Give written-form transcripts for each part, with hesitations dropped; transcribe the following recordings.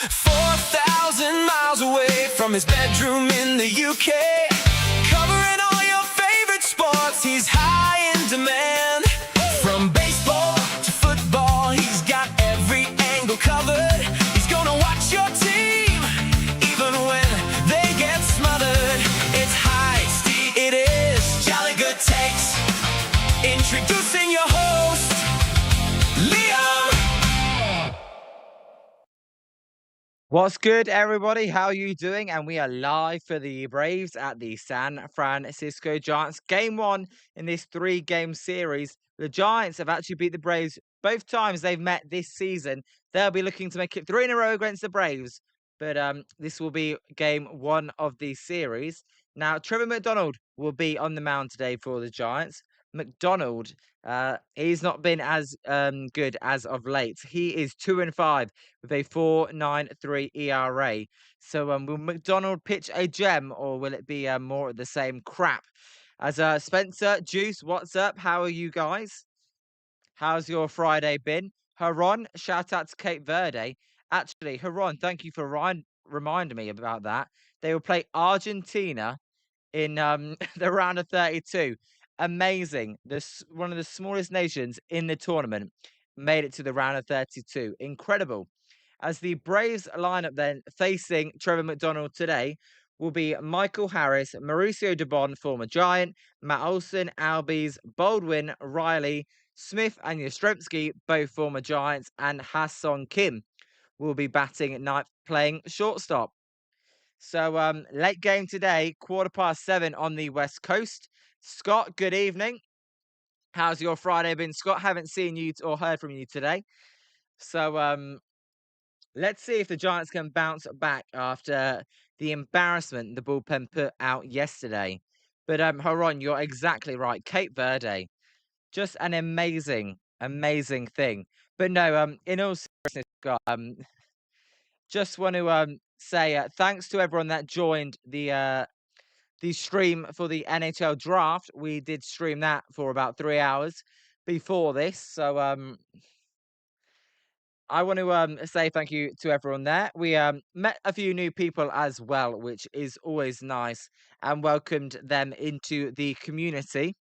4,000 miles away from his bedroom in the UK, covering all your favorite sports, he's high in demand. From baseball to football, he's got every angle covered. He's gonna watch your team, even when they get smothered. It's Heisty, it is Jolly Good Takes. Introducing your host, Liam. What's good, everybody? How are you doing? And we are live for the Braves at the San Francisco Giants. Game one in this three-game series. The Giants have actually beat the Braves both times they've met this season. They'll be looking to make it three in a row against the Braves. But this will be game one of the series. Now, Trevor McDonald will be on the mound today for the Giants. McDonald, he's not been as good as of late. He is 2-5 with a 4.93 ERA. So will McDonald pitch a gem, or will it be more of the same crap? As Spencer, Juice, what's up? How are you guys? How's your Friday been? Haron, shout out to Cape Verde. Actually, Haron, thank you for reminding me about that. They will play Argentina in the round of 32. Amazing. One of the smallest nations in the tournament made it to the round of 32. Incredible. As the Braves lineup then facing Trevor McDonald today will be Michael Harris, Mauricio Dubon, former Giant, Matt Olson, Albies, Baldwin, Riley, Smith and Yastrzemski, both former Giants, and Ha-Seong Kim will be batting at night playing shortstop. So late game today, 7:15 on the West Coast. Scott, good evening. How's your Friday been, Scott? Haven't seen you or heard from you today. So let's see if the Giants can bounce back after the embarrassment the bullpen put out yesterday. But Haron, you're exactly right. Cape Verde, just an amazing, amazing thing. But no, in all seriousness, Scott, just want to say thanks to everyone that joined the stream for the NHL draft. We did stream that for about 3 hours before this. So I want to say thank you to everyone there. We met a few new people as well, which is always nice, and welcomed them into the community.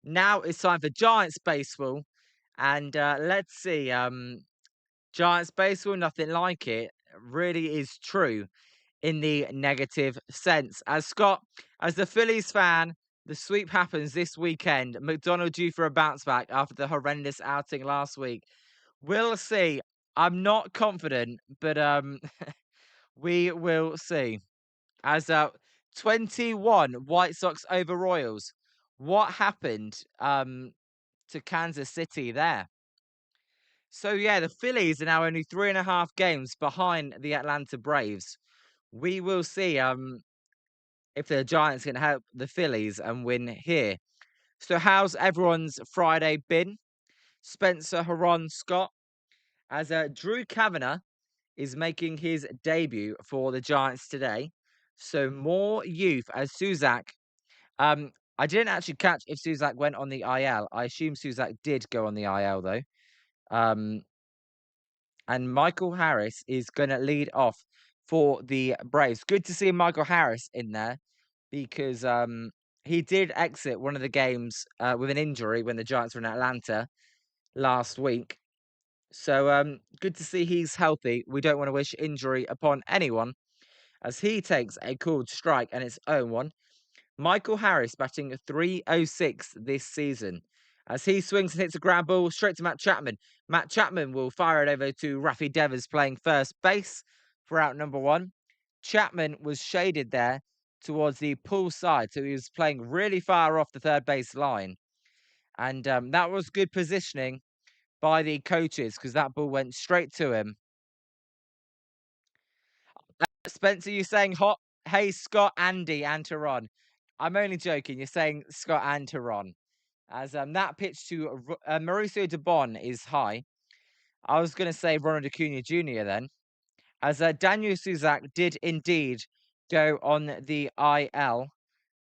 Now it's time for Giants baseball, and let's see. Giants baseball, nothing like it. Really is true in the negative sense. As Scott, as the Phillies fan, the sweep happens this weekend. McDonald due for a bounce back after the horrendous outing last week. We'll see. I'm not confident, but we will see. As 21 White Sox over Royals. What happened to Kansas City there? So yeah, the Phillies are now only 3.5 games behind the Atlanta Braves. We will see if the Giants can help the Phillies and win here. So how's everyone's Friday been? Spencer, Haron, Scott, as Drew Kavanagh is making his debut for the Giants today. So more youth as Suzak. I didn't actually catch if Suzak went on the IL. I assume Suzak did go on the IL though. And Michael Harris is going to lead off for the Braves. Good to see Michael Harris in there because he did exit one of the games with an injury when the Giants were in Atlanta last week. So good to see he's healthy. We don't want to wish injury upon anyone as he takes a called strike and it's 0-1. Michael Harris batting 306 this season. As he swings and hits a ground ball straight to Matt Chapman. Matt Chapman will fire it over to Rafi Devers playing first base for out number one. Chapman was shaded there towards the pull side, so he was playing really far off the third base line. And that was good positioning by the coaches because that ball went straight to him. Spencer, you're saying hot? Hey, Scott, Andy, and Teron. I'm only joking. You're saying Scott and Teron. As that pitch to Mauricio Dubon is high. I was going to say Ronald Acuna Jr. then. As Daniel Suzak did indeed go on the IL.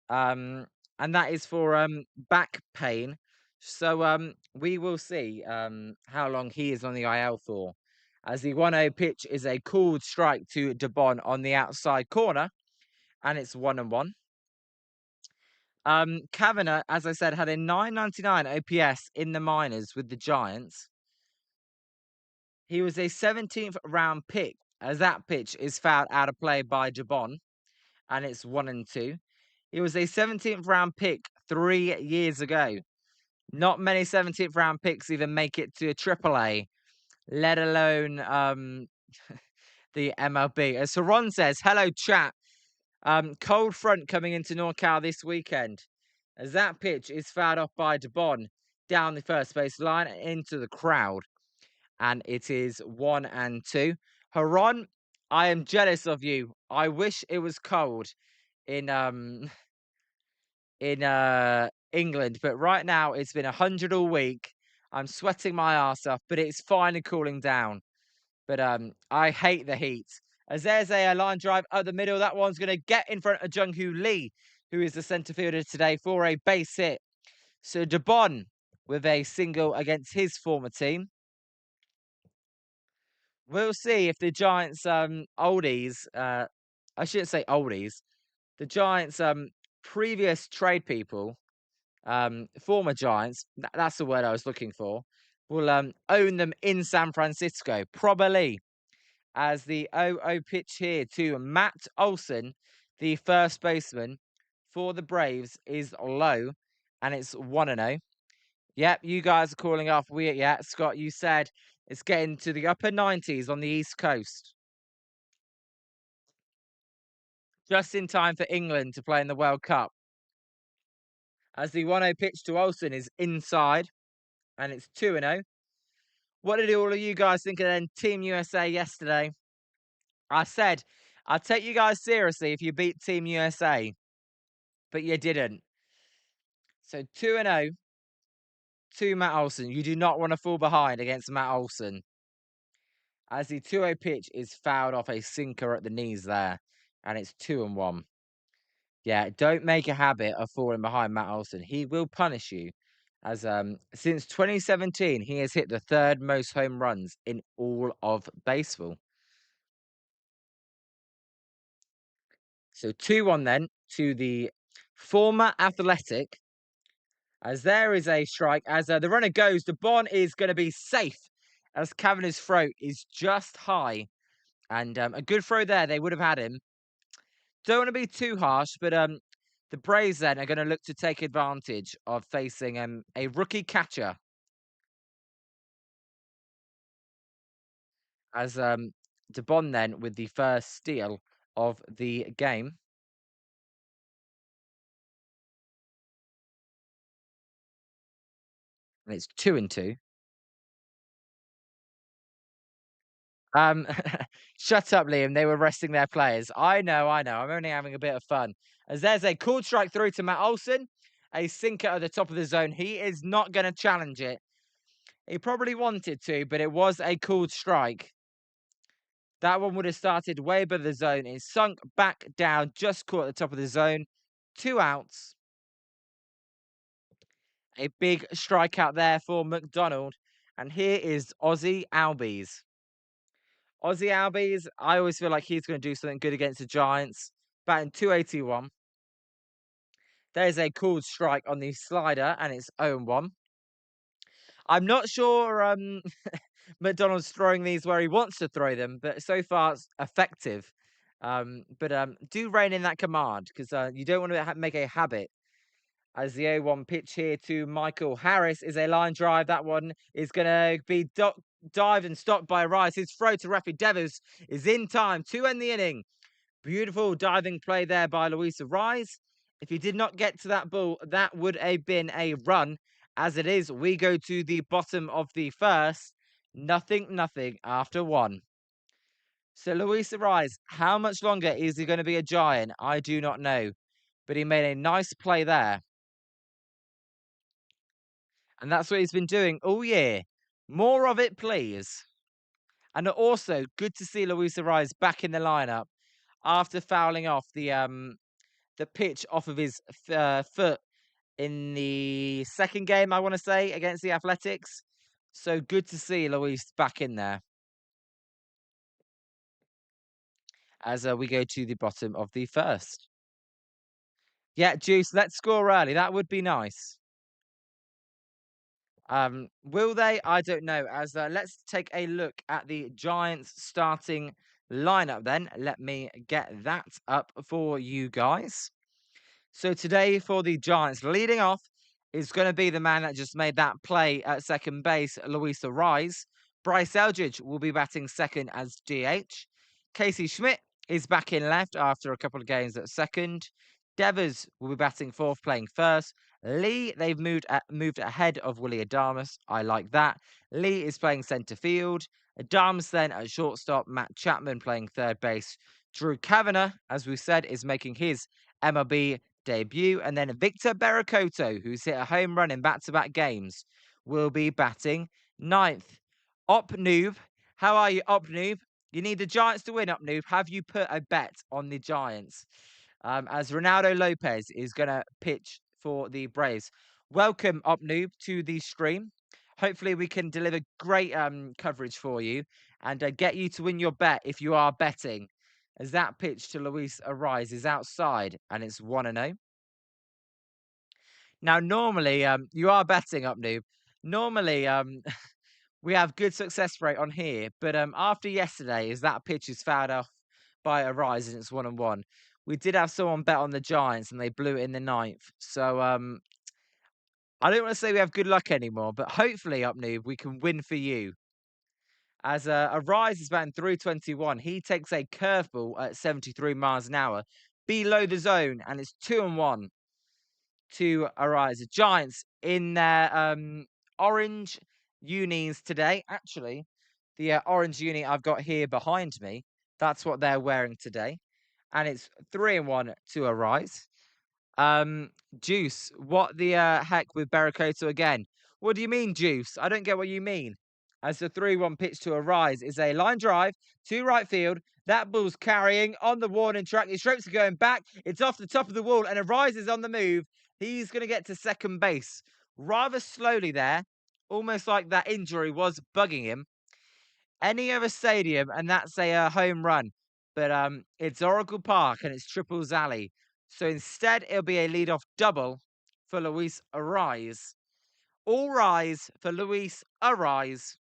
And that is for back pain. So we will see how long he is on the IL for. As the 1-0 pitch is a called strike to Debon on the outside corner, and it's 1-1. Kavanagh, as I said, had a 999 OPS in the minors with the Giants. He was a 17th round pick, as that pitch is fouled out of play by Debon, and it's 1-2. He was a 17th round pick 3 years ago. Not many 17th round picks even make it to a AAA, let alone the MLB. As Saron says, hello chat. Cold front coming into NorCal this weekend. As that pitch is fouled off by Debon down the first base line and into the crowd. And it is 1-2. Haron, I am jealous of you. I wish it was cold in England, but right now it's been 100 all week. I'm sweating my ass off, but it's finally cooling down. But I hate the heat. As there's a line drive up the middle, that one's going to get in front of Jung-Hoo Lee, who is the centre fielder today, for a base hit. So Debon with a single against his former team. We'll see if the Giants oldies, I shouldn't say oldies, the Giants previous trade people, former Giants, that's the word I was looking for, will own them in San Francisco, probably. As the 0-0 pitch here to Matt Olson, the first baseman for the Braves, is low, and it's 1-0. Yep, you guys are calling off. Yeah, Scott, you said it's getting to the upper 90s on the East Coast. Just in time for England to play in the World Cup. As the 1-0 pitch to Olsen is inside, and it's 2-0. What did all of you guys think of then Team USA yesterday? I said, I'd take you guys seriously if you beat Team USA, but you didn't. So 2-0 to Matt Olsen. You do not want to fall behind against Matt Olsen. As the 2-0 pitch is fouled off a sinker at the knees there, and it's 2-1. Yeah, don't make a habit of falling behind Matt Olsen. He will punish you. As since 2017, he has hit the third most home runs in all of baseball. So 2-1 then to the former Athletic. As there is a strike, as the runner goes, the Bon is going to be safe. As Kavanagh's throw is just high, and a good throw there. They would have had him. Don't want to be too harsh, but the Braves then are going to look to take advantage of facing a rookie catcher. As DeBon then with the first steal of the game. And it's 2-2. Um, shut up, Liam. They were resting their players. I know. I'm only having a bit of fun. As there's a called strike through to Matt Olson, a sinker at the top of the zone. He is not going to challenge it. He probably wanted to, but it was a called strike. That one would have started way above the zone. It's sunk back down, just caught at the top of the zone. 2 outs. A big strikeout there for McDonald. And here is Ozzy Albies. Ozzy Albies, I always feel like he's going to do something good against the Giants. Batting 281. There's a called strike on the slider, and it's 0-1. I'm not sure McDonald's throwing these where he wants to throw them, but so far it's effective. But do rein in that command, because you don't want to make a habit. As the 0-1 pitch here to Michael Harris is a line drive. That one is going to be dived and stopped by Rice. His throw to Rafi Devers is in time to end the inning. Beautiful diving play there by Luis Rice. If he did not get to that ball, that would have been a run. As it is, we go to the bottom of the first. Nothing after 1. So Luis Rice, how much longer is he going to be a Giant? I do not know. But he made a nice play there. And that's what he's been doing all year. More of it, please. And also, good to see Luis Rice back in the lineup after fouling off the pitch off of his foot in the second game, I want to say, against the Athletics. So good to see Luis back in there. as we go to the bottom of the first. Yeah, Juice, let's score early. That would be nice. Will they? I don't know. As let's take a look at the Giants starting lineup then. Let me get that up for you guys. So today for the Giants, leading off is going to be the man that just made that play at second base, Luis Rise. Bryce Eldridge will be batting second as DH. Casey Schmidt is back in left after a couple of games at second. Devers will be batting fourth, playing first. Lee, they've moved ahead of Willie Adames. I like that. Lee is playing centre field. Adames then at shortstop. Matt Chapman playing third base. Drew Kavanagh, as we said, is making his MLB debut. And then Victor Berracoto, who's hit a home run in back-to-back games, will be batting ninth. Op Noob, how are you, Op Noob? You need the Giants to win, Op Noob. Have you put a bet on the Giants? As Reynaldo Lopez is going to pitch for the Braves. Welcome, Op Noob, to the stream. Hopefully, we can deliver great coverage for you and get you to win your bet if you are betting. As that pitch to Luis Arise is outside and it's 1-0. Now, normally, you are betting Up Noob. Normally, we have good success rate on here, but after yesterday, as that pitch is fouled off by Arise and it's 1-1, we did have someone bet on the Giants and they blew it in the ninth. So I don't want to say we have good luck anymore, but hopefully, Up Noob, we can win for you. As Arise is batting 321, he takes a curveball at 73 miles an hour below the zone, and it's 2-1 to Arise. The Giants in their orange unis today. Actually, the orange uni I've got here behind me, that's what they're wearing today. And it's 3-1 to Arise. Juice, what the heck with Berracoto again? What do you mean, Juice? I don't get what you mean. As the 3-1 pitch to Arise is a line drive to right field. That ball's carrying on the warning track. His strokes are going back. It's off the top of the wall, and Arise is on the move. He's going to get to second base rather slowly there, almost like that injury was bugging him. Any other stadium, and that's a home run. But it's Oracle Park and it's Triples Alley. So instead, it'll be a leadoff double for Luis Arise. All rise for Luis Arise.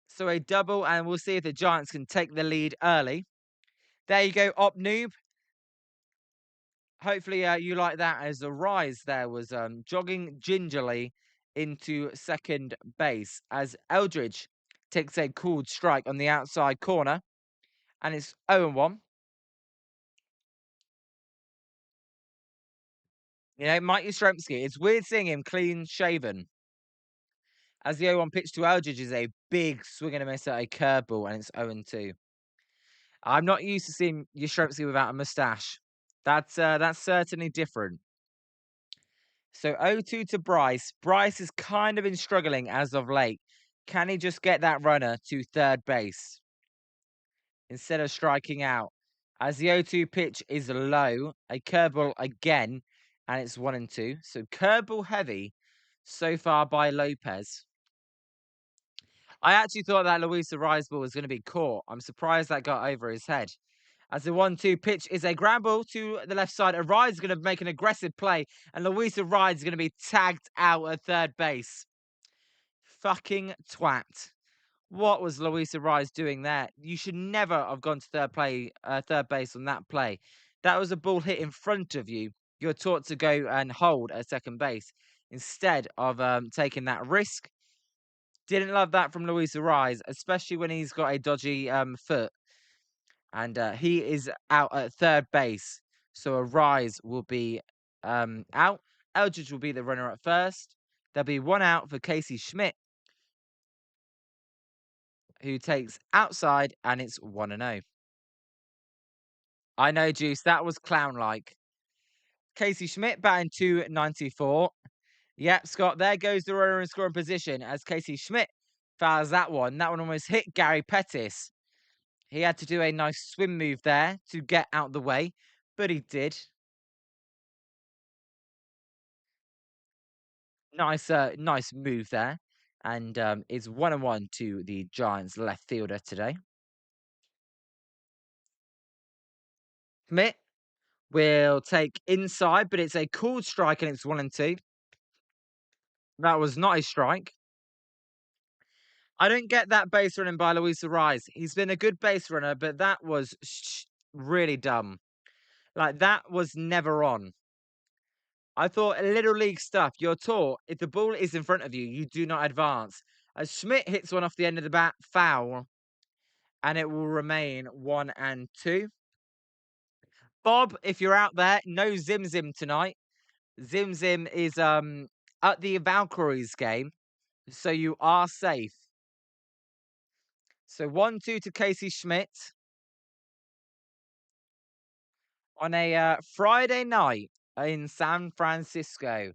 So a double, and we'll see if the Giants can take the lead early. There you go, Op Noob. Hopefully you like that, as the Rise there was jogging gingerly into second base as Eldridge takes a cooled strike on the outside corner, and it's 0-1. You know, Mike Yastrzemski, it's weird seeing him clean shaven. As the 0-1 pitch to Eldridge is a big swing and a miss at a curveball, and it's 0-2. I'm not used to seeing Yastrzemski without a mustache. That's certainly different. So 0-2 to Bryce. Bryce has kind of been struggling as of late. Can he just get that runner to third base instead of striking out? As the 0-2 pitch is low, a curveball again, and it's 1-2. So curveball heavy so far by Lopez. I actually thought that Luis Ariz ball was going to be caught. I'm surprised that got over his head. As the 1-2 pitch is a ground ball to the left side. Arise is going to make an aggressive play, and Luis Arise is going to be tagged out at third base. Fucking twat. What was Luis Arise doing there? You should never have gone to third base on that play. That was a ball hit in front of you. You're taught to go and hold at second base instead of taking that risk. Didn't love that from Luis Arise, especially when he's got a dodgy foot. And he is out at third base. So Arise will be out. Eldridge will be the runner at first. There'll be one out for Casey Schmidt, who takes outside, and it's 1-0. I know, Juice, that was clown-like. Casey Schmidt batting 294. Yep, Scott, there goes the runner in scoring position as Casey Schmidt fouls that one. That one almost hit Gary Pettis. He had to do a nice swim move there to get out the way, but he did. Nice move there. And it's 1-1 to the Giants left fielder today. Schmidt will take inside, but it's a called strike and it's 1 and 2. That was not a strike. I don't get that base running by Luis Rise. He's been a good base runner, but that was really dumb. Like, that was never on. I thought Little League stuff. You're taught if the ball is in front of you, you do not advance. As Schmidt hits one off the end of the bat, foul, and it will remain 1 and 2. Bob, if you're out there, no Zim Zim tonight. Zim Zim is at the Valkyries game, so you are safe. So 1-2 to Casey Schmidt on a Friday night in San Francisco.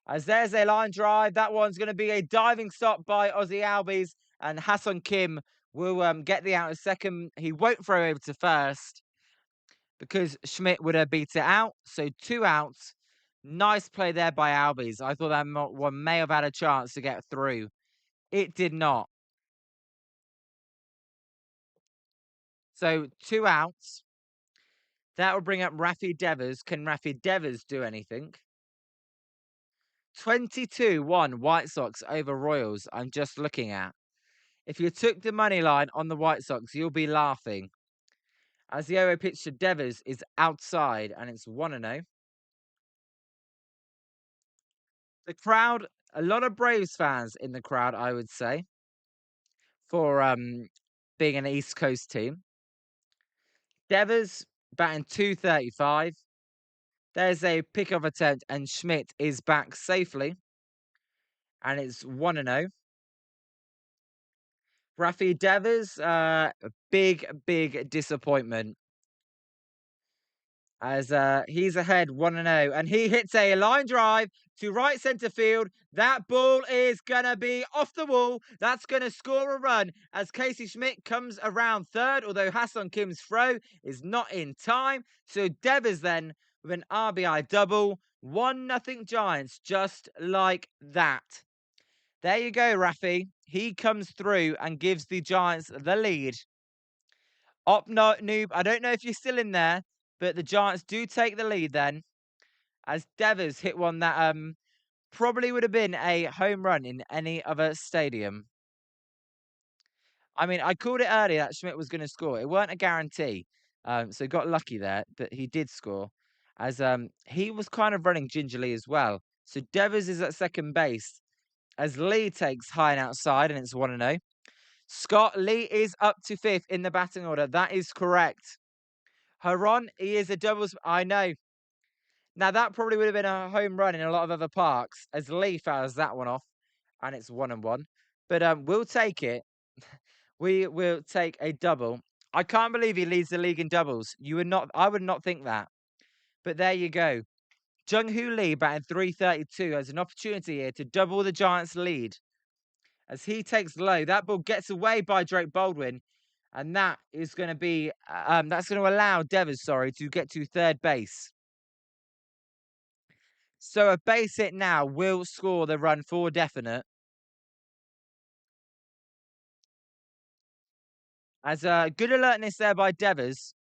As there's a line drive, that one's going to be a diving stop by Ozzy Albies, and Hassan Kim will get the out of second. He won't throw over to first because Schmidt would have beat it out. So 2 outs. Nice play there by Albies. I thought that one may have had a chance to get through. It did not. So 2 outs. That will bring up Rafi Devers. Can Rafi Devers do anything? 22-1 White Sox over Royals. I'm just looking at. If you took the money line on the White Sox, you'll be laughing. As the 0 pitch to Devers is outside and it's 1-0. The crowd, a lot of Braves fans in the crowd, I would say, for being an East Coast team. Devers batting 235. There's a pickoff attempt and Schmidt is back safely. And it's 1-0. Rafi Devers, big disappointment. As he's ahead 1-0, and he hits a line drive to right centre field. That ball is gonna be off the wall. That's gonna score a run as Casey Schmidt comes around third, although Hassan Kim's throw is not in time. So Devers then with an RBI double, 1-0 Giants, just like that. There you go, Rafi. He comes through and gives the Giants the lead. Noob, I don't know if you're still in there, but the Giants do take the lead then, as Devers hit one that probably would have been a home run in any other stadium. I mean, I called it earlier that Schmidt was going to score. It weren't a guarantee, so got lucky there, but he did score, as he was kind of running gingerly as well. So Devers is at second base, as Lee takes high and outside, and it's 1-0. Scott Lee is up to fifth in the batting order. That is correct. Haron, he is a doubles. I know. Now, that probably would have been a home run in a lot of other parks, as Lee fouls that one off, and it's 1-1. But we'll take it. We will take a double. I can't believe he leads the league in doubles. I would not think that. But there you go. Jung-Hoo Lee batting 332 has an opportunity here to double the Giants' lead. As he takes low, that ball gets away by Drake Baldwin, and that is going to be that's going to allow Devers, to get to third base. So a base hit now will score the run for definite. As a good alertness there by Devers.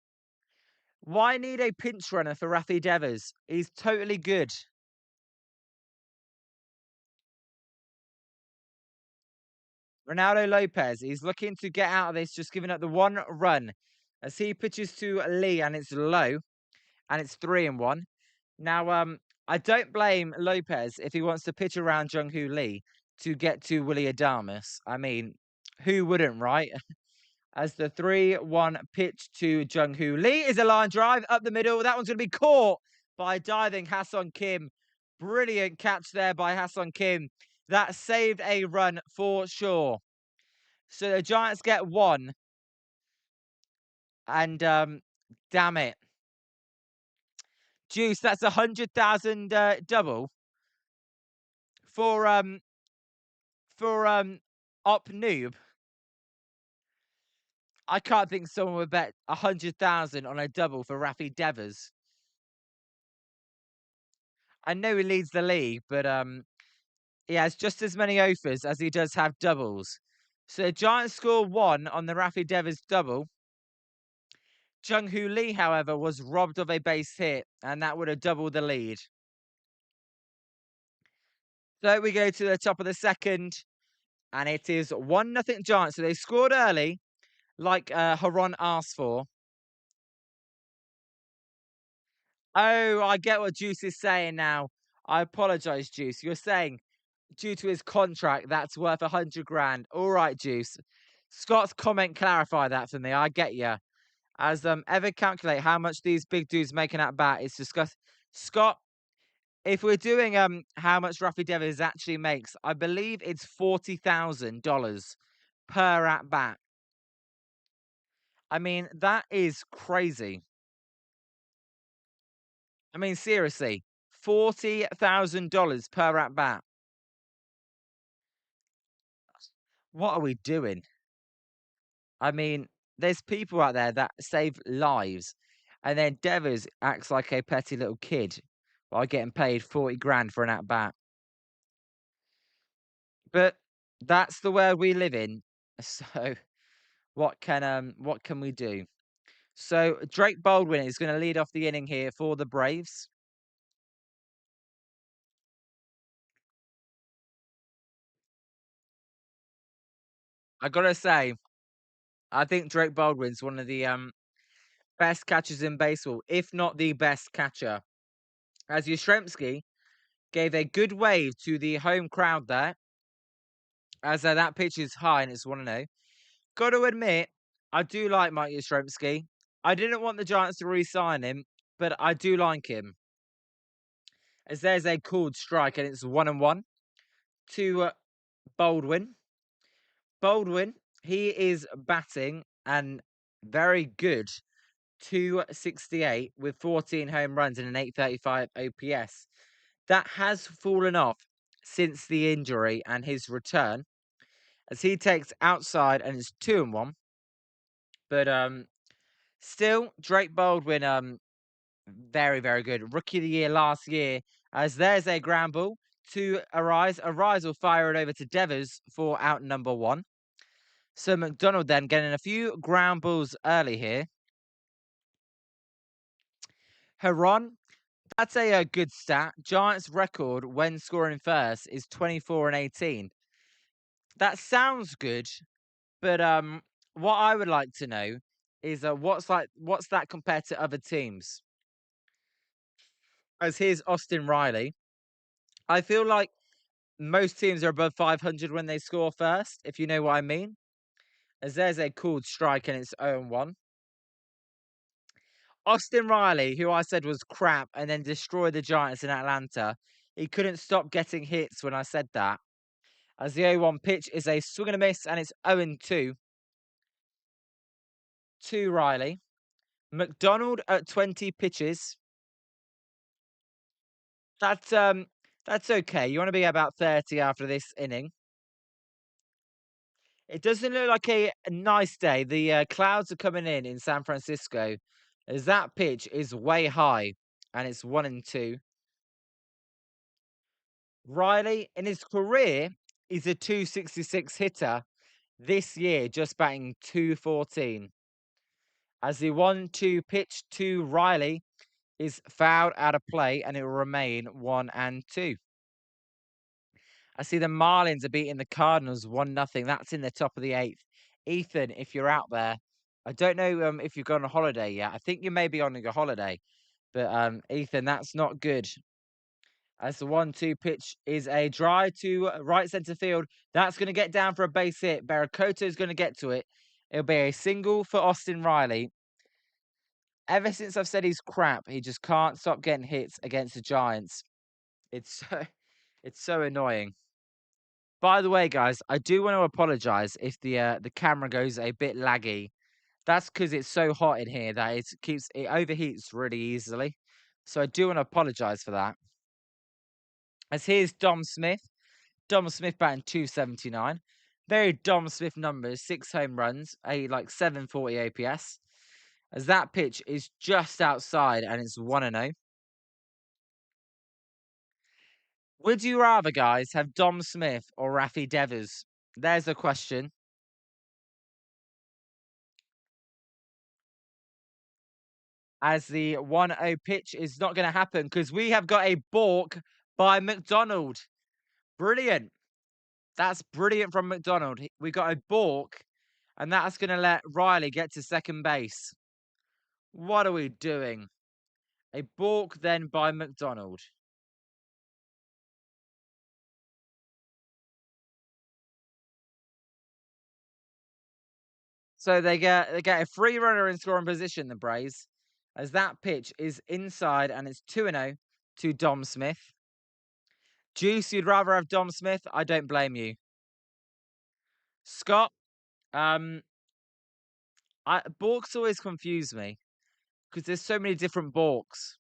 Why need a pinch runner for Rafi Devers? He's totally good. Reynaldo Lopez, he's looking to get out of this, just giving up the 1 run. As he pitches to Lee, and it's low, and it's 3-1. Now, I don't blame Lopez if he wants to pitch around Jung-Hoo Lee to get to Willie Adames. I mean, who wouldn't, right? As the 3-1 pitch to Jung-Hoo Lee is a line drive up the middle. That one's going to be caught by diving Hassan Kim. Brilliant catch there by Hassan Kim. That saved a run for sure. So the Giants get 1. And damn it. Juice, that's 100,000 double for Op Noob. I can't think someone would bet 100,000 on a double for Rafi Devers. I know he leads the league, but he has just as many offers as he does have doubles. So the Giants score 1 on the Rafi Devers double. Jung-Hoo Lee, however, was robbed of a base hit, and that would have doubled the lead. So we go to the top of the second, and it is 1-0 Giants. So they scored early, like Haron asked for. Oh, I get what Juice is saying now. I apologize, Juice. You're saying due to his contract, that's worth 100 grand. All right, Juice. Scott's comment clarify that for me. I get you. As ever calculate how much these big dudes making at bat is discussed. Scott, if we're doing how much Rafi Devers actually makes, I believe it's $40,000 per at bat. I mean, that is crazy. I mean, seriously, $40,000 per at bat. What are we doing? I mean, there's people out there that save lives, and then Devers acts like a petty little kid while getting paid 40 grand for an at bat. But that's the world we live in. So what can we do? So Drake Baldwin is going to lead off the inning here for the Braves. I gotta say, I think Drake Baldwin's one of the best catchers in baseball, if not the best catcher. As Yastrzemski gave a good wave to the home crowd there, as that pitch is high and it's 1-0. Got to admit, I do like Mike Yastrzemski. I didn't want the Giants to re-sign him, but I do like him. As there's a called strike and it's 1-1 to Baldwin. Baldwin, he is batting and very good. 268 with 14 home runs and an 835 OPS. That has fallen off since the injury and his return, as he takes outside and it's 2-1. But still, Drake Baldwin, very, very good. Rookie of the year last year. As there's a ground ball to Arise. Arise will fire it over to Devers for out number 1. So McDonald then getting a few ground balls early here. Heron, that's a good stat. Giants' record when scoring first is 24-18. That sounds good, but what I would like to know is what's that compared to other teams? As here's Austin Riley. I feel like most teams are above 500 when they score first, if you know what I mean. As there's a called strike and it's 0-1. Austin Riley, who I said was crap and then destroyed the Giants in Atlanta, he couldn't stop getting hits when I said that. As the 0-1 pitch is a swing and a miss and it's 0-2 to Riley. McDonald at 20 pitches. That's okay. You want to be about 30 after this inning. It doesn't look like a nice day. The clouds are coming in San Francisco, as that pitch is way high, and it's 1-2. Riley, in his career, is a 266 hitter. This year, just batting 214. As the 1-2 pitch to Riley is fouled out of play, and it will remain 1-2. I see the Marlins are beating the Cardinals 1-0. That's in the top of the 8th. Ethan, if you're out there, I don't know if you've gone on holiday yet. I think you may be on your holiday. But Ethan, that's not good. As the 1-2 pitch is a drive to right centre field. That's going to get down for a base hit. Barracoto is going to get to it. It'll be a single for Austin Riley. Ever since I've said he's crap, he just can't stop getting hits against the Giants. It's so annoying. By the way, guys, I do want to apologize if the camera goes a bit laggy. That's because it's so hot in here that it overheats really easily. So I do want to apologize for that. As here's Dom Smith. Dom Smith batting 279. Very Dom Smith numbers, 6 home runs, a like 740 OPS. As that pitch is just outside and it's 1-0. Would you rather, guys, have Dom Smith or Rafi Devers? There's a question. as the 1-0 pitch is not going to happen because we have got a balk by McDonald. Brilliant. That's brilliant from McDonald. We got a balk, and that's going to let Riley get to second base. What are we doing? A balk then by McDonald. So they get a free runner in scoring position, the Braves, as that pitch is inside and it's 2-0 to Dom Smith. Juice, you'd rather have Dom Smith? I don't blame you. Scott, um, balks always confuse me because there's so many different balks.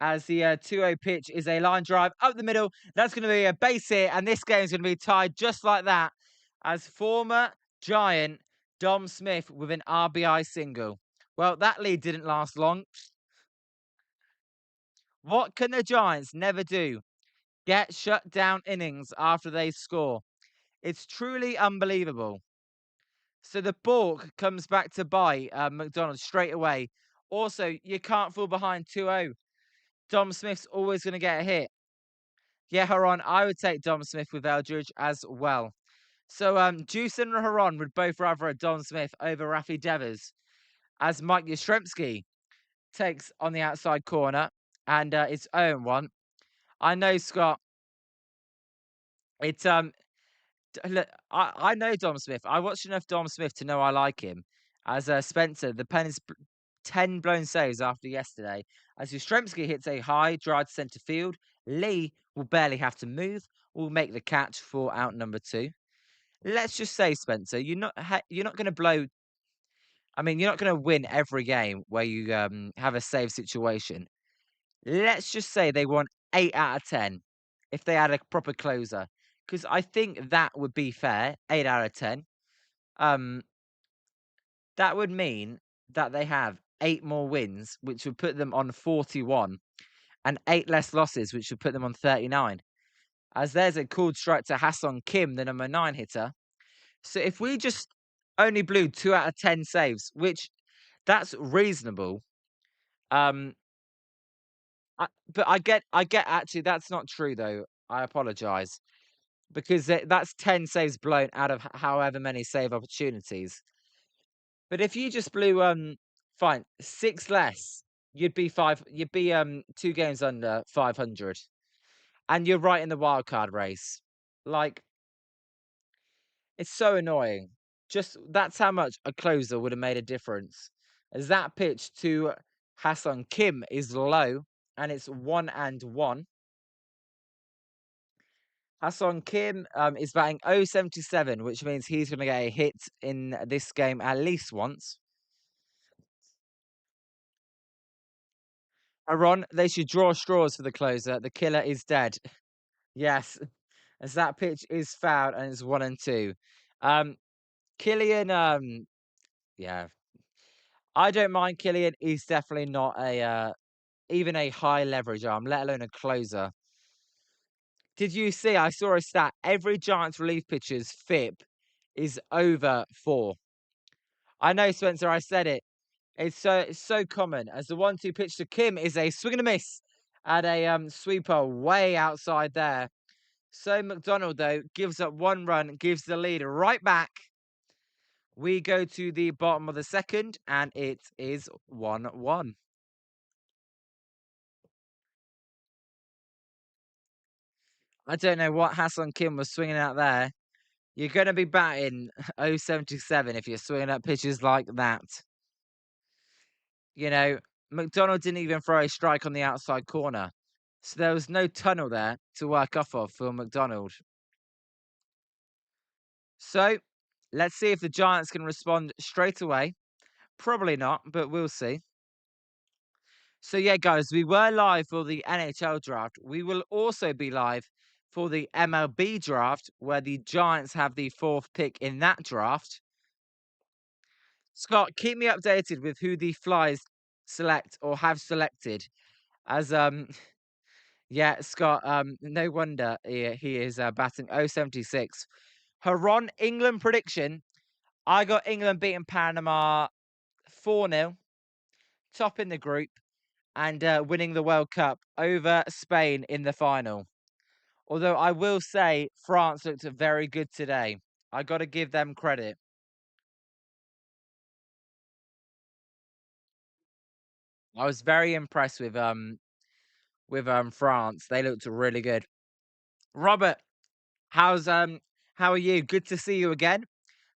As the 2-0 pitch is a line drive up the middle. That's going to be a base hit, and this game is going to be tied just like that. As former Giant Dom Smith with an RBI single. Well, that lead didn't last long. What can the Giants never do? Get shut down innings after they score. It's truly unbelievable. So the balk comes back to bite McDonald straight away. Also, you can't fall behind 2-0. Dom Smith's always going to get a hit. Yeah, Haron, I would take Dom Smith with Eldridge as well. So Juice and Haron would both rather a Dom Smith over Rafi Devers, as Mike Yastrzemski takes on the outside corner, and it's 0-1. I know, Scott. It's look, I know Dom Smith. I watched enough Dom Smith to know I like him. As Spencer, the pen is 10 blown saves after yesterday. As Yastrzemski hits a high drive to centre field, Lee will barely have to move. Will make the catch for out number 2. Let's just say, Spencer, you're not going to blow. I mean, you're not going to win every game where you have a save situation. Let's just say they won 8 out of 10 if they had a proper closer, because I think that would be fair. 8 out of 10. Um, that would mean that they have 8 more wins, which would put them on 41, and 8 less losses, which would put them on 39. As there's a called strike to Hassan Kim, the number 9 hitter. So if we just only blew 2 out of 10 saves, which that's reasonable. Um, but I get actually that's not true though. I apologize because that's 10 saves blown out of however many save opportunities. But if you just blew fine 6 less, you'd be 2 games under 500, and you're right in the wild card race. Like, it's so annoying. Just that's how much a closer would have made a difference. As that pitch to Hassan Kim is low, and it's 1-1. Hassan Kim is batting 0.77, which means he's going to get a hit in this game at least once. Aaron, they should draw straws for the closer. The killer is dead. Yes, as that pitch is fouled and it's 1-2. Killian, yeah, I don't mind Killian. He's definitely not a even a high leverage arm, let alone a closer. Did you see? I saw a stat. Every Giants relief pitcher's FIP is over 4. I know, Spencer. I said it. It's so common. As the 1-2 pitch to Kim is a swing and a miss at a sweeper way outside there. So McDonald though gives up 1 run, gives the lead right back. We go to the bottom of the second, and it is 1-1. I don't know what Hassan Kim was swinging out there. You're going to be batting 0.77 if you're swinging at pitches like that. You know, McDonald didn't even throw a strike on the outside corner. So there was no tunnel there to work off of for McDonald. So let's see if the Giants can respond straight away. Probably not, but we'll see. So yeah, guys, we were live for the NHL draft. We will also be live for the MLB draft, where the Giants have the 4th pick in that draft. Scott, keep me updated with who the Flyers select or have selected. As yeah, Scott, no wonder he is batting 0.76. Haron, England prediction. I got England beating Panama 4-0. topping the group and winning the World Cup over Spain in the final. Although I will say France looked very good today. I got to give them credit. I was very impressed with France. They looked really good. Robert, how are you? Good to see you again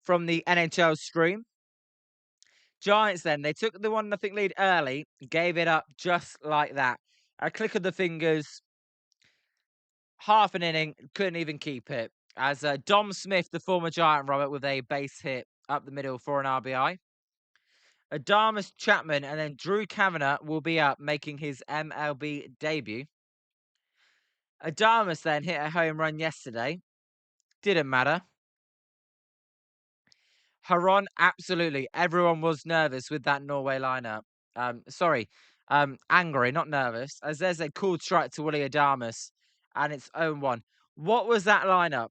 from the NHL stream. Giants then, they took the 1-0 lead early, gave it up just like that. A click of the fingers, half an inning, couldn't even keep it. As Dom Smith, the former Giant, Robert, with a base hit up the middle for an RBI. Adamas Chapman and then Drew Kavanagh will be up, making his MLB debut. Adamas then hit a home run yesterday. Didn't matter. Haron, absolutely. Everyone was nervous with that Norway lineup. Angry, not nervous, as there's a cool strike to Willie Adamas and it's 0-1. What was that lineup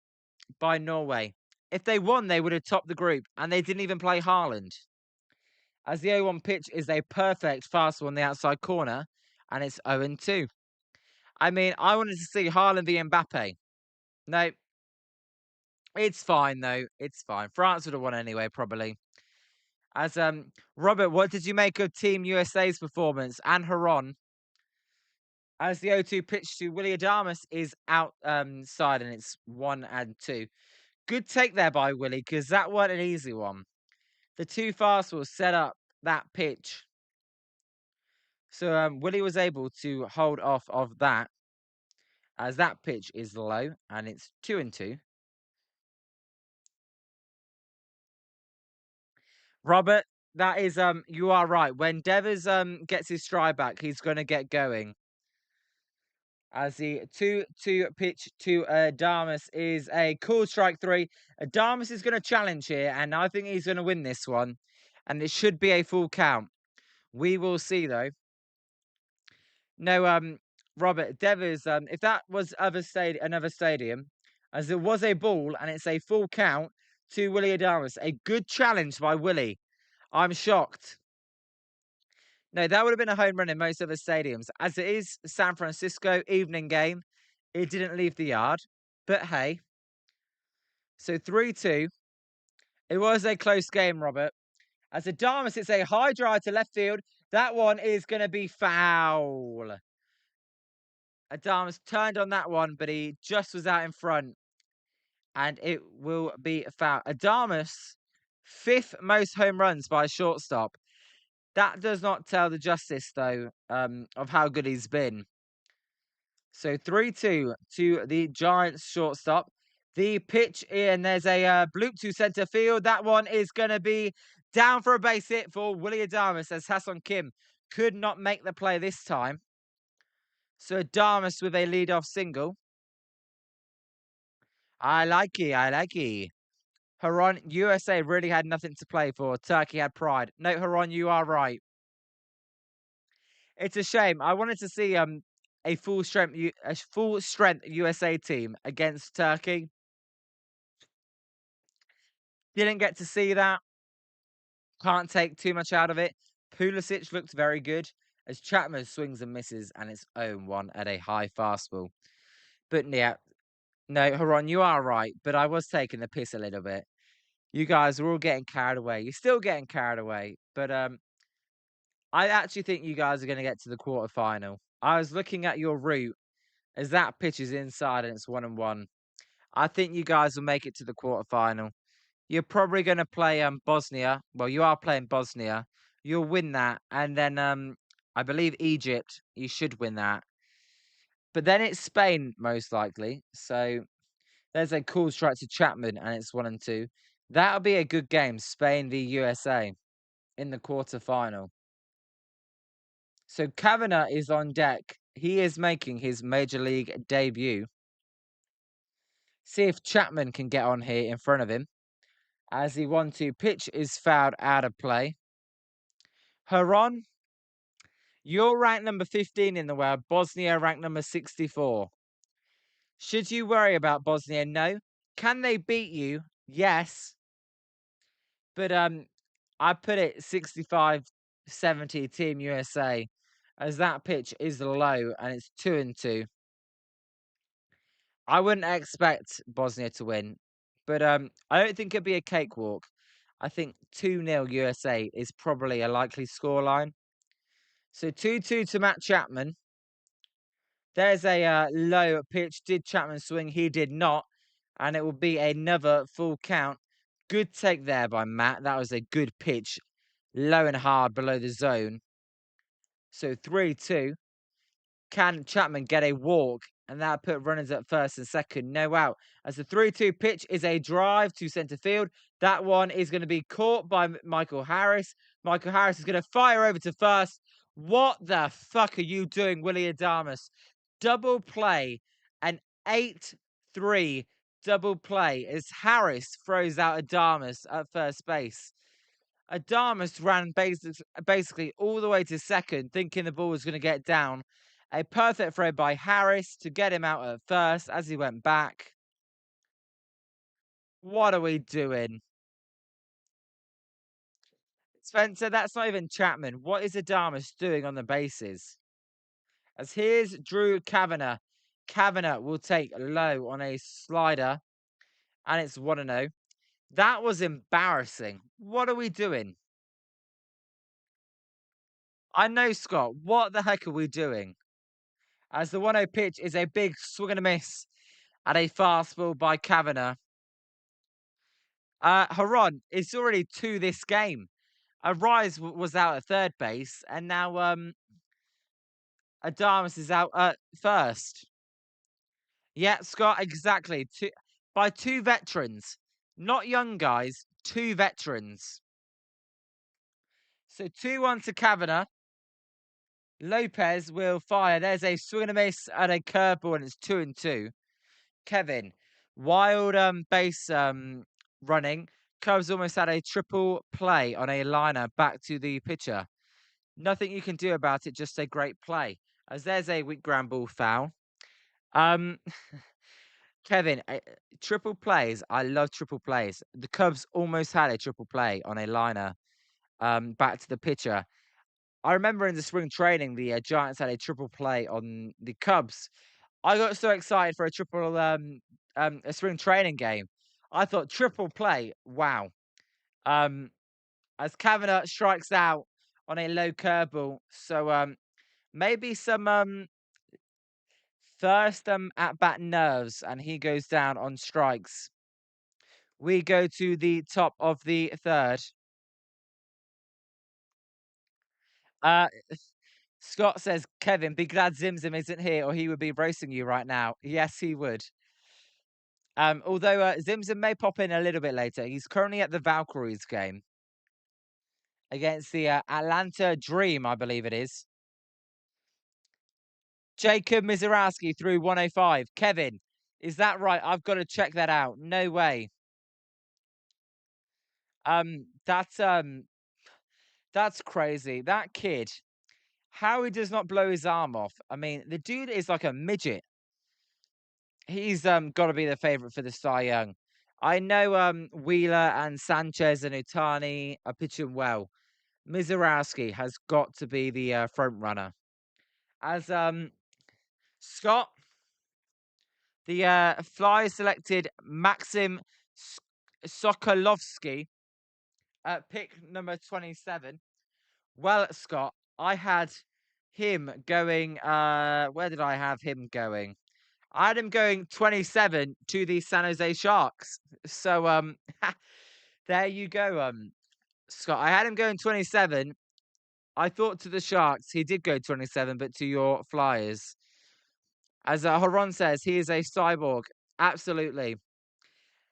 by Norway? If they won, they would have topped the group, and they didn't even play Haaland. As the 0-1 pitch is a perfect fastball on the outside corner, and it's 0-2. I mean, I wanted to see Haaland v Mbappe. No, it's fine though. It's fine. France would have won anyway, probably. As Robert, what did you make of Team USA's performance and Haron? As the 0-2 pitch to Willie Adamas is outside and it's 1-2. Good take there by Willie, because that wasn't an easy one. The two fastballs set up that pitch. So Willie was able to hold off of that, as that pitch is low and it's 2-2. Robert, that is you are right. When Devers gets his stride back, he's gonna get going. As the 2-2 pitch to Adamas is a cool strike three. Adamas is gonna challenge here, and I think he's gonna win this one. And it should be a full count. We will see though. No, Robert Devers, if that was another stadium, as it was a ball and it's a full count to Willie Adamas. A good challenge by Willie. I'm shocked. No, that would have been a home run in most other stadiums. As it is San Francisco evening game, it didn't leave the yard. But hey. So 3-2. It was a close game, Robert. As Adamas, it's a high drive to left field. That one is going to be foul. Adamas turned on that one, but he just was out in front. And it will be a foul. Adamas, 5th most home runs by a shortstop. That does not tell the justice, though, of how good he's been. So 3-2 to the Giants shortstop. The pitch in, there's a bloop to center field. That one is going to be down for a base hit for Willie Adamas, as Hassan Kim could not make the play this time. So Adamas with a leadoff single. I like it. Haron, USA really had nothing to play for. Turkey had pride. No, Haron, you are right. It's a shame. I wanted to see a full strength USA team against Turkey. Didn't get to see that. Can't take too much out of it. Pulisic looked very good as Chapman swings and misses, and it's 0-1 at a high fastball. But yeah, no, Haron, you are right. But I was taking the piss a little bit. You guys are all getting carried away. You're still getting carried away. But I actually think you guys are going to get to the quarterfinal. I was looking at your route as that pitch is inside and it's 1-1. I think you guys will make it to the quarterfinal. You're probably going to play Bosnia. Well, you are playing Bosnia. You'll win that. And then I believe Egypt, you should win that. But then it's Spain, most likely. So there's a cool strike to Chapman and it's 1-2. That'll be a good game. Spain v USA in the quarterfinal. So Kavanagh is on deck. He is making his Major League debut. See if Chapman can get on here in front of him. As the 1-2 pitch is fouled out of play. Haron, you're ranked number 15 in the world. Bosnia ranked number 64. Should you worry about Bosnia? No. Can they beat you? Yes. But I put it 65 70 Team USA, as that pitch is low and it's 2-2. I wouldn't expect Bosnia to win, but I don't think it'd be a cakewalk. I think 2-0 USA is probably a likely scoreline. So 2-2 to Matt Chapman. There's a low pitch. Did Chapman swing? He did not. And it will be another full count. Good take there by Matt. That was a good pitch. Low and hard below the zone. So 3-2. Can Chapman get a walk? And that put runners at first and second. No out. As the 3-2 pitch is a drive to centre field. That one is going to be caught by Michael Harris. Michael Harris is going to fire over to first. What the fuck are you doing, Willie Adamas? Double play. An 8-3 double play as Harris throws out Adamas at first base. Adamas ran basically all the way to second, thinking the ball was going to get down. A perfect throw by Harris to get him out at first as he went back. What are we doing? Spencer, that's not even Chapman. What is Adamas doing on the bases? As here's Drew Kavanagh. Kavanagh will take low on a slider, and it's 1-0. That was embarrassing. What are we doing? I know, Scott. What the heck are we doing? As the 1-0 pitch is a big swing and a miss and a fastball by Kavanagh. Haron, it's already 2 this game. Rise was out at third base, and now Adamas is out at first. Yeah, Scott, exactly. By 2 veterans. Not young guys, 2 veterans. So 2-1 to Kavanagh. Lopez will fire. There's a swing and a miss and a curveball, and it's 2-2. Kevin, wild base running. Cubs almost had a triple play on a liner back to the pitcher. Nothing you can do about it, just a great play. As there's a weak ground ball foul. Um, Kevin, triple plays. I love triple plays. The Cubs almost had a triple play on a liner back to the pitcher. I remember in the spring training, the Giants had a triple play on the Cubs. I got so excited for a triple a spring training game. I thought triple play, wow. As Kavanagh strikes out on a low curveball, so maybe some first at bat nerves, and he goes down on strikes. We go to the top of the third. Uh, Scott says, Kevin, be glad Zimzim isn't here, or he would be roasting you right now. Yes, he would. Although Zimzim may pop in a little bit later. He's currently at the Valkyries game against the Atlanta Dream, I believe it is. Jacob Mizarowski threw 105. Kevin, is that right? I've got to check that out. No way. That's crazy. That kid, how he does not blow his arm off. I mean, the dude is like a midget. He's got to be the favorite for the Cy Young. I know Wheeler and Sanchez and Utani are pitching well. Mizarowski has got to be the front runner. As Scott, the Flyers selected Maxim Sokolovsky at pick number 27. Well, Scott, I had him going. Where did I have him going? I had him going 27 to the San Jose Sharks. So there you go, Scott. I had him going 27. I thought to the Sharks, he did go 27, but to your Flyers. As Haron says, he is a cyborg. Absolutely.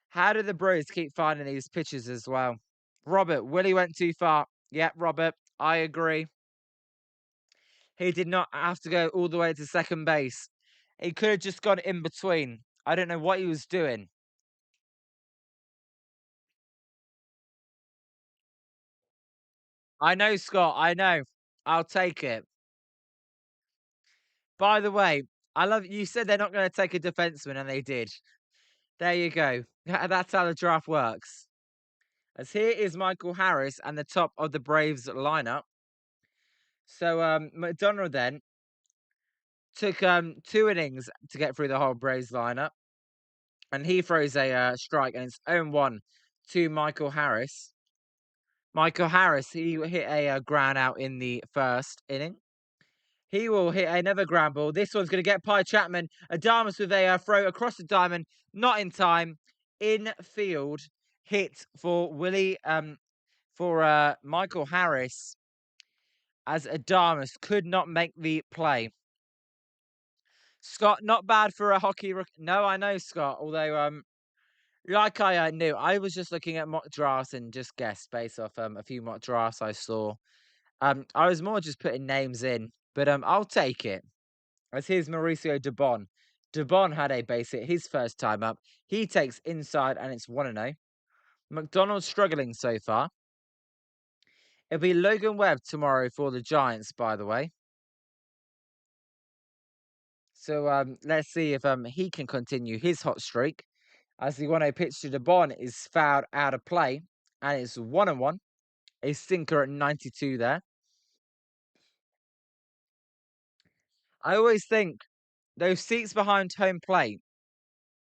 How do the Brewers keep finding these pitches as well? Robert, Willie went too far. Yeah, Robert, I agree. He did not have to go all the way to second base. He could have just gone in between. I don't know what he was doing. I know, Scott. I know. I'll take it. By the way, I love you said they're not going to take a defenseman, and they did. There you go. That's how the draft works. As here is Michael Harris and the top of the Braves lineup. So McDonald then took 2 innings to get through the whole Braves lineup, and he throws a strike, and it's 0-1 to Michael Harris. Michael Harris, he hit a ground out in the first inning. He will hit another ground ball. This one's going to get Pie Chapman. Adamas with a throw across the diamond, not in time. In field hit for Michael Harris, as Adamas could not make the play. Scott, not bad for a hockey. No, I know Scott. Although like I knew, I was just looking at mock drafts and just guessed based off a few mock drafts I saw. I was more just putting names in, but I'll take it. As here's Mauricio Dubon. Dubon had a base hit his first time up. He takes inside and it's 1-0. McDonald's struggling so far. It'll be Logan Webb tomorrow for the Giants, by the way. So let's see if he can continue his hot streak. As the 1-0 pitch to Dubon is fouled out of play, and it's 1-1. A sinker at 92 there. I always think those seats behind home plate,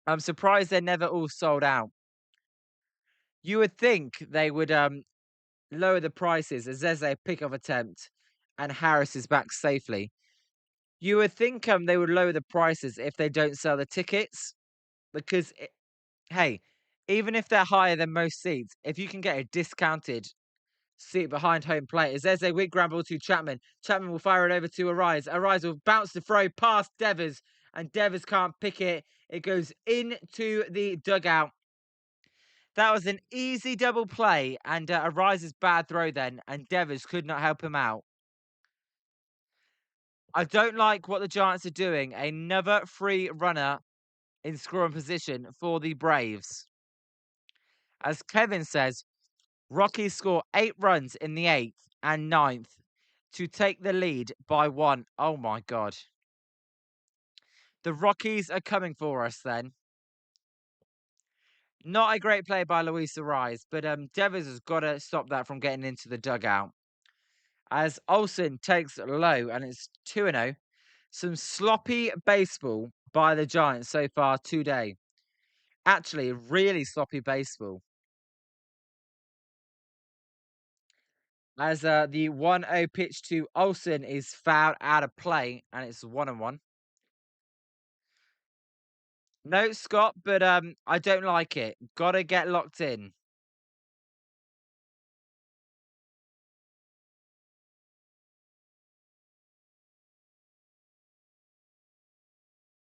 I'm surprised they're never all sold out. You would think they would lower the prices as there's a pick-off attempt and Harris is back safely. You would think they would lower the prices if they don't sell the tickets because, hey, even if they're higher than most seats, if you can get a discounted seat behind home plate, as there's a weak ground ball to Chapman. Chapman will fire it over to Arise. Arise will bounce the throw past Devers, and Devers can't pick it. It goes into the dugout. That was an easy double play, and Arise's bad throw then, and Devers could not help him out. I don't like what the Giants are doing. Another free runner in scoring position for the Braves. As Kevin says, Rockies score 8 runs in the 8th and 9th to take the lead by 1. Oh my God. The Rockies are coming for us then. Not a great play by Luis Ariz, but Devers has got to stop that from getting into the dugout. As Olsen takes low and it's 2-0. Some sloppy baseball by the Giants so far today. Actually, really sloppy baseball. As the 1-0 pitch to Olsen is fouled out of play and it's 1-1. No, Scott, but I don't like it. Gotta get locked in.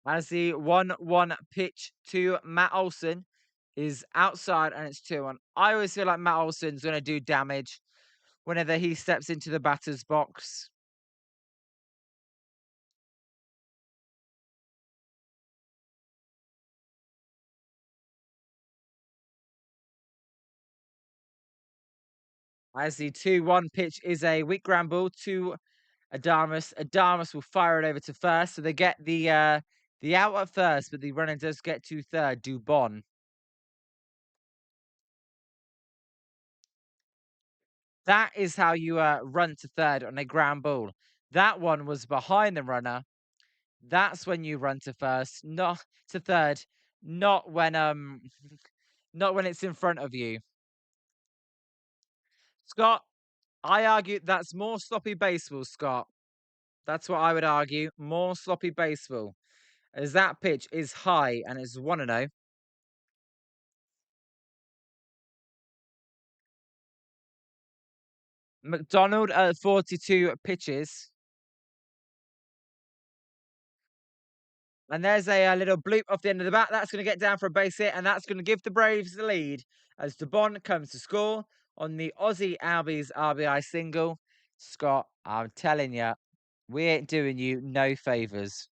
As the 1-1 pitch to Matt Olson is outside and it's 2-1. I always feel like Matt Olson's gonna do damage whenever he steps into the batter's box. As the 2-1 pitch is a weak ground ball to Adamas. Adamas will fire it over to first, so they get the out at first, but the runner does get to third. Dubon. That is how you run to third on a ground ball. That one was behind the runner. That's when you run to first, not to third, not when not when it's in front of you. Scott, I argue that's more sloppy baseball, Scott. That's what I would argue. More sloppy baseball. As that pitch is high and it's 1-0. McDonald at 42 pitches. And there's a little bloop off the end of the bat. That's going to get down for a base hit, and that's going to give the Braves the lead as Dubon comes to score on the Aussie Albies RBI single. Scott, I'm telling you, we ain't doing you no favours.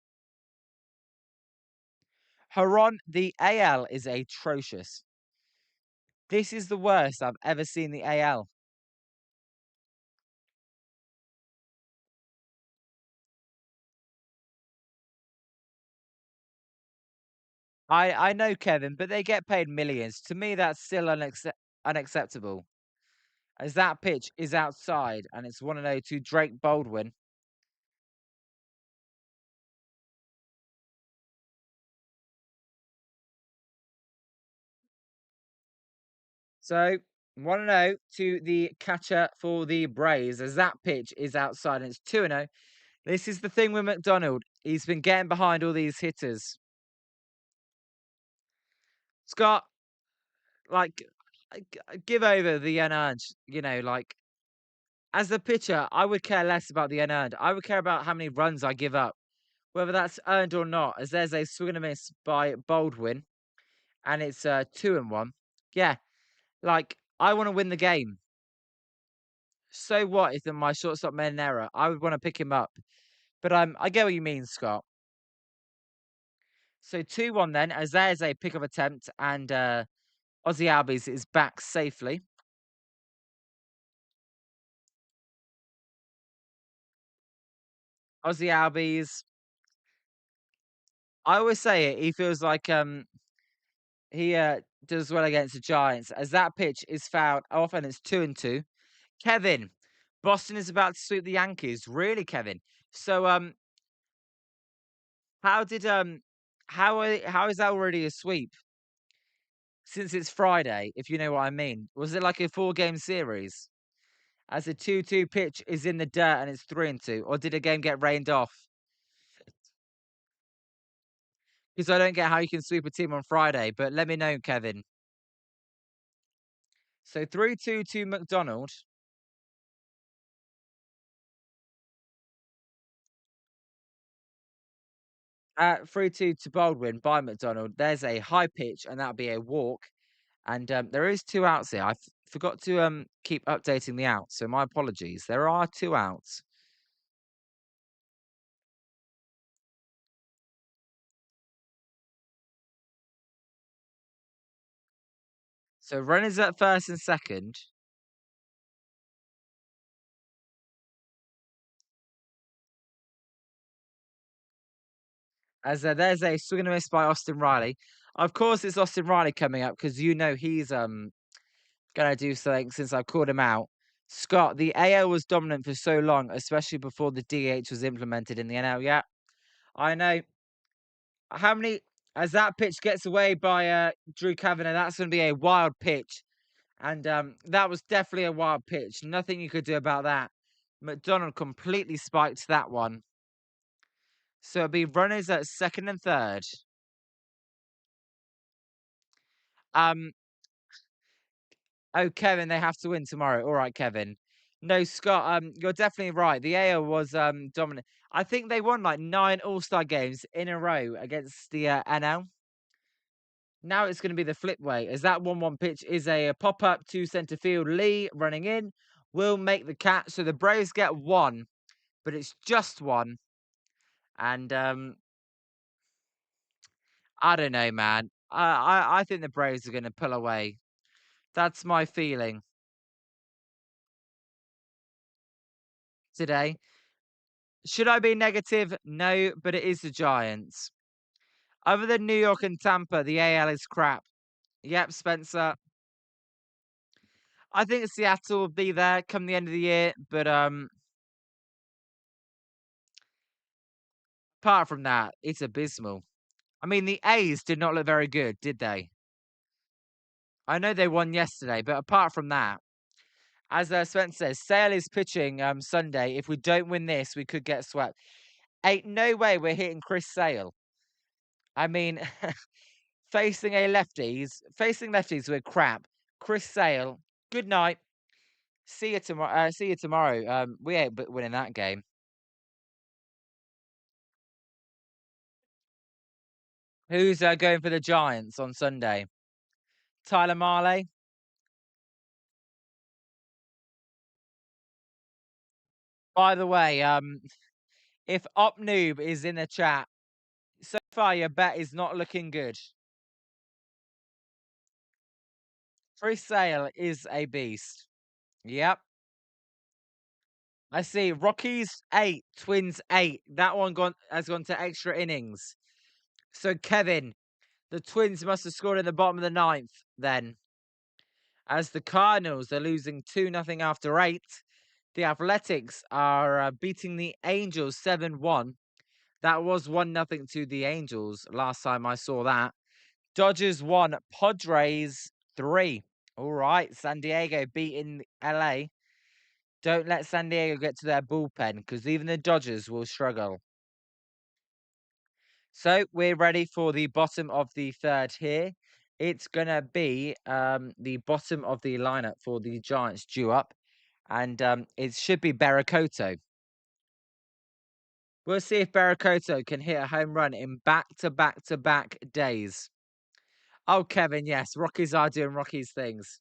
Haron, the AL is atrocious. This is the worst I've ever seen the AL. I know, Kevin, but they get paid millions. To me, that's still unacceptable. as that pitch is outside and it's 1-0 to Drake Baldwin. So 1-0 to the catcher for the Braves as that pitch is outside and it's 2-0. This is the thing with McDonald. He's been getting behind all these hitters. Scott, like, give over the unearned. Like, as a pitcher, I would care less about the unearned. I would care about how many runs I give up, whether that's earned or not. As there's a swing and a miss by Baldwin, and it's 2-1. Yeah, like I want to win the game. So what if my shortstop made an error? I would want to pick him up. But I get what you mean, Scott. So 2-1 then, as there's a pickup attempt, and Ozzy Albies is back safely. Ozzy Albies, I always say it. He feels like he does well against the Giants, as that pitch is fouled off, and it's 2-2. Kevin, Boston is about to sweep the Yankees. Really, Kevin? So how did how is that already a sweep? Since it's Friday, if you know what I mean. Was it like a 4-game series? As a 2-2 pitch is in the dirt and it's 3-2, or did a game get rained off? Because I don't get how you can sweep a team on Friday, but let me know, Kevin. So 3-2 to McDonald. 3-2 to Baldwin by McDonald. There's a high pitch, and that'll be a walk. And there is 2 outs here. I forgot to keep updating the outs, so my apologies. There are 2 outs. So runners at first and second. As there's a swing and a miss by Austin Riley. Of course, it's Austin Riley coming up because he's gonna do something since I called him out. Scott, the AL was dominant for so long, especially before the DH was implemented in the NL. Yeah, I know. How many as that pitch gets away by Drew Kavanagh, that's gonna be a wild pitch. And that was definitely a wild pitch. Nothing you could do about that. McDonald completely spiked that one. So it'll be runners at second and third. Um, oh, Kevin, they have to win tomorrow. All right, Kevin. No, Scott, you're definitely right. The AL was dominant. I think they won like 9 All-Star games in a row against the NL. Now it's going to be the flip way, as that 1-1 pitch is a pop-up to centre field. Lee running in will make the catch. So the Braves get 1, but it's just 1. And I don't know, man. I think the Braves are going to pull away. That's my feeling today. Should I be negative? No, but it is the Giants. Other than New York and Tampa, the AL is crap. Yep, Spencer. I think Seattle will be there come the end of the year, but apart from that, it's abysmal. I mean, the A's did not look very good, did they? I know they won yesterday, but apart from that, as Spencer says, Sale is pitching Sunday. If we don't win this, we could get swept. Ain't no way we're hitting Chris Sale. I mean, facing lefties with crap. Chris Sale, good night. See you tomorrow. See you tomorrow. We ain't winning that game. Who's going for the Giants on Sunday? Tyler Marley. By the way, if Op Noob is in the chat, so far your bet is not looking good. Chris Sale is a beast. Yep. I see. Rockies 8, Twins 8. That one has gone to extra innings. So Kevin, the Twins must have scored in the bottom of the ninth then. As the Cardinals are losing 2-0 after 8, the Athletics are beating the Angels 7-1. That was 1-0 to the Angels last time I saw that. Dodgers 1, Padres 3. All right, San Diego beating LA. Don't let San Diego get to their bullpen because even the Dodgers will struggle. So we're ready for the bottom of the third here. It's going to be the bottom of the lineup for the Giants due up. And it should be Barracoto. We'll see if Barracoto can hit a home run in back-to-back-to-back days. Oh, Kevin, yes, Rockies are doing Rockies things.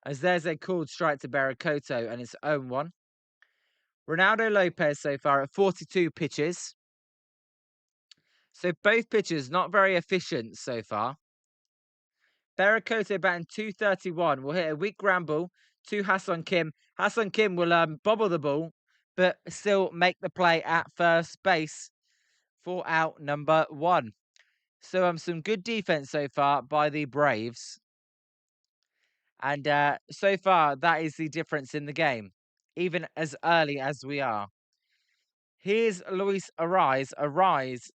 As there's a called strike to Barracoto and it's 0-1. Reynaldo Lopez so far at 42 pitches. So both pitchers not very efficient so far. Barracoto batting 231 will hit a weak ground ball to Hassan Kim. Hassan Kim will bobble the ball, but still make the play at first base for out number 1. So some good defense so far by the Braves. And so far, that is the difference in the game, even as early as we are. Here's Luis Arise. Arise,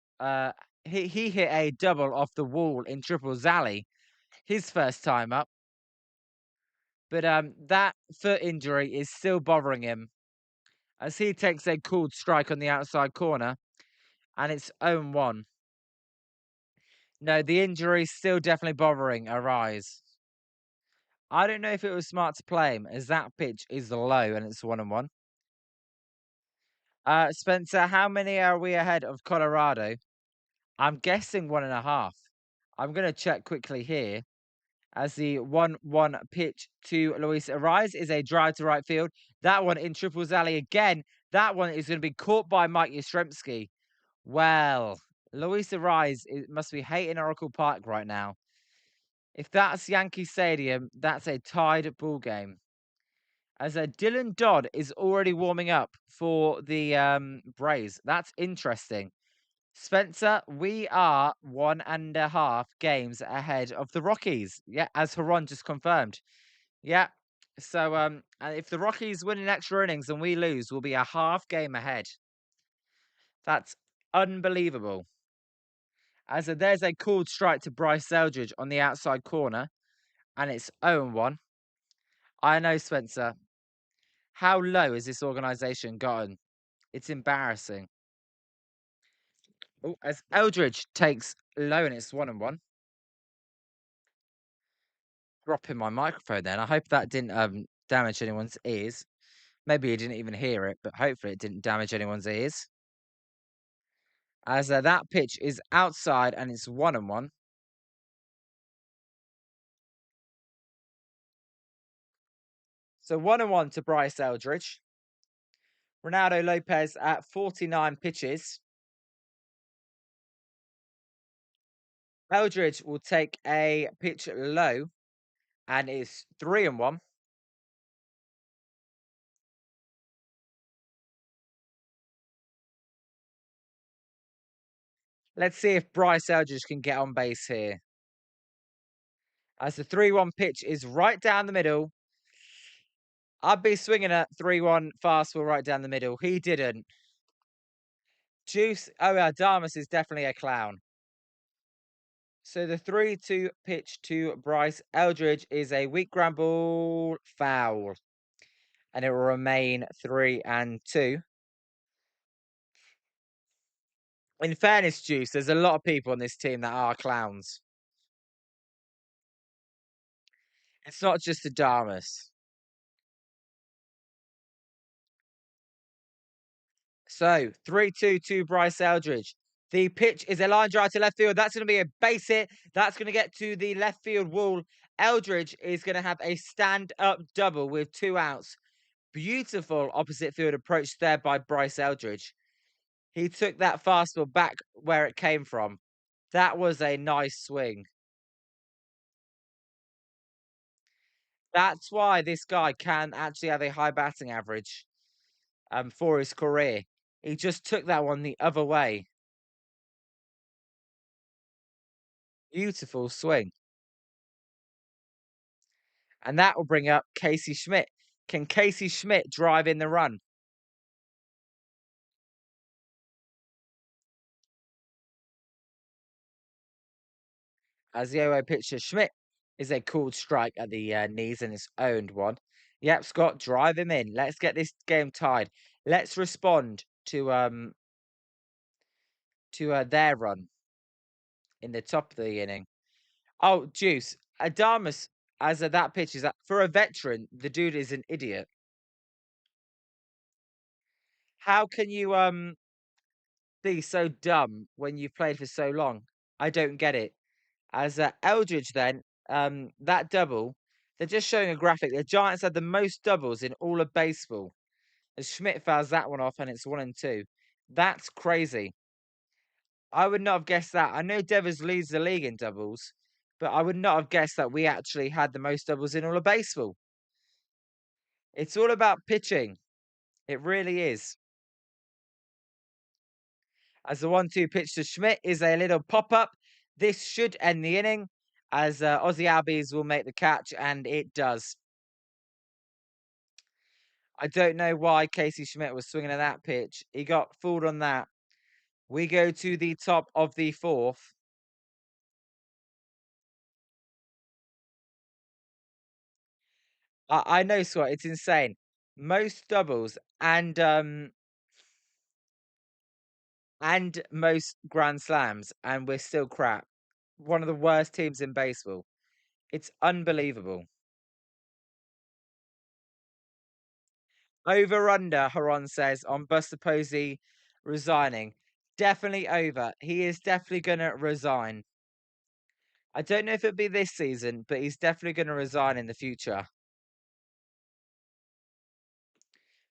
he hit a double off the wall in Triple Zally, his first time up. But that foot injury is still bothering him as he takes a called strike on the outside corner, and it's 0-1. No, the injury is still definitely bothering Arise. I don't know if it was smart to play him, as that pitch is low and it's 1-1. Spencer, how many are we ahead of Colorado? I'm guessing 1.5. I'm going to check quickly here. As the 1-1 pitch to Luis Arise is a drive to right field. That one in Triple Zally again. That one is going to be caught by Mike Yastrzemski. Well, Luis Arise must be hating Oracle Park right now. If that's Yankee Stadium, that's a tied ball game. As Dylan Dodd is already warming up for the Braves. That's interesting. Spencer, we are 1.5 games ahead of the Rockies. Yeah, as Haron just confirmed. Yeah. So and if the Rockies win in extra innings and we lose, we'll be a half game ahead. That's unbelievable. As there's a called strike to Bryce Eldridge on the outside corner, and it's 0-1. I know, Spencer. How low has this organization gotten? It's embarrassing. Oh, as Eldridge takes low and it's 1-1. Dropping my microphone then. I hope that didn't damage anyone's ears. Maybe you didn't even hear it, but hopefully it didn't damage anyone's ears. As that pitch is outside and it's 1-1. So 1-1 to Bryce Eldridge. Reynaldo Lopez at 49 pitches. Eldridge will take a pitch low and it's 3-1. Let's see if Bryce Eldridge can get on base here. As the 3-1 pitch is right down the middle. I'd be swinging at 3-1 fastball right down the middle. He didn't. Juice. Oh, yeah, Damas is definitely a clown. So the 3-2 pitch to Bryce Eldridge is a weak ground ball foul. And it will remain 3-2. In fairness, Juice, there's a lot of people on this team that are clowns. It's not just Adamas. So 3-2 to Bryce Eldridge. The pitch is a line drive to left field. That's going to be a base hit. That's going to get to the left field wall. Eldridge is going to have a stand-up double with 2 outs. Beautiful opposite field approach there by Bryce Eldridge. He took that fastball back where it came from. That was a nice swing. That's why this guy can actually have a high batting average for his career. He just took that one the other way. Beautiful swing. And that will bring up Casey Schmidt. Can Casey Schmidt drive in the run? As the 0 pitch to Schmidt is a cool strike at the knees and it's owned one. Yep, Scott, drive him in. Let's get this game tied. Let's respond to their run in the top of the inning. Oh, Juice, Adamas, as that pitch is that for a veteran, the dude is an idiot. How can you be so dumb when you've played for so long? I don't get it. As Eldridge, then that double, they're just showing a graphic. The Giants had the most doubles in all of baseball. As Schmidt fouls that one off, and it's 1-2. That's crazy. I would not have guessed that. I know Devers leads the league in doubles, but I would not have guessed that we actually had the most doubles in all of baseball. It's all about pitching. It really is. As the 1-2 pitch to Schmidt is a little pop up. This should end the inning, as Ozzy Albies will make the catch, and it does. I don't know why Casey Schmidt was swinging at that pitch. He got fooled on that. We go to the top of the fourth. I know, Scott. It's insane. Most doubles and most grand slams, and we're still crap. One of the worst teams in baseball. It's unbelievable. Over under, Haron says on Buster Posey resigning. Definitely over. He is definitely gonna resign. I don't know if it'll be this season, but he's definitely gonna resign in the future.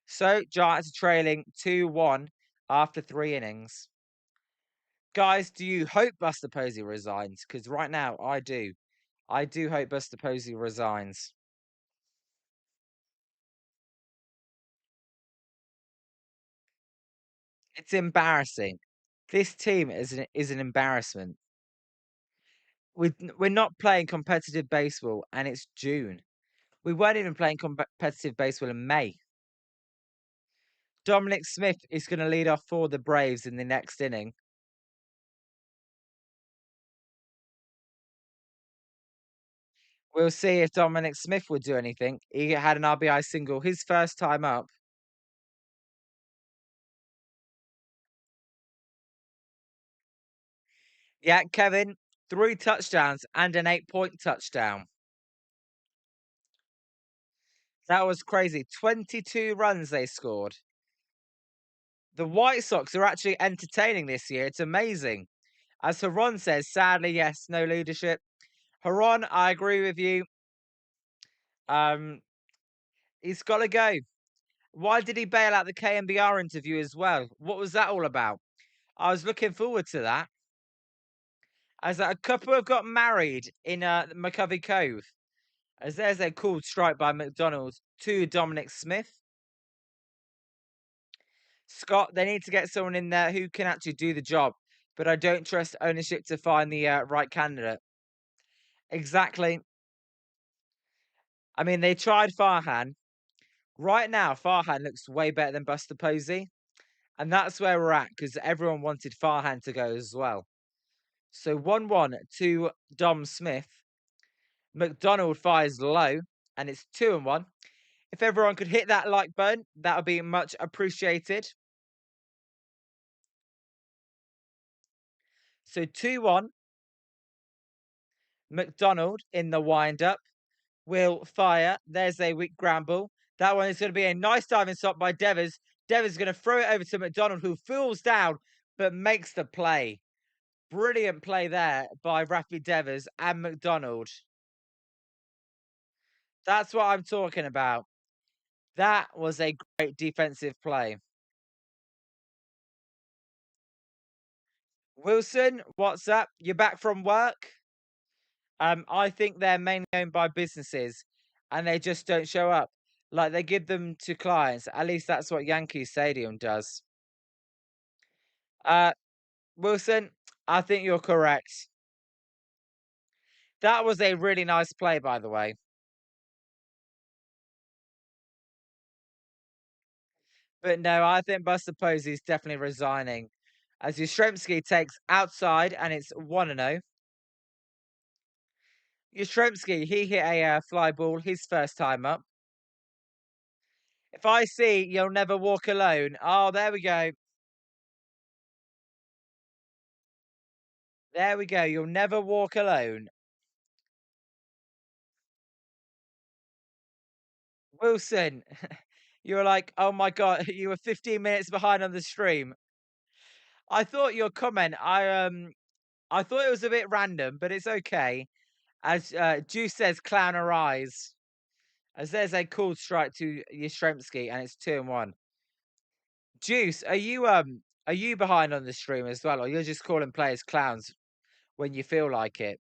So Giants are trailing 2-1 after 3 innings. Guys, do you hope Buster Posey resigns? Because right now, I do. I do hope Buster Posey resigns. It's embarrassing. This team is an embarrassment. We're not playing competitive baseball, and it's June. We weren't even playing competitive baseball in May. Dominic Smith is going to lead off for the Braves in the next inning. We'll see if Dominic Smith would do anything. He had an RBI single his first time up. Yeah, Kevin, 3 touchdowns and an 8-point touchdown. That was crazy. 22 runs they scored. The White Sox are actually entertaining this year. It's amazing. As Haron says, sadly, yes, no leadership. Haron, I agree with you. Um, he's got to go. Why did he bail out the KMBR interview as well? What was that all about? I was looking forward to that. As a couple have got married in McCovey Cove. As there's a cool strike by McDonald to Dominic Smith. Scott, they need to get someone in there who can actually do the job, but I don't trust ownership to find the right candidate. Exactly. I mean, they tried Farhan. Right now, Farhan looks way better than Buster Posey. And that's where we're at because everyone wanted Farhan to go as well. So 1-1 to Dom Smith. McDonald fires low and it's 2-1. If everyone could hit that like button, that would be much appreciated. So 2-1. McDonald in the wind-up will fire. There's a weak ground ball. That one is going to be a nice diving stop by Devers. Devers is going to throw it over to McDonald, who falls down but makes the play. Brilliant play there by Rafi Devers and McDonald. That's what I'm talking about. That was a great defensive play. Wilson, what's up? You're back from work? I think they're mainly owned by businesses and they just don't show up. Like they give them to clients. At least that's what Yankee Stadium does. Uh Wilson, I think you're correct. That was a really nice play, by the way. But no, I think Buster Posey's definitely resigning. As Yastrzemski takes outside and it's 1-0. Yastrzemski, he hit a fly ball his first time up. If I see You'll Never Walk Alone. Oh, there we go. There we go. You'll never walk alone. Wilson, you were like, oh my God, you were 15 minutes behind on the stream. I thought your comment, I thought it was a bit random, but it's okay. As Juice says, clown arise. As there's a cool strike to Yastrzemski, and it's 2-1. Juice, are you behind on the stream as well, or you're just calling players clowns when you feel like it?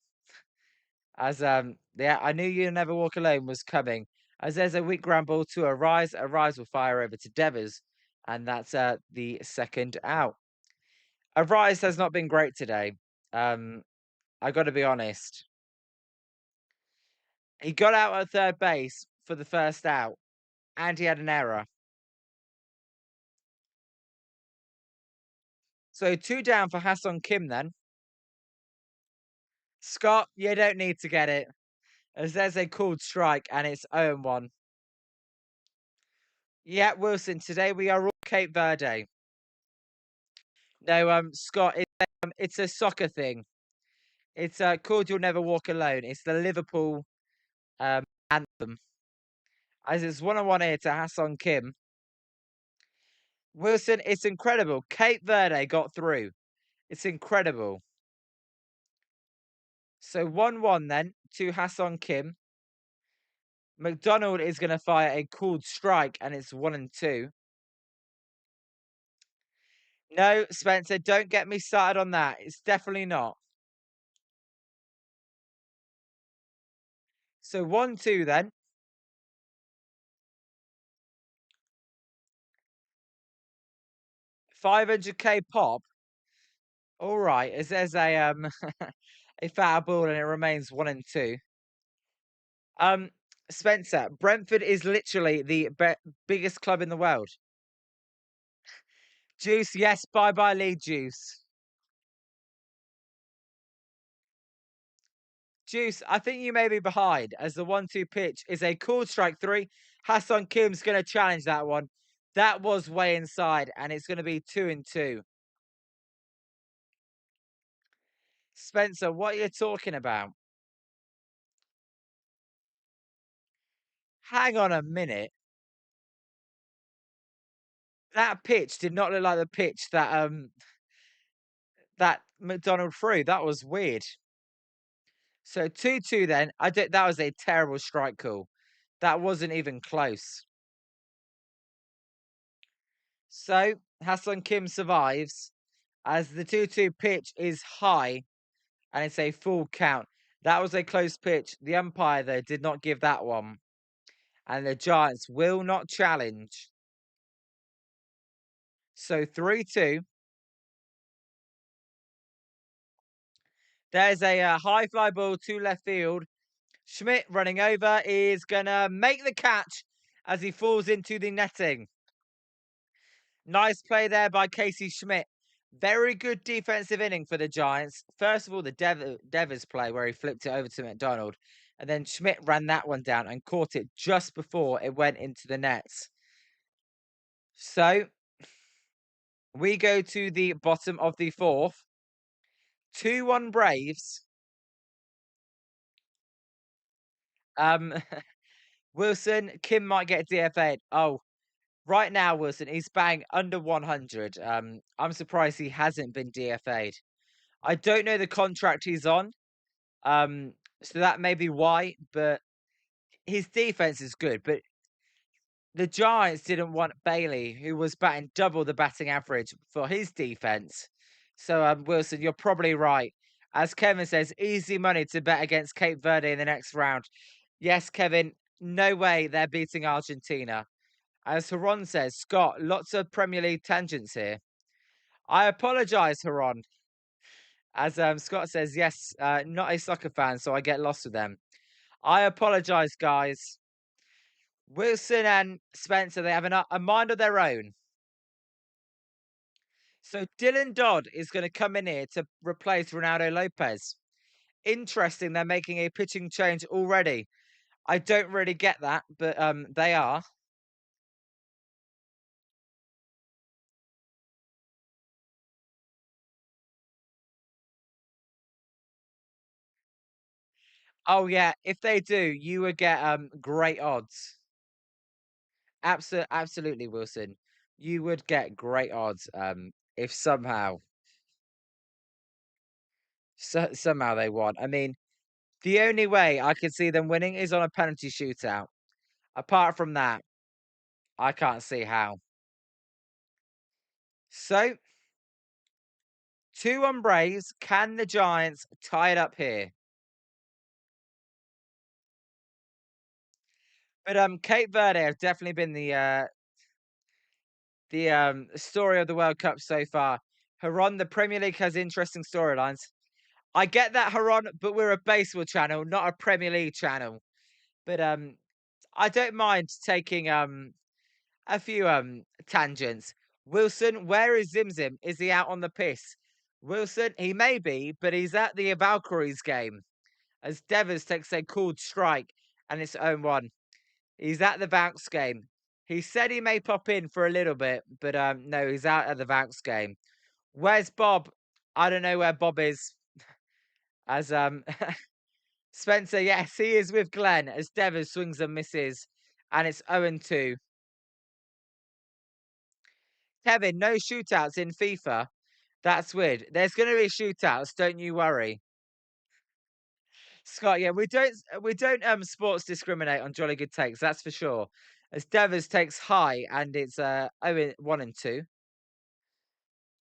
As yeah, I knew You'll Never Walk Alone was coming. As there's a weak ground ball to Arise. Arise will fire over to Devers, and that's the second out. Arise has not been great today. I got to be honest. He got out at third base for the first out, and he had an error. So 2 down for Hassan Kim then. Scott, you don't need to get it. As there's a called strike, and it's 0-1. Yeah, Wilson, today we are all Cape Verde. No, Scott, it's a soccer thing. It's called You'll Never Walk Alone. It's the Liverpool anthem. As it's 1-1 here to Hassan Kim. Wilson, it's incredible. Cape Verde got through. It's incredible. So 1-1 then to Hassan Kim. McDonald is going to fire a called strike, and it's 1-2. No, Spencer, don't get me started on that. It's definitely not. So 1-2 then. 500k pop. All right, as there's a a foul ball and it remains 1-2. Spencer, Brentford is literally the biggest club in the world. Juice, yes, bye lead Juice. Juice, I think you may be behind as the 1-2 pitch is a cool strike 3. Hassan Kim's going to challenge that one. That was way inside, and it's going to be 2-2. Spencer, what are you talking about? Hang on a minute. That pitch did not look like the pitch that McDonald threw. That was weird. So 2-2 then. That was a terrible strike call. That wasn't even close. So Hassan Kim survives as the 2-2 pitch is high and it's a full count. That was a close pitch. The umpire, though, did not give that one. And the Giants will not challenge. So 3-2. There's a high fly ball to left field. Schmidt running over is going to make the catch as he falls into the netting. Nice play there by Casey Schmidt. Very good defensive inning for the Giants. First of all, the Devers play where he flipped it over to McDonald. And then Schmidt ran that one down and caught it just before it went into the nets. So we go to the bottom of the fourth. 2-1 Braves. Wilson, Kim might get DFA'd. Oh, right now, Wilson, he's bang under 100. I'm surprised he hasn't been DFA'd. I don't know the contract he's on. So that may be why, but his defense is good. But the Giants didn't want Bailey, who was batting double the batting average for his defense. So, Wilson, you're probably right. As Kevin says, easy money to bet against Cape Verde in the next round. Yes, Kevin, no way they're beating Argentina. As Haron says, Scott, lots of Premier League tangents here. I apologise, Haron. As Scott says, yes, not a soccer fan, so I get lost with them. I apologise, guys. Wilson and Spencer, they have a mind of their own. So Dylan Dodd is going to come in here to replace Reynaldo Lopez. Interesting, they're making a pitching change already. I don't really get that, but they are. Oh yeah, if they do, you would get great odds. Absolutely, Wilson. You would get great odds if somehow they won. I mean, the only way I could see them winning is on a penalty shootout. Apart from that, I can't see how. So, two on Braves. Can the Giants tie it up here? But Cape Verde have definitely been the story of the World Cup so far. Haron, the Premier League has interesting storylines. I get that, Haron, but we're a baseball channel, not a Premier League channel. But I don't mind taking a few tangents. Wilson, where is Zimzim? Is he out on the piss? Wilson, he may be, but he's at the Valkyries game as Devers takes a called strike and it's 0-1. He's at the Vanks game. He said he may pop in for a little bit, but no, he's out at the Vanks game. Where's Bob? I don't know where Bob is. As Spencer, yes, he is with Glenn as Devers swings and misses, and it's 0-2. Kevin, no shootouts in FIFA. That's weird. There's going to be shootouts, don't you worry. Scott, yeah, we don't sports discriminate on Jolly Good Takes, that's for sure. As Devers takes high and it's 1 and 2.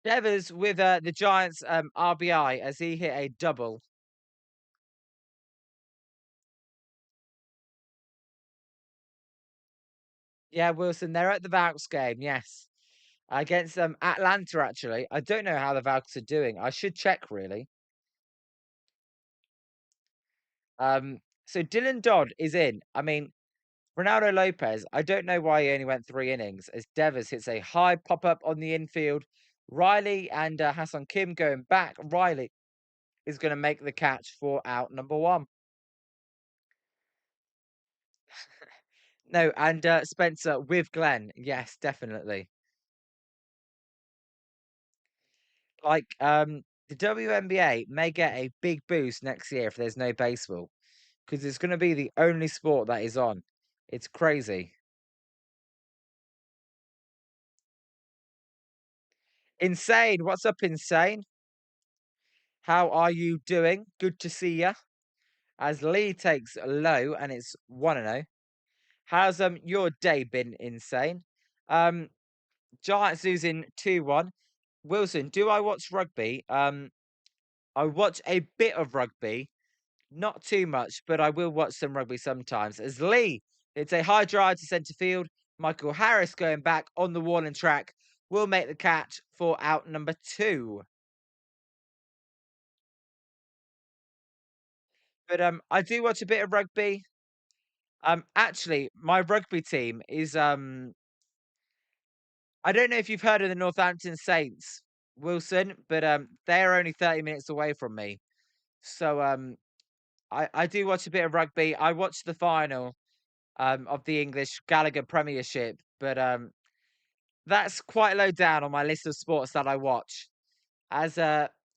Devers with the Giants RBI as he hit a double. Yeah, Wilson, they're at the Valks game, yes. Against Atlanta, actually. I don't know how the Valks are doing. I should check, really. So Dylan Dodd is in. I mean, Reynaldo Lopez, I don't know why he only went 3 innings, as Devers hits a high pop up on the infield. Riley and Hassan Kim going back. Riley is going to make the catch for out number 1. No, and Spencer with Glenn. Yes, definitely. Like, the WNBA may get a big boost next year if there's no baseball, because it's going to be the only sport that is on. It's crazy. Insane. What's up, Insane? How are you doing? Good to see ya. As Lee takes low and it's 1-0. How's your day been, Insane? Um Giants losing 2-1. Wilson, do I watch rugby? I watch a bit of rugby, not too much, but I will watch some rugby sometimes. As Lee, it's a high drive to centre field. Michael Harris going back on the wall and track will make the catch for out number 2. But I do watch a bit of rugby. Actually, my rugby team is I don't know if you've heard of the Northampton Saints, Wilson, but they're only 30 minutes away from me. So I do watch a bit of rugby. I watched the final of the English Gallagher Premiership, but that's quite low down on my list of sports that I watch. As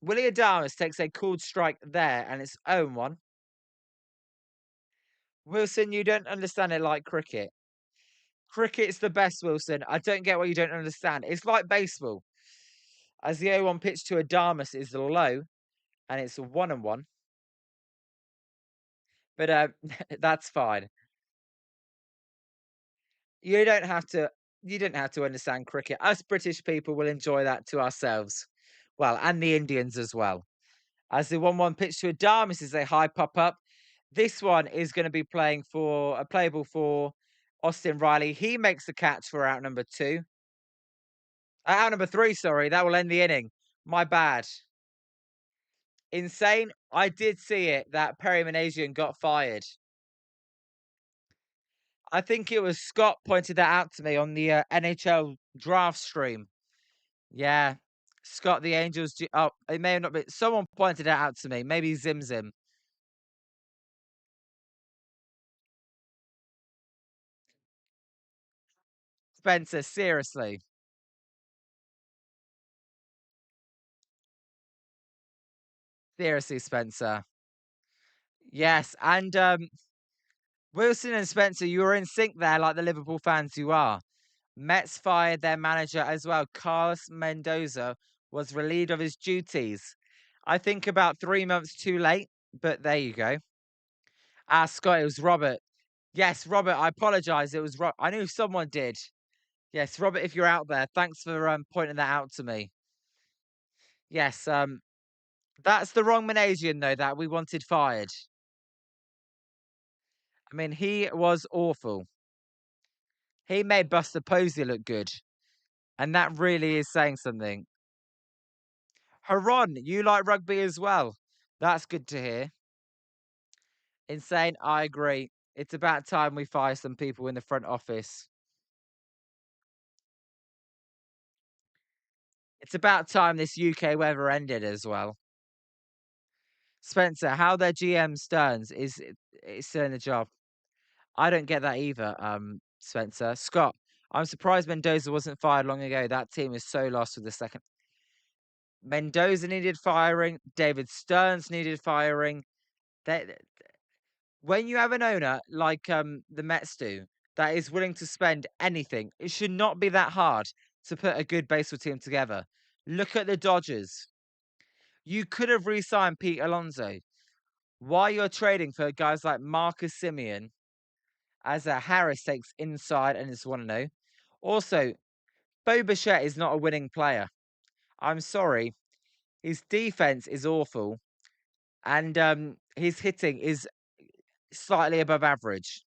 Willie Adamas takes a cool strike there, and it's 0-1. Wilson, you don't understand it like cricket. Cricket's the best, Wilson. I don't get what you don't understand. It's like baseball. As the 0-1 pitch to Adamas is low, and it's a 1-1. But that's fine. You don't have to. You don't have to understand cricket. Us British people will enjoy that to ourselves. Well, and the Indians as well. As the 1-1 pitch to Adamas is a high pop up. This one is going to be playable for Austin Riley. He makes the catch for out number 2. Out number 3, sorry. That will end the inning. My bad. Insane. I did see it that Perry Manasian got fired. I think it was Scott pointed that out to me on the NHL draft stream. Yeah. Scott, the Angels. Oh, it may have not been. Someone pointed it out to me. Maybe Zim Zim. Spencer, seriously. Seriously, Spencer. Yes, and Wilson and Spencer, you were in sync there, like the Liverpool fans you are. Mets fired their manager as well. Carlos Mendoza was relieved of his duties. I think about 3 months too late, but there you go. Ah, Scott, it was Robert. Yes, Robert, I apologize. It was I knew someone did. Yes, Robert, if you're out there, thanks for pointing that out to me. Yes, that's the wrong Malaysian though that we wanted fired. I mean, he was awful. He made Buster Posey look good, and that really is saying something. Haron, you like rugby as well. That's good to hear. Insane, I agree. It's about time we fire some people in the front office. It's about time this UK weather ended as well. Spencer, how their GM Stearns is still in the job. I don't get that either, Spencer. Scott, I'm surprised Mendoza wasn't fired long ago. That team is so lost with the second. Mendoza needed firing. David Stearns needed firing. They, when you have an owner like the Mets do that is willing to spend anything, it should not be that hard to put a good baseball team together. Look at the Dodgers. You could have re-signed Pete Alonso. Why you're trading for guys like Marcus Simeon as a Harris takes inside and is 1-0. Also, Bo Bichette is not a winning player. I'm sorry. His defense is awful. And his hitting is slightly above average.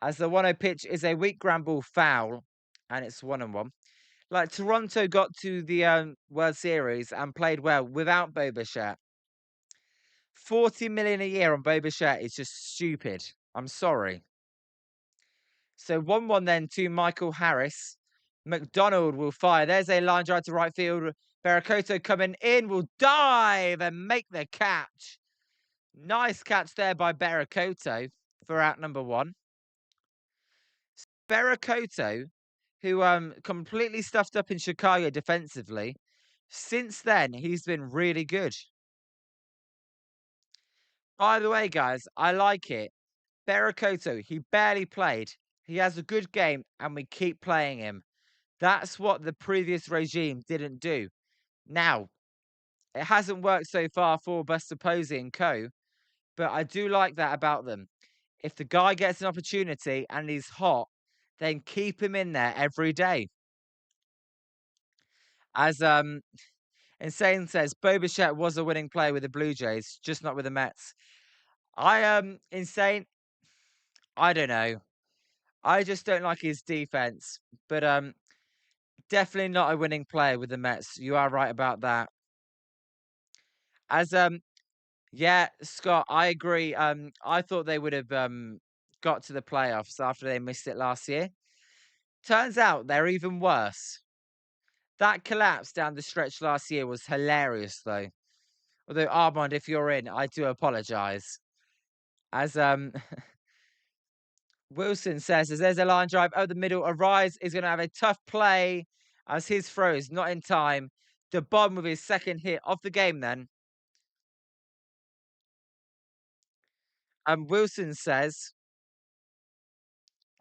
As the 1-0 pitch is a weak ground ball foul, and it's 1-1. Like Toronto got to the World Series and played well without Bo Bichette. 40 million a year on Bo Bichette is just stupid. I'm sorry. So 1-1 then to Michael Harris. McDonald will fire. There's a line drive to right field. Barakoto coming in will dive and make the catch. Nice catch there by Barakoto for out number one. Barakoto, who completely stuffed up in Chicago defensively, since then he's been really good. By the way, guys, I like it. Barakoto, he barely played. He has a good game and we keep playing him. That's what the previous regime didn't do. Now, it hasn't worked so far for Buster Posey and co, but I do like that about them. If the guy gets an opportunity and he's hot, then keep him in there every day. As Insane says, Bo Bichette was a winning player with the Blue Jays, just not with the Mets. Insane, I don't know. I just don't like his defense, but definitely not a winning player with the Mets. You are right about that. As yeah, Scott, I agree. I thought they would have got to the playoffs after they missed it last year. Turns out they're even worse. That collapse down the stretch last year was hilarious, though. Although Armand, if you're in, I do apologise. As Wilson says, as there's a line drive over the middle, Arise is going to have a tough play as his throw is not in time. The bomb with his second hit of the game. Then, Wilson says,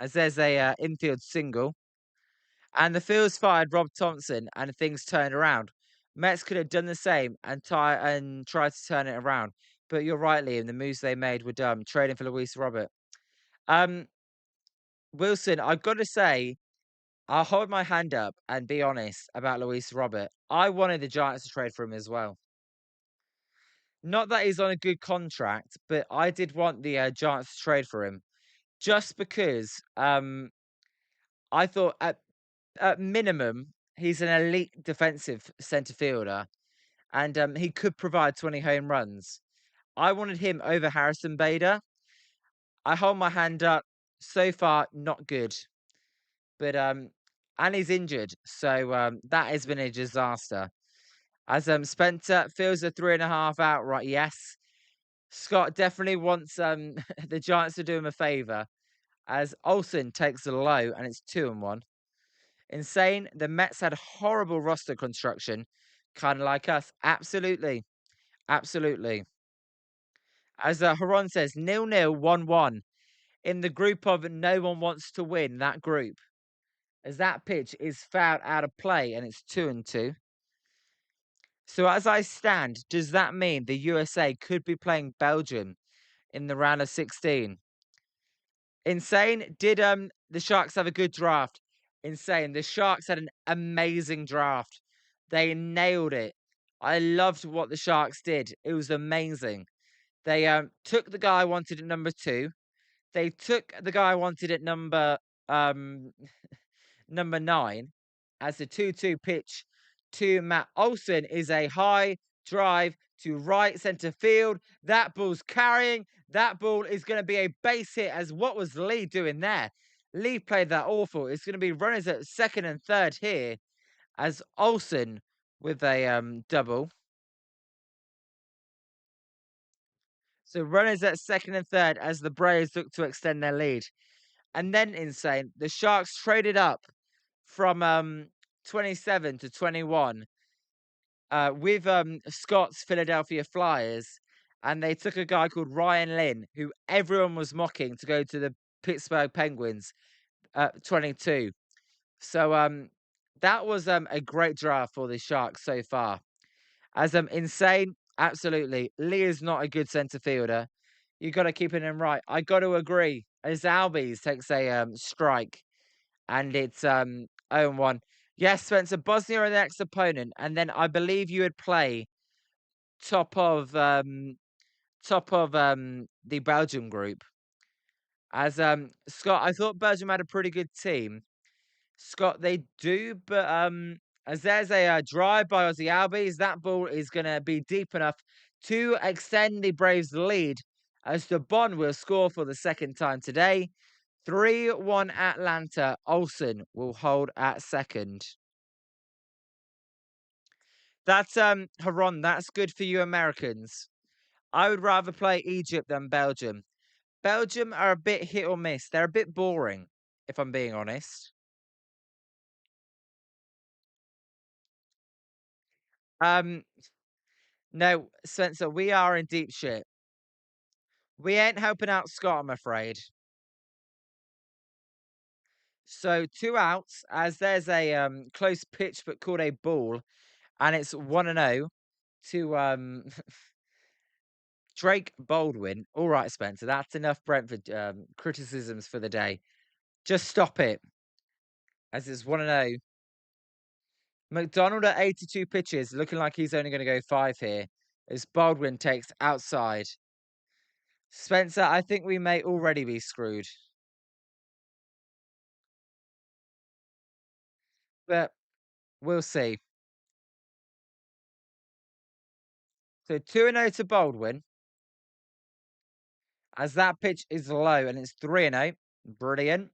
as there's a infield single, and the field's fired Rob Thompson, and things turned around. Mets could have done the same and tried to turn it around. But you're right, Liam. The moves they made were dumb. Trading for Luis Robert. Um, Wilson, I've got to say, I'll hold my hand up and be honest about Luis Robert. I wanted the Giants to trade for him as well. Not that he's on a good contract, but I did want the Giants to trade for him just because I thought at minimum he's an elite defensive centre fielder and he could provide 20 home runs. I wanted him over Harrison Bader. I hold my hand up. So far, not good. But and he's injured, so that has been a disaster. As Spencer feels a 3.5 outright. Yes. Scott definitely wants the Giants to do him a favor. As Olsen takes the low and it's 2-1. Insane. The Mets had horrible roster construction, kind of like us. Absolutely. Absolutely. As Haron says, 0-0, 1-1. In the group of no one wants to win, that group. As that pitch is fouled out of play and it's 2-2. So as I stand, does that mean the USA could be playing Belgium in the round of 16? Insane. Did the Sharks have a good draft? Insane. The Sharks had an amazing draft. They nailed it. I loved what the Sharks did. It was amazing. They took the guy I wanted at number 2. They took the guy I wanted at um number 9 as the 2-2 pitch to Matt Olson is a high drive to right center field. That ball's carrying. That ball is going to be a base hit. As what was Lee doing there? Lee played that awful. It's going to be runners at second and third here as Olson with a double. So runners at second and third as the Braves look to extend their lead. And then insane, the Sharks traded up from 27 to 21 with Scott's Philadelphia Flyers, and they took a guy called Ryan Lynn, who everyone was mocking to go to the Pittsburgh Penguins at 22. So that was a great draft for the Sharks so far. As insane, absolutely. Lee is not a good centre fielder. You got to keep him right. I got to agree. As Albies takes a strike, and it's 0-1. Yes, Spencer, Bosnia are the next opponent, and then I believe you would play top of the Belgium group. As Scott, I thought Belgium had a pretty good team. Scott, they do, but as there's a drive by Aussie Albies, that ball is going to be deep enough to extend the Braves' lead. As the Bond will score for the second time today. 3-1 Atlanta. Olsen will hold at second. That's Haron, that's good for you Americans. I would rather play Egypt than Belgium. Belgium are a bit hit or miss. They're a bit boring, if I'm being honest. Um, no, Spencer, we are in deep shit. We ain't helping out Scott, I'm afraid. So 2 outs, as there's a close pitch but called a ball, and it's 1-0 to Drake Baldwin. All right, Spencer, that's enough Brentford criticisms for the day. Just stop it. As it's 1-0. McDonald at 82 pitches, looking like he's only going to go 5 here. As Baldwin takes outside. Spencer, I think we may already be screwed. But we'll see. So 2-0 to Baldwin. As that pitch is low and it's 3-0. Brilliant.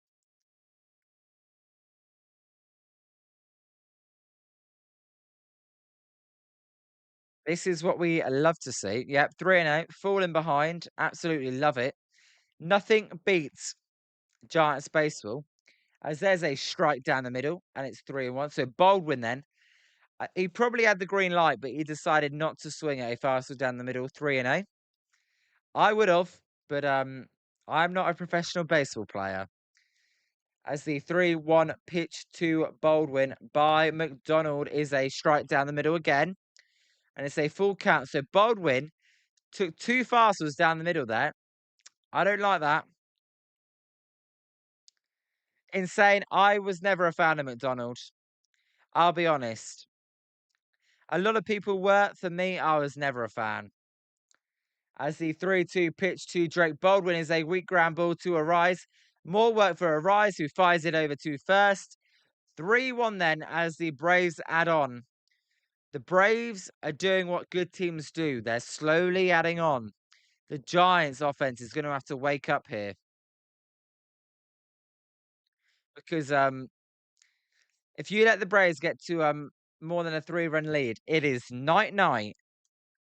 This is what we love to see. Yep, 3-0. Falling behind. Absolutely love it. Nothing beats Giants baseball. As there's a strike down the middle and it's 3-1. So Baldwin then. He probably had the green light, but he decided not to swing at a fastball down the middle. 3-0. I would have, but I'm not a professional baseball player. As the 3-1 pitch to Baldwin by McDonald is a strike down the middle again. And it's a full count. So Baldwin took 2 fastballs down the middle there. I don't like that. Insane. I was never a fan of McDonald. I'll be honest. A lot of people were. For me, I was never a fan. As the 3-2 pitch to Drake Baldwin is a weak ground ball to Arise. More work for Arise, who fires it over to first. 3-1 then as the Braves add on. The Braves are doing what good teams do. They're slowly adding on. The Giants offense is going to have to wake up here. Because if you let the Braves get to more than a 3-run lead. It is night night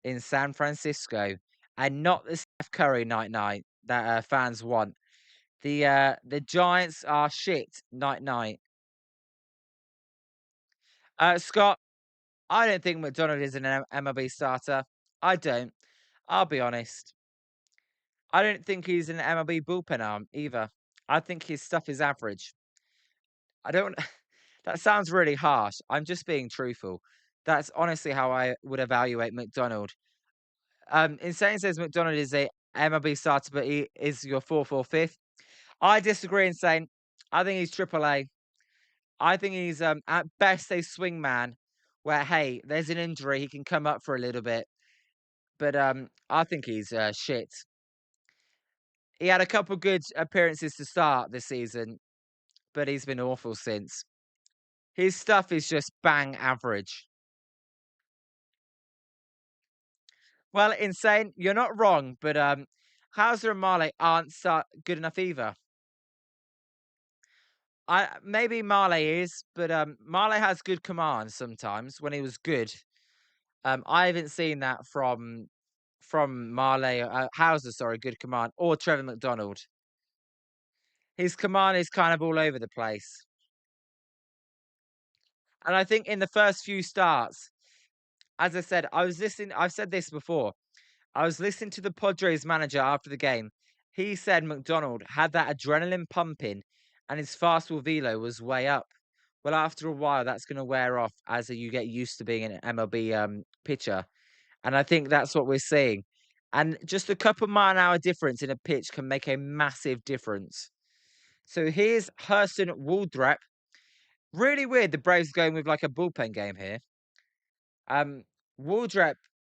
in San Francisco, and not the Steph Curry night night that fans want. The Giants are shit night night. Scott, I don't think McDonald is an MLB starter. I don't. I'll be honest. I don't think he's an MLB bullpen arm either. I think his stuff is average. I don't. That sounds really harsh. I'm just being truthful. That's honestly how I would evaluate McDonald. Insane says McDonald is a MLB starter, but he is your fourth or fifth. I disagree, Insane. I think he's triple A. I think he's at best a swing man where hey, there's an injury, he can come up for a little bit. But I think he's shit. He had a couple good appearances to start this season, but he's been awful since. His stuff is just bang average. Well, Insane, you're not wrong, but Hauser and Marley aren't good enough either. I maybe Marley is, but Marley has good command sometimes when he was good. I haven't seen that from Marley Hauser, sorry, good command, or Trevor McDonald. His command is kind of all over the place. And I think in the first few starts, as I said, I was listening. I've said this before. I was listening to the Padres manager after the game. He said McDonald had that adrenaline pumping and his fastball velo was way up. Well, after a while, that's going to wear off as you get used to being an MLB pitcher. And I think that's what we're seeing. And just a couple mile an hour difference in a pitch can make a massive difference. So here's Hurston Waldrep. Really weird the Braves going with like a bullpen game here. Um, Waldrep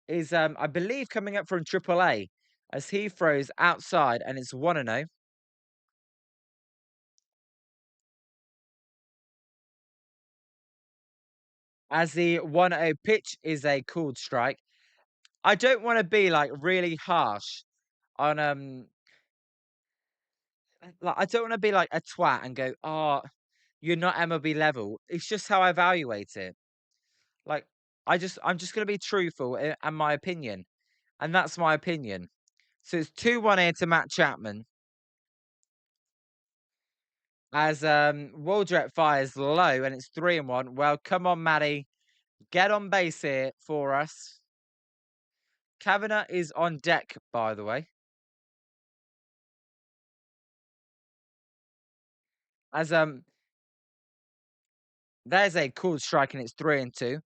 is, I believe, coming up from Triple A as he throws outside and it's 1-0. As the 1-0 pitch is a called strike. I don't want to be like really harsh on like I don't want to be like a twat and go, "Oh, you're not MLB level." It's just how I evaluate it. Like I'm just going to be truthful and my opinion, and that's my opinion. So it's 2-1 here to Matt Chapman as Waldrep fires low and it's 3-1. Well, come on, Matty, get on base here for us. Kavanagh is on deck, by the way. As there's a cool strike and it's 3-2.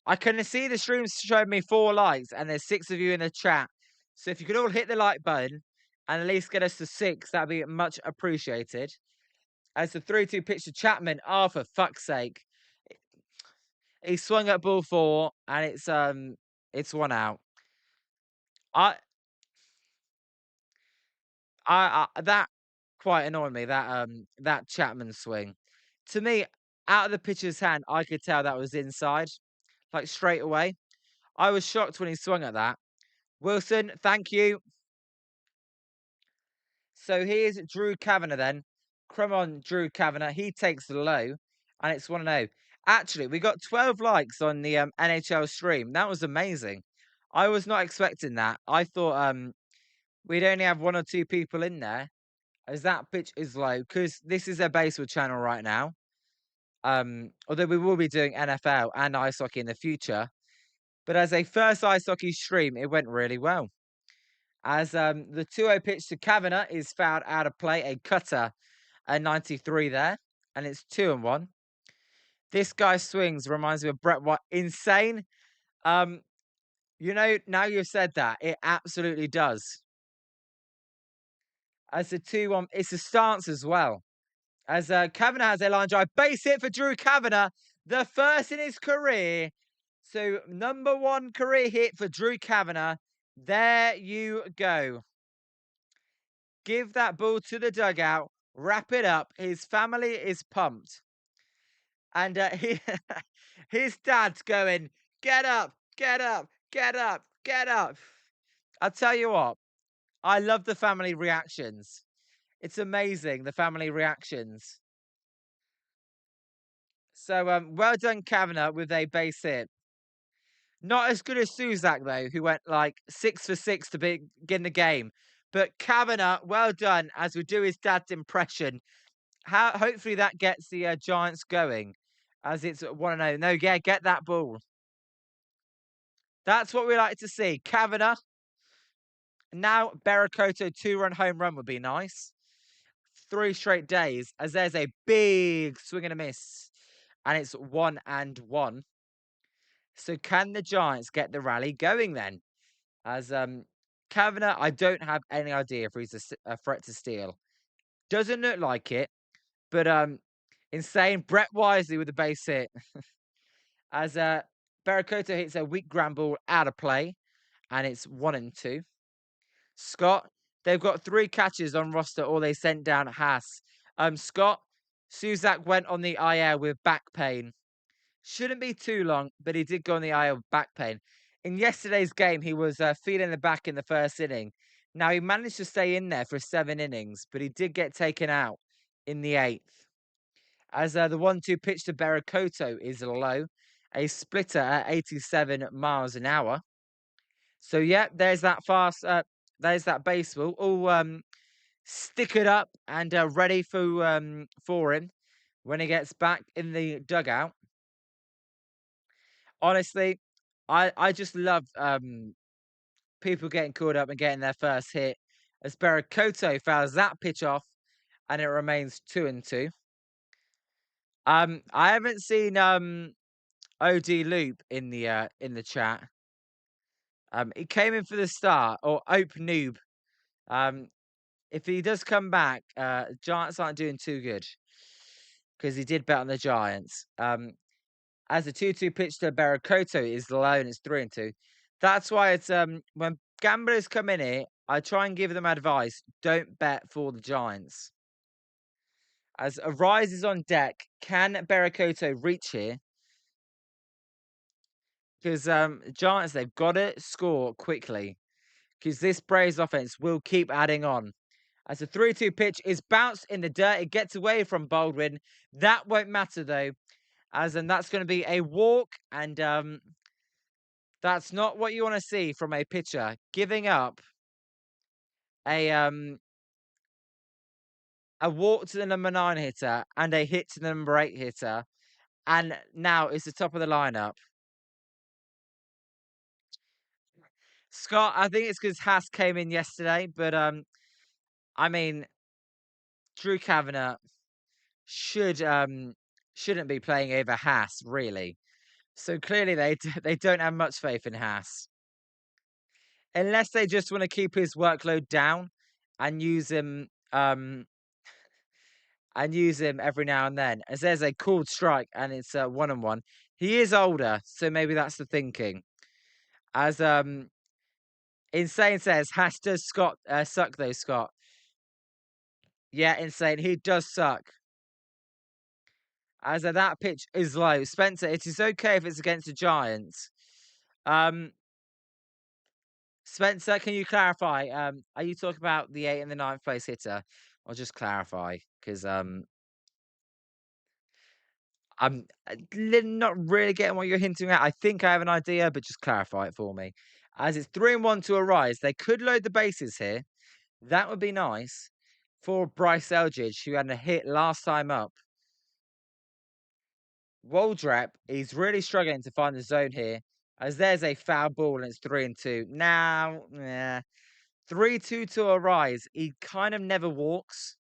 I can see the stream showed me 4 likes and there's 6 of you in the chat. So if you could all hit the like button and at least get us to 6, that'd be much appreciated. As the 3-2 pitch to Chapman, oh for fuck's sake. He swung at ball 4 and it's 1 out. I that quite annoyed me, that Chapman swing. To me, out of the pitcher's hand, I could tell that was inside, like straight away. I was shocked when he swung at that. Wilson, thank you. So here's Drew Kavanagh then. Come on, Drew Kavanagh. He takes the low, and it's 1-0. Actually, we got 12 likes on the NHL stream. That was amazing. I was not expecting that. I thought we'd only have 1 or 2 people in there, as that pitch is low, because this is a baseball channel right now. Although we will be doing NFL and ice hockey in the future. But as a first ice hockey stream, it went really well. As the 2-0 pitch to Kavanagh is fouled out of play, a cutter at 93 there, and it's 2-1. This guy swings reminds me of Brett White. Insane. Now you've said that, it absolutely does. As the 2-1, it's a stance as well. As Kavanagh has a line drive, base hit for Drew Kavanagh, the first in his career. So number 1 career hit for Drew Kavanagh. There you go. Give that ball to the dugout. Wrap it up. His family is pumped. And his dad's going, get up, get up, get up, get up. I'll tell you what, I love the family reactions. It's amazing, the family reactions. So, well done, Kavanagh, with a base hit. Not as good as Suzak, though, who went like 6 for 6 to begin the game. But Kavanagh, well done, as we do his dad's impression. Hopefully that gets the Giants going, as it's 1-0. No, yeah, get that ball. That's what we like to see. Kavanagh. Now, Berakoto 2-run home run would be nice. 3 straight days, as there's a big swing and a miss. And it's 1-1. So can the Giants get the rally going then? As Kavanagh, I don't have any idea if he's a threat to steal. Doesn't look like it, but insane. Brett Wisely with the base hit. As Berakoto hits a weak ground ball out of play, and it's 1-2. Scott, they've got 3 catches on roster, or they sent down Haas. Scott, Suzak went on the IL with back pain. Shouldn't be too long, but he did go on the IL with back pain. In yesterday's game, he was feeling the back in the first inning. Now, he managed to stay in there for 7 innings, but he did get taken out in the 8th. As the 1-2 pitch to Berakoto is low, a splitter at 87 miles an hour. So, yeah, there's that there's that baseball, all stickered up and ready for him when he gets back in the dugout. Honestly, I just love people getting caught up and getting their first hit. As Berakoto fouls that pitch off, and it remains 2-2. I haven't seen OD Loop in the chat. He came in for the start, or Ope Noob. If he does come back, Giants aren't doing too good because he did bet on the Giants. As the 2-2 pitch to Berakoto is low and it's 3-2. That's why it's when gamblers come in here, I try and give them advice. Don't bet for the Giants. As a rise is on deck, can Berakoto reach here? Because Giants, they've got to score quickly. Because this Braves offense will keep adding on. As the 3-2 pitch is bounced in the dirt, it gets away from Baldwin. That won't matter though, as in that's going to be a walk, and that's not what you want to see from a pitcher giving up a walk to the number 9 hitter and a hit to the number 8 hitter, and now it's the top of the lineup. Scott, I think it's because Haas came in yesterday, but I mean, Drew Kavanagh shouldn't be playing over Haas, really. So clearly they don't have much faith in Haas. Unless they just want to keep his workload down and use him every now and then. As there's a called strike and it's 1-1. He is older, so maybe that's the thinking. As Insane says, Haas does suck though, Scott. Yeah, Insane, he does suck. As that pitch is low. Spencer, it is okay if it's against the Giants. Spencer, can you clarify? Are you talking about the 8th and the 9th place hitter? I'll just clarify, because I'm not really getting what you're hinting at. I think I have an idea, but just clarify it for me. As it's 3-1 to a rise, they could load the bases here. That would be nice for Bryce Eldridge, who had a hit last time up. Waldrep is really struggling to find the zone here, as there's a foul ball and it's 3-2. Now, 3-2 to a rise. He kind of never walks.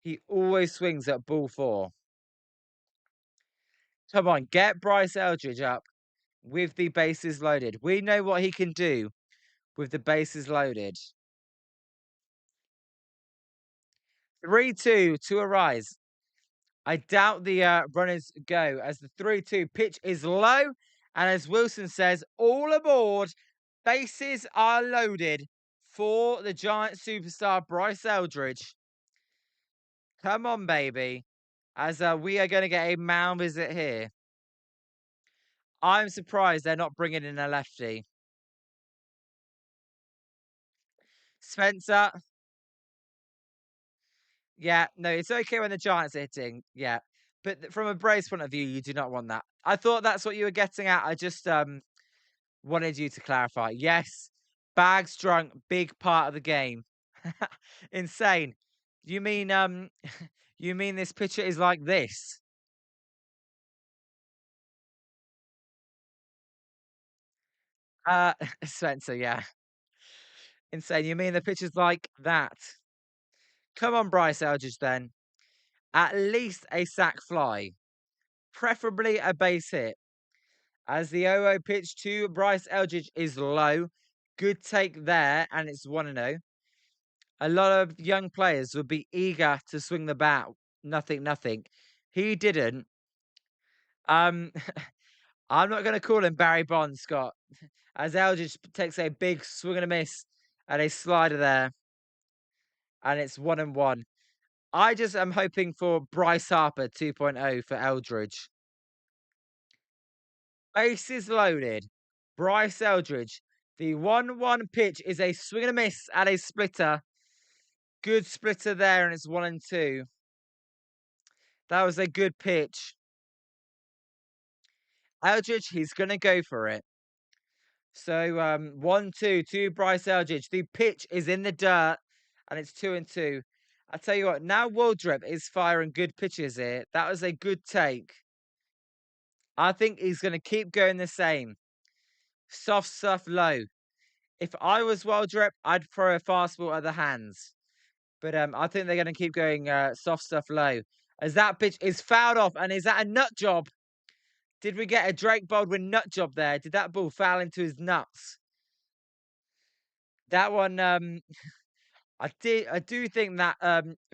He always swings at ball 4. Come on, get Bryce Eldridge up with the bases loaded. We know what he can do with the bases loaded. 3-2 to a rise. I doubt the runners go, as the 3-2 pitch is low. And as Wilson says, all aboard. Bases are loaded for the Giant superstar Bryce Eldridge. Come on, baby. As we are going to get a mound visit here. I'm surprised they're not bringing in a lefty. Spencer. Yeah, no, it's okay when the Giants are hitting. Yeah. But from a Braves point of view, you do not want that. I thought that's what you were getting at. I just wanted you to clarify. Yes, bags drunk, big part of the game. Insane. You mean you mean this picture is like this? Uh Spencer, yeah. Insane. You mean the picture's like that? Come on, Bryce Eldridge then. At least a sack fly, preferably a base hit. As the 0-0 pitch to Bryce Eldridge is low. Good take there, and it's 1-0. A lot of young players would be eager to swing the bat. Nothing, nothing. He didn't. Um, I'm not going to call him Barry Bonds, Scott. As Eldridge takes a big swing and a miss and a slider there, and it's 1-1. I just am hoping for Bryce Harper 2.0 for Eldridge. Bases loaded. Bryce Eldridge. The 1-1 pitch is a swing and a miss at a splitter. Good splitter there, and it's 1-2. That was a good pitch. Eldridge, he's going to go for it. So 1-2 to Bryce Eldridge. The pitch is in the dirt, and it's 2-2. I tell you what, now Waldrop is firing good pitches here. That was a good take. I think he's going to keep going the same. Soft stuff low. If I was Waldrop, I'd throw a fastball at the hands. But I think they're going to keep going soft stuff low. As that pitch is fouled off, and is that a nut job? Did we get a Drake Baldwin nut job there? Did that ball foul into his nuts? That one, I do think that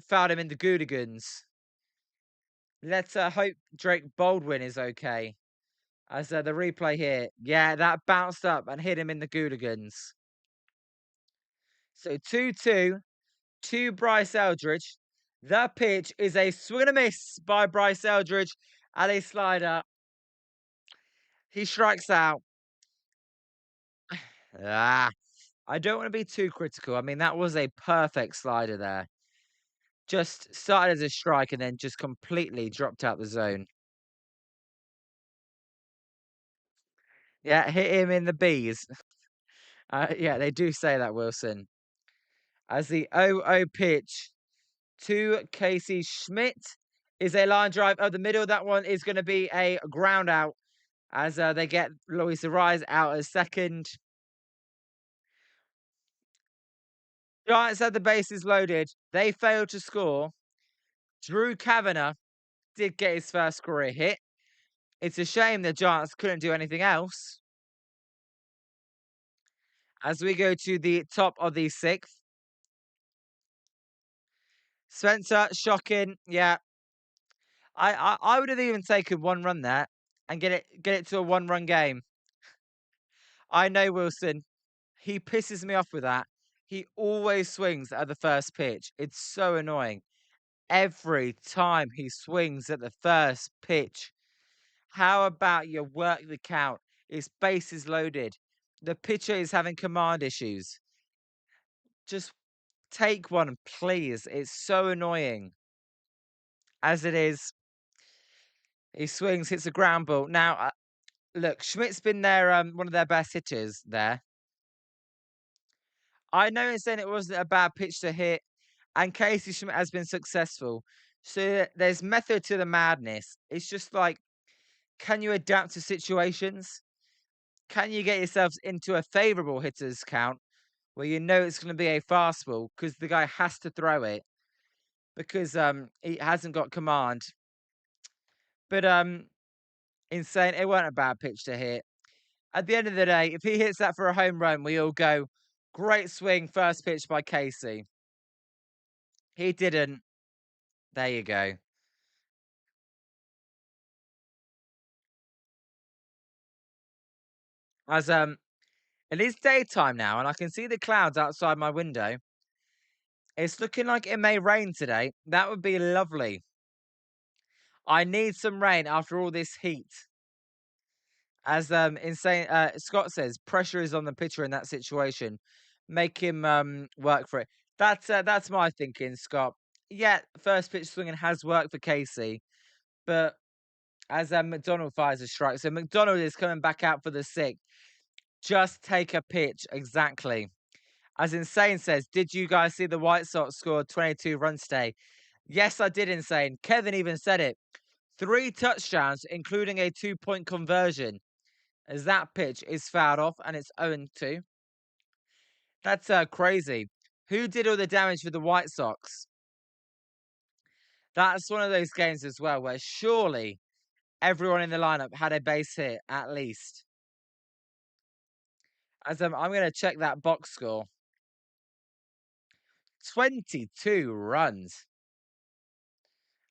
fouled him in the Goodigans. Let's hope Drake Baldwin is okay. As the replay here, yeah, that bounced up and hit him in the Goodigans. So 2-2 to Bryce Eldridge. The pitch is a swing and a miss by Bryce Eldridge at a slider. He strikes out. Ah, I don't want to be too critical. I mean, that was a perfect slider there. Just started as a strike and then just completely dropped out the zone. Yeah, hit him in the bees. Yeah, they do say that, Wilson. As the 0-0 pitch to Casey Schmidt is a line drive up the middle. That one is going to be a ground out as they get Luis Ariz out as second. Giants had the bases loaded. They failed to score. Drew Kavanagh did get his first career hit. It's a shame the Giants couldn't do anything else. As we go to the top of the sixth. Spencer, shocking. Yeah. I would have even taken one run there and get it to a one-run game. I know Wilson. He pisses me off with that. He always swings at the first pitch. It's so annoying. Every time he swings at the first pitch. How about you work the count? His base is loaded. The pitcher is having command issues. Just take one, please. It's so annoying. As it is, he swings, hits a ground ball. Now, look, Schmidt's been one of their best hitters there. I know in saying it wasn't a bad pitch to hit, and Casey Schmidt has been successful. So there's method to the madness. It's just like, can you adapt to situations? Can you get yourselves into a favorable hitter's count where you know it's going to be a fastball because the guy has to throw it because he hasn't got command. But insane, it wasn't a bad pitch to hit. At the end of the day, if he hits that for a home run, we all go, great swing, first pitch by Casey. He didn't. There you go. As it is daytime now, and I can see the clouds outside my window. It's looking like it may rain today. That would be lovely. I need some rain after all this heat. As insane Scott says, pressure is on the pitcher in that situation. Make him work for it. That's my thinking, Scott. Yeah, first pitch swinging has worked for Casey, But as McDonald fires a strike, so McDonald is coming back out for the sixth. Just take a pitch, exactly. As Insane says, did you guys see the White Sox scored 22 runs today? Yes, I did, Insane. Kevin even said it. 3 touchdowns, including a 2-point conversion, as that pitch is fouled off and it's 0-2. That's crazy. Who did all the damage for the White Sox? That's one of those games as well where surely everyone in the lineup had a base hit at least. As I'm going to check that box score. 22 runs.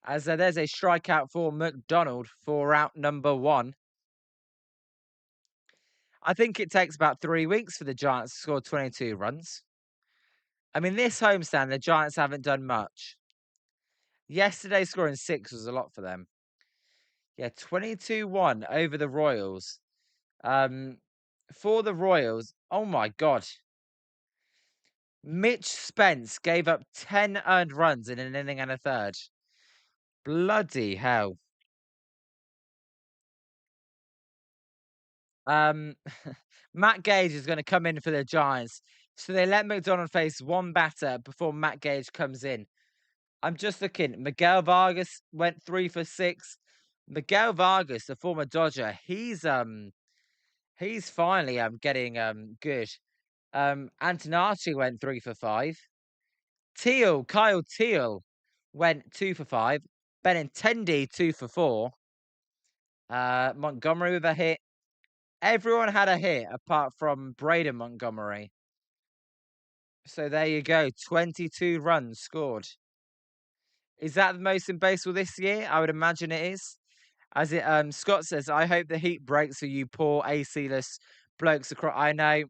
As there's a strikeout for McDonald for out number 1. I think it takes about 3 weeks for the Giants to score 22 runs. I mean, this homestand, the Giants haven't done much. Yesterday, scoring 6 was a lot for them. Yeah, 22-1 over the Royals. For the Royals, oh my God. Mitch Spence gave up 10 earned runs in an inning and a third. Bloody hell. Matt Gage is going to come in for the Giants. So they let McDonald face one batter before Matt Gage comes in. I'm just looking. Miguel Vargas went 3 for 6. Miguel Vargas, the former Dodger, he's finally getting good. Antonacci went 3 for 5. Kyle Teal went 2 for 5. Benintendi 2 for 4. Montgomery with a hit. Everyone had a hit apart from Braden Montgomery. So there you go, 22 runs scored. Is that the most in baseball this year? I would imagine it is. As it Scott says, I hope the heat breaks for you poor AC-less blokes across. I know,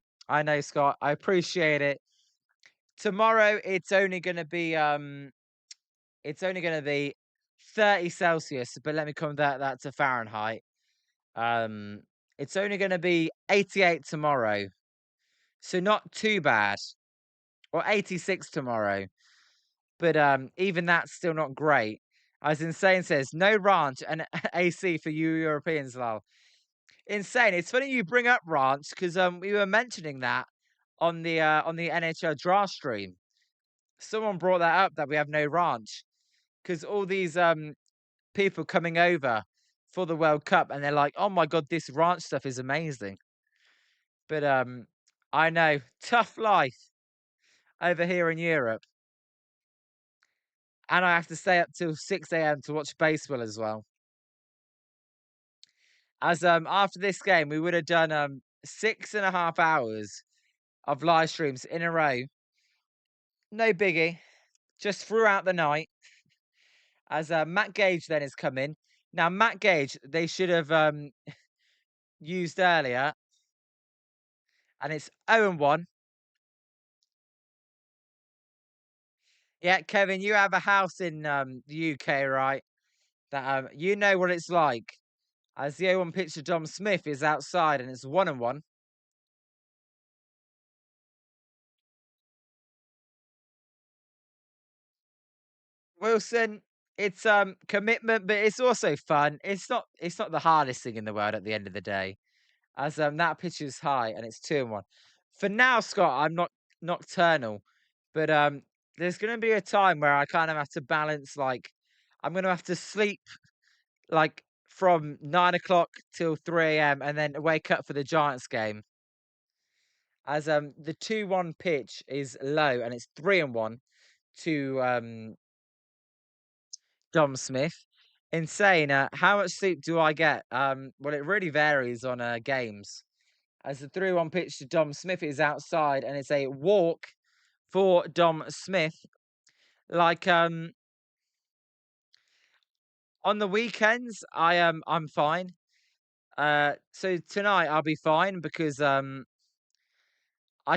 Scott. I appreciate it. Tomorrow it's only gonna be 30 Celsius, but let me convert that to Fahrenheit. It's only gonna be 88 tomorrow. So not too bad. Or 86 tomorrow. But even that's still not great. As Insane says, no ranch and AC for you Europeans, lol. Insane. It's funny you bring up ranch because we were mentioning that on the NHL draft stream. Someone brought that up that we have no ranch because all these people coming over for the World Cup and they're like, oh my God, this ranch stuff is amazing. But I know, tough life over here in Europe. And I have to stay up till 6 a.m. to watch baseball as well. As after this game, we would have done 6.5 hours of live streams in a row. No biggie, just throughout the night. As Matt Gage then is coming. Now, Matt Gage, they should have used earlier. And it's 0-1. Yeah, Kevin, you have a house in the UK, right? That you know what it's like. As the 0-1 pitch to Dom Smith is outside and it's 1-1. Wilson, it's commitment, but it's also fun. It's not the hardest thing in the world at the end of the day. As that pitch is high and it's 2-1. For now, Scott, I'm not nocturnal, but there's gonna be a time where I kind of have to balance like I'm gonna have to sleep like from 9 o'clock till 3 a.m. and then wake up for the Giants game. As the 2-1 pitch is low and it's 3-1 to Dom Smith. Insane. How much sleep do I get? Well, it really varies on games. As the 3-1 pitch to Dom Smith is outside and it's a walk for Dom Smith. Like on the weekends, I'm fine. So tonight I'll be fine because I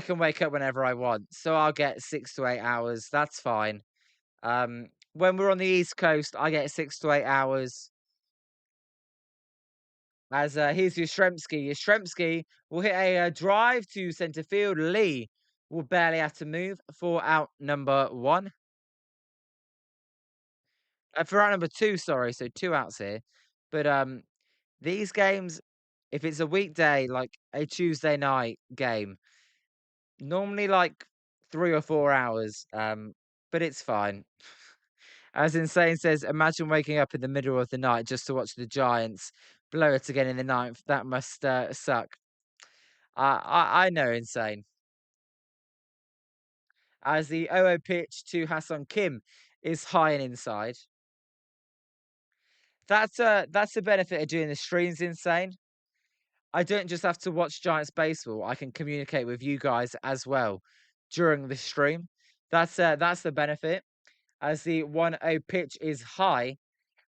can wake up whenever I want. So I'll get 6 to 8 hours. That's fine. When we're on the East Coast, I get 6 to 8 hours. As here's Yastrzemski. Yastrzemski will hit a drive to centre field. Lee will barely have to move for out number 1. For round number 2, sorry, so 2 outs here. But, these games, if it's a weekday, like a Tuesday night game, normally like 3 or 4 hours, but it's fine. As Insane says, "Imagine waking up in the middle of the night just to watch the Giants blow it again in the ninth. That must, suck." I know, Insane. As the 0 pitch to Hassan Kim is high and inside. That's the benefit of doing the streams, Insane. I don't just have to watch Giants baseball, I can communicate with you guys as well during the stream. That's the benefit. As the 1-0 pitch is high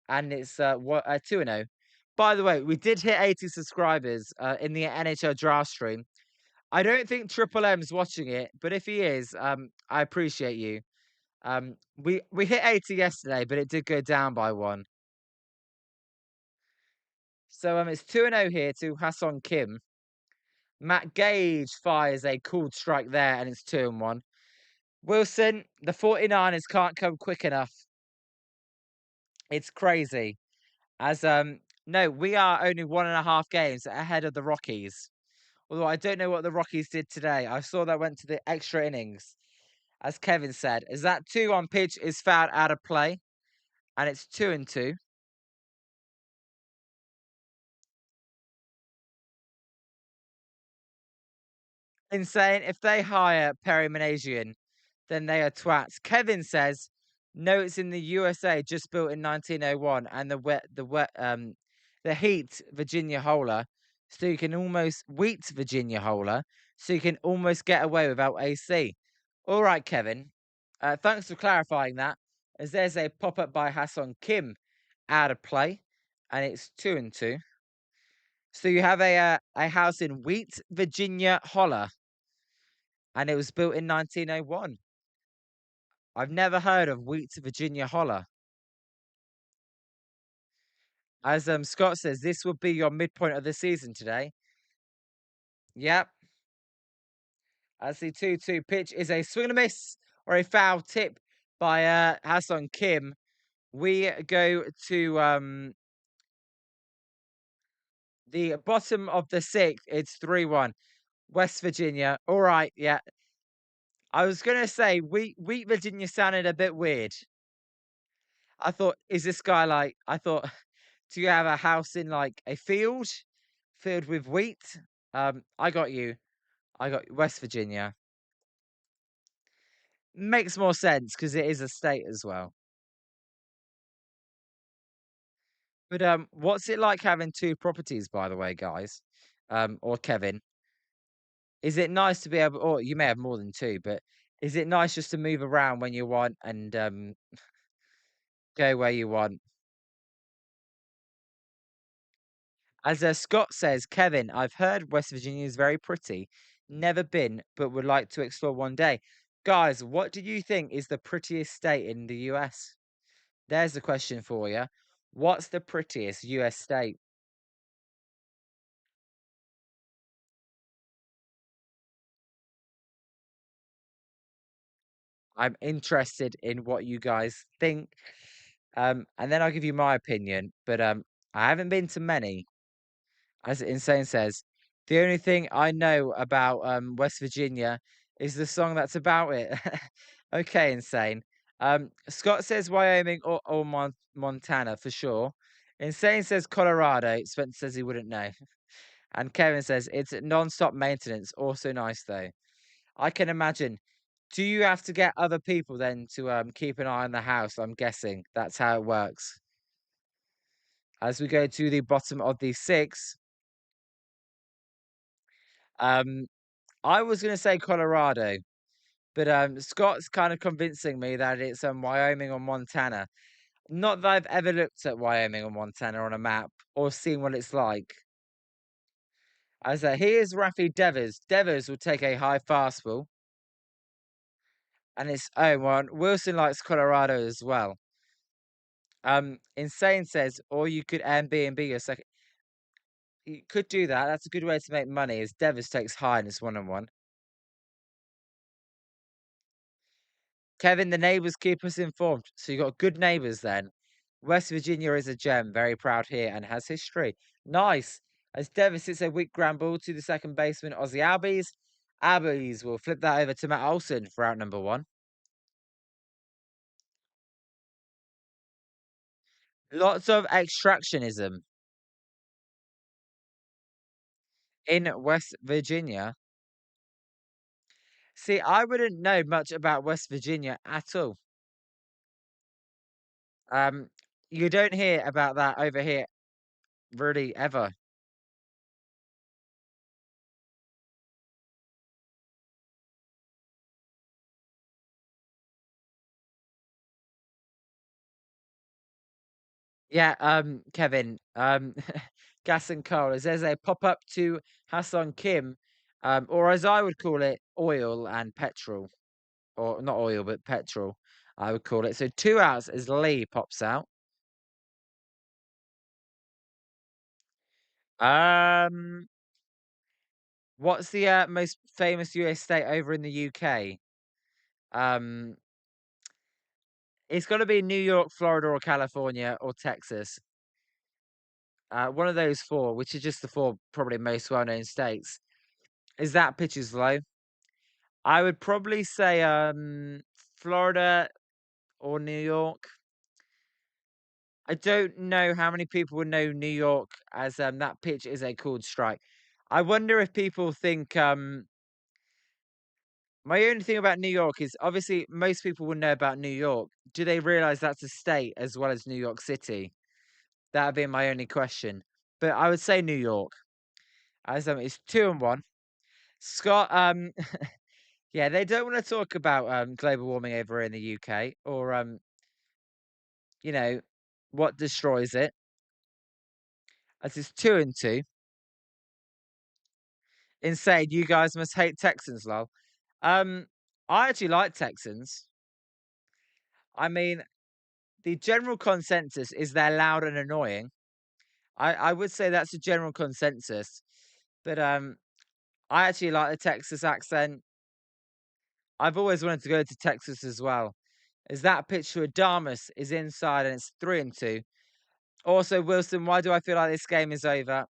and it's 2-0. By the way, we did hit 80 subscribers in the NHL draft stream. I don't think Triple M's watching it, but if he is, I appreciate you. We hit 80 yesterday, but it did go down by 1. So it's 2-0 here to Hassan Kim. Matt Gage fires a cool strike there, and it's 2-1. Wilson, the 49ers can't come quick enough. It's crazy. As no, we are only 1.5 games ahead of the Rockies. Although I don't know what the Rockies did today. I saw that went to the extra innings. As Kevin said, is that 2 on pitch is fouled out of play, and it's 2-2. Insane. If they hire Perry Manasian, then they are twats. Kevin says, no, it's in the USA, just built in 1901, and the Heat Virginia Holer, so you can almost wheat Virginia Holer, so you can almost get away without AC. All right, Kevin. Thanks for clarifying that. As there's a pop up by Hassan Kim out of play, and it's 2-2. So you have a house in Wheat Virginia Holler, and it was built in 1901. I've never heard of Wheat Virginia Holler. As Scott says, this will be your midpoint of the season today. Yep. As the 2-2 pitch is a swing and a miss or a foul tip by Hassan Kim. We go to the bottom of the 6th. It's 3-1. West Virginia. All right, yeah. I was gonna say Wheat Virginia sounded a bit weird. I thought, is this guy like? I thought, do you have a house in like a field filled with wheat? I got you. I got West Virginia. Makes more sense because it is a state as well. But what's it like having 2 properties, by the way, guys? Or Kevin, is it nice to be able? Or you may have more than 2, but is it nice just to move around when you want and go where you want? As Scott says, Kevin, I've heard West Virginia is very pretty. Never been, but would like to explore one day. Guys, what do you think is the prettiest state in the US? There's the question for you. What's the prettiest US state? I'm interested in what you guys think. And then I'll give you my opinion. But I haven't been to many. As Insane says, the only thing I know about West Virginia is the song that's about it. Okay, Insane. Scott says Wyoming or Montana for sure. Insane says Colorado. Spencer says he wouldn't know. And Kevin says it's non-stop maintenance. Also nice though. I can imagine. Do you have to get other people then to keep an eye on the house? I'm guessing that's how it works. As we go to the bottom of the 6, um, I was going to say Colorado, but Scott's kind of convincing me that it's Wyoming or Montana. Not that I've ever looked at Wyoming or Montana on a map or seen what it's like. As here's Rafi Devers. Devers will take a high fastball. And it's 0-1. Wilson likes Colorado as well. Insane says, or you could Airbnb your second. You could do that. That's a good way to make money. As Devers takes high and it's 1-1. Kevin, the neighbours keep us informed. So you got good neighbours then. West Virginia is a gem, very proud here and has history. Nice. As Devis hits a weak ground ball to the second baseman, Aussie Albies. Albies will flip that over to Matt Olson for out number one. Lots of extractionism in West Virginia. See, I wouldn't know much about West Virginia at all. Um, you don't hear about that over here really ever. Yeah, Kevin, gas and coal. As there's a pop up to Hassan Kim, or as I would call it, oil and petrol, or not oil but petrol, I would call it. So 2 outs as Lee pops out. Um, what's the most famous US state over in the UK? Um, it's got to be New York, Florida, or California, or Texas. One of those four, which is just the four probably most well-known states. Is that pitches low? I would probably say Florida or New York. I don't know how many people would know New York as that pitch is a called strike. I wonder if people think my only thing about New York is obviously most people would know about New York. Do they realize that's a state as well as New York City? That would be my only question. But I would say New York. As it's 2-1. Scott, yeah, they don't want to talk about global warming over in the UK or you know, what destroys it. As it's 2-2. Insane. You guys must hate Texans, lol. Um, I actually like Texans. I mean, the general consensus is they're loud and annoying. I would say that's a general consensus. But I actually like the Texas accent. I've always wanted to go to Texas as well. Is that pitch to Adamas is inside and it's 3-2. Also, Wilson, why do I feel like this game is over?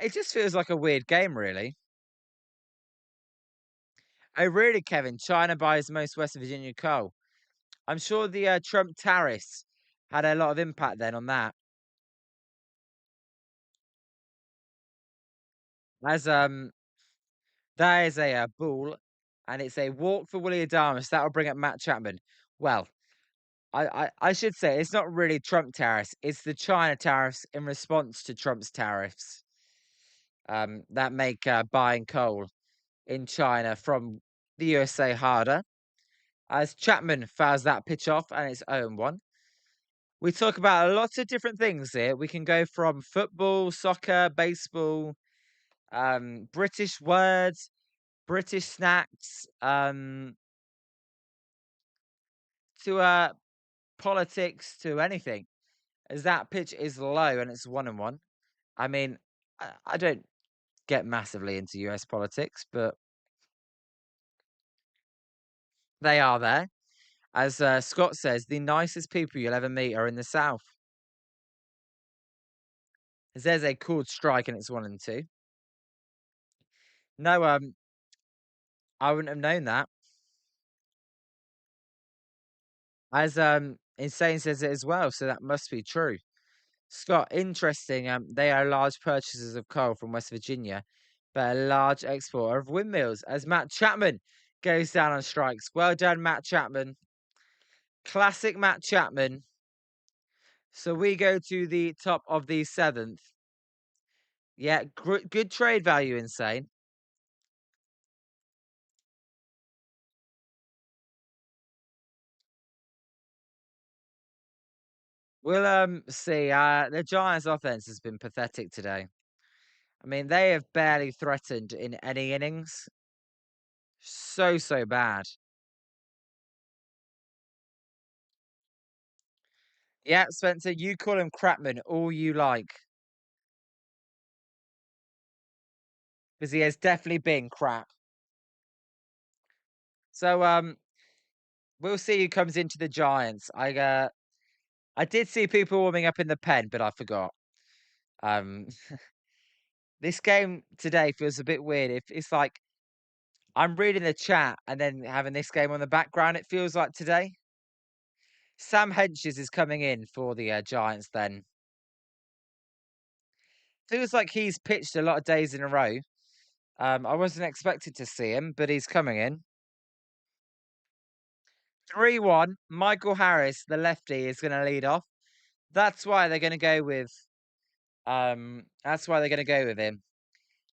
It just feels like a weird game, really. Oh, really, Kevin? China buys most West Virginia coal. I'm sure the Trump tariffs had a lot of impact then on that. As that is a ball, and it's a walk for Willie Adamas. That'll bring up Matt Chapman. Well, I should say it's not really Trump tariffs. It's the China tariffs in response to Trump's tariffs. That make buying coal in China from the USA harder. As Chapman fouls that pitch off, and it's 0-1. We talk about a lot of different things here. We can go from football, soccer, baseball, British words, British snacks, to politics, to anything. As that pitch is low and it's 1-1. I mean, I don't get massively into US politics, but they are there. As Scott says, the nicest people you'll ever meet are in the South. As there's a called strike and it's 1-2. No, I wouldn't have known that. As Insane says it as well, so that must be true. Scott, interesting. They are large purchasers of coal from West Virginia, but a large exporter of windmills. As Matt Chapman goes down on strikes. Well done, Matt Chapman. Classic Matt Chapman. So we go to the top of the seventh. Yeah, good trade value, Insane. We'll see. The Giants' offense has been pathetic today. I mean, they have barely threatened in any innings. So bad. Yeah, Spencer, you call him Crapman all you like. Because he has definitely been crap. So we'll see who comes into the Giants. I did see people warming up in the pen, but I forgot. Um, this game today feels a bit weird. If it's like I'm reading the chat and then having this game on the background, it feels like today. Sam Henches is coming in for the Giants then. Feels like he's pitched a lot of days in a row. I wasn't expected to see him, but he's coming in. 3-1. Michael Harris, the lefty, is going to lead off. That's why they're going to go with. That's why they're going to go with him.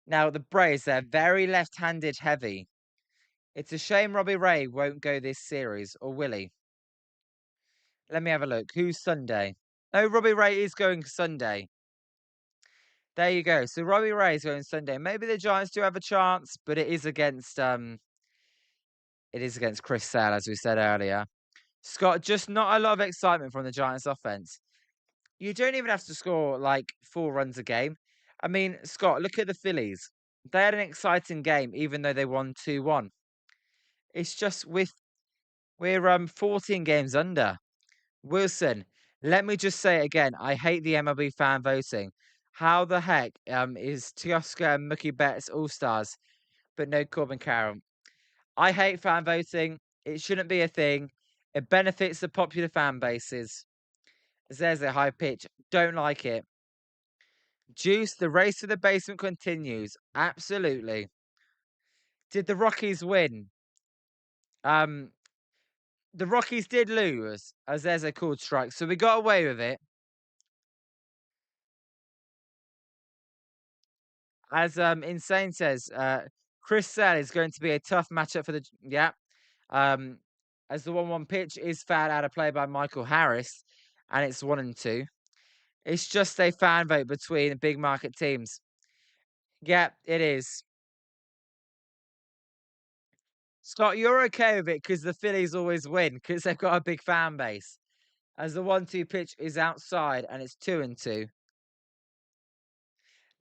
Now the Braves, they're very left-handed heavy. It's a shame Robbie Ray won't go this series, or will he? Let me have a look. Who's Sunday? No, Robbie Ray is going Sunday. There you go. So Robbie Ray is going Sunday. Maybe the Giants do have a chance, but it is against Chris Sale, as we said earlier. Scott, just not a lot of excitement from the Giants offense. You don't even have to score like 4 runs a game. I mean, Scott, look at the Phillies. They had an exciting game, even though they won 2-1. It's just we're 14 games under. Wilson, let me just say it again. I hate the MLB fan voting. How the heck is Teoscar and Mookie Betts All Stars, but no Corbin Carroll? I hate fan voting. It shouldn't be a thing. It benefits the popular fan bases. There's a high pitch. Don't like it. Juice, the race to the basement continues. Absolutely. Did the Rockies win? Um, the Rockies did lose, as there's a called strike, so we got away with it. As Insane says, Chris Sale is going to be a tough matchup for the yeah. Um, as the 1-1 pitch is fouled out of play by Michael Harris, and it's 1-2. It's just a fan vote between big market teams. Yeah, it is. Scott, you're okay with it because the Phillies always win because they've got a big fan base. As the 1-2 pitch is outside and it's 2-2.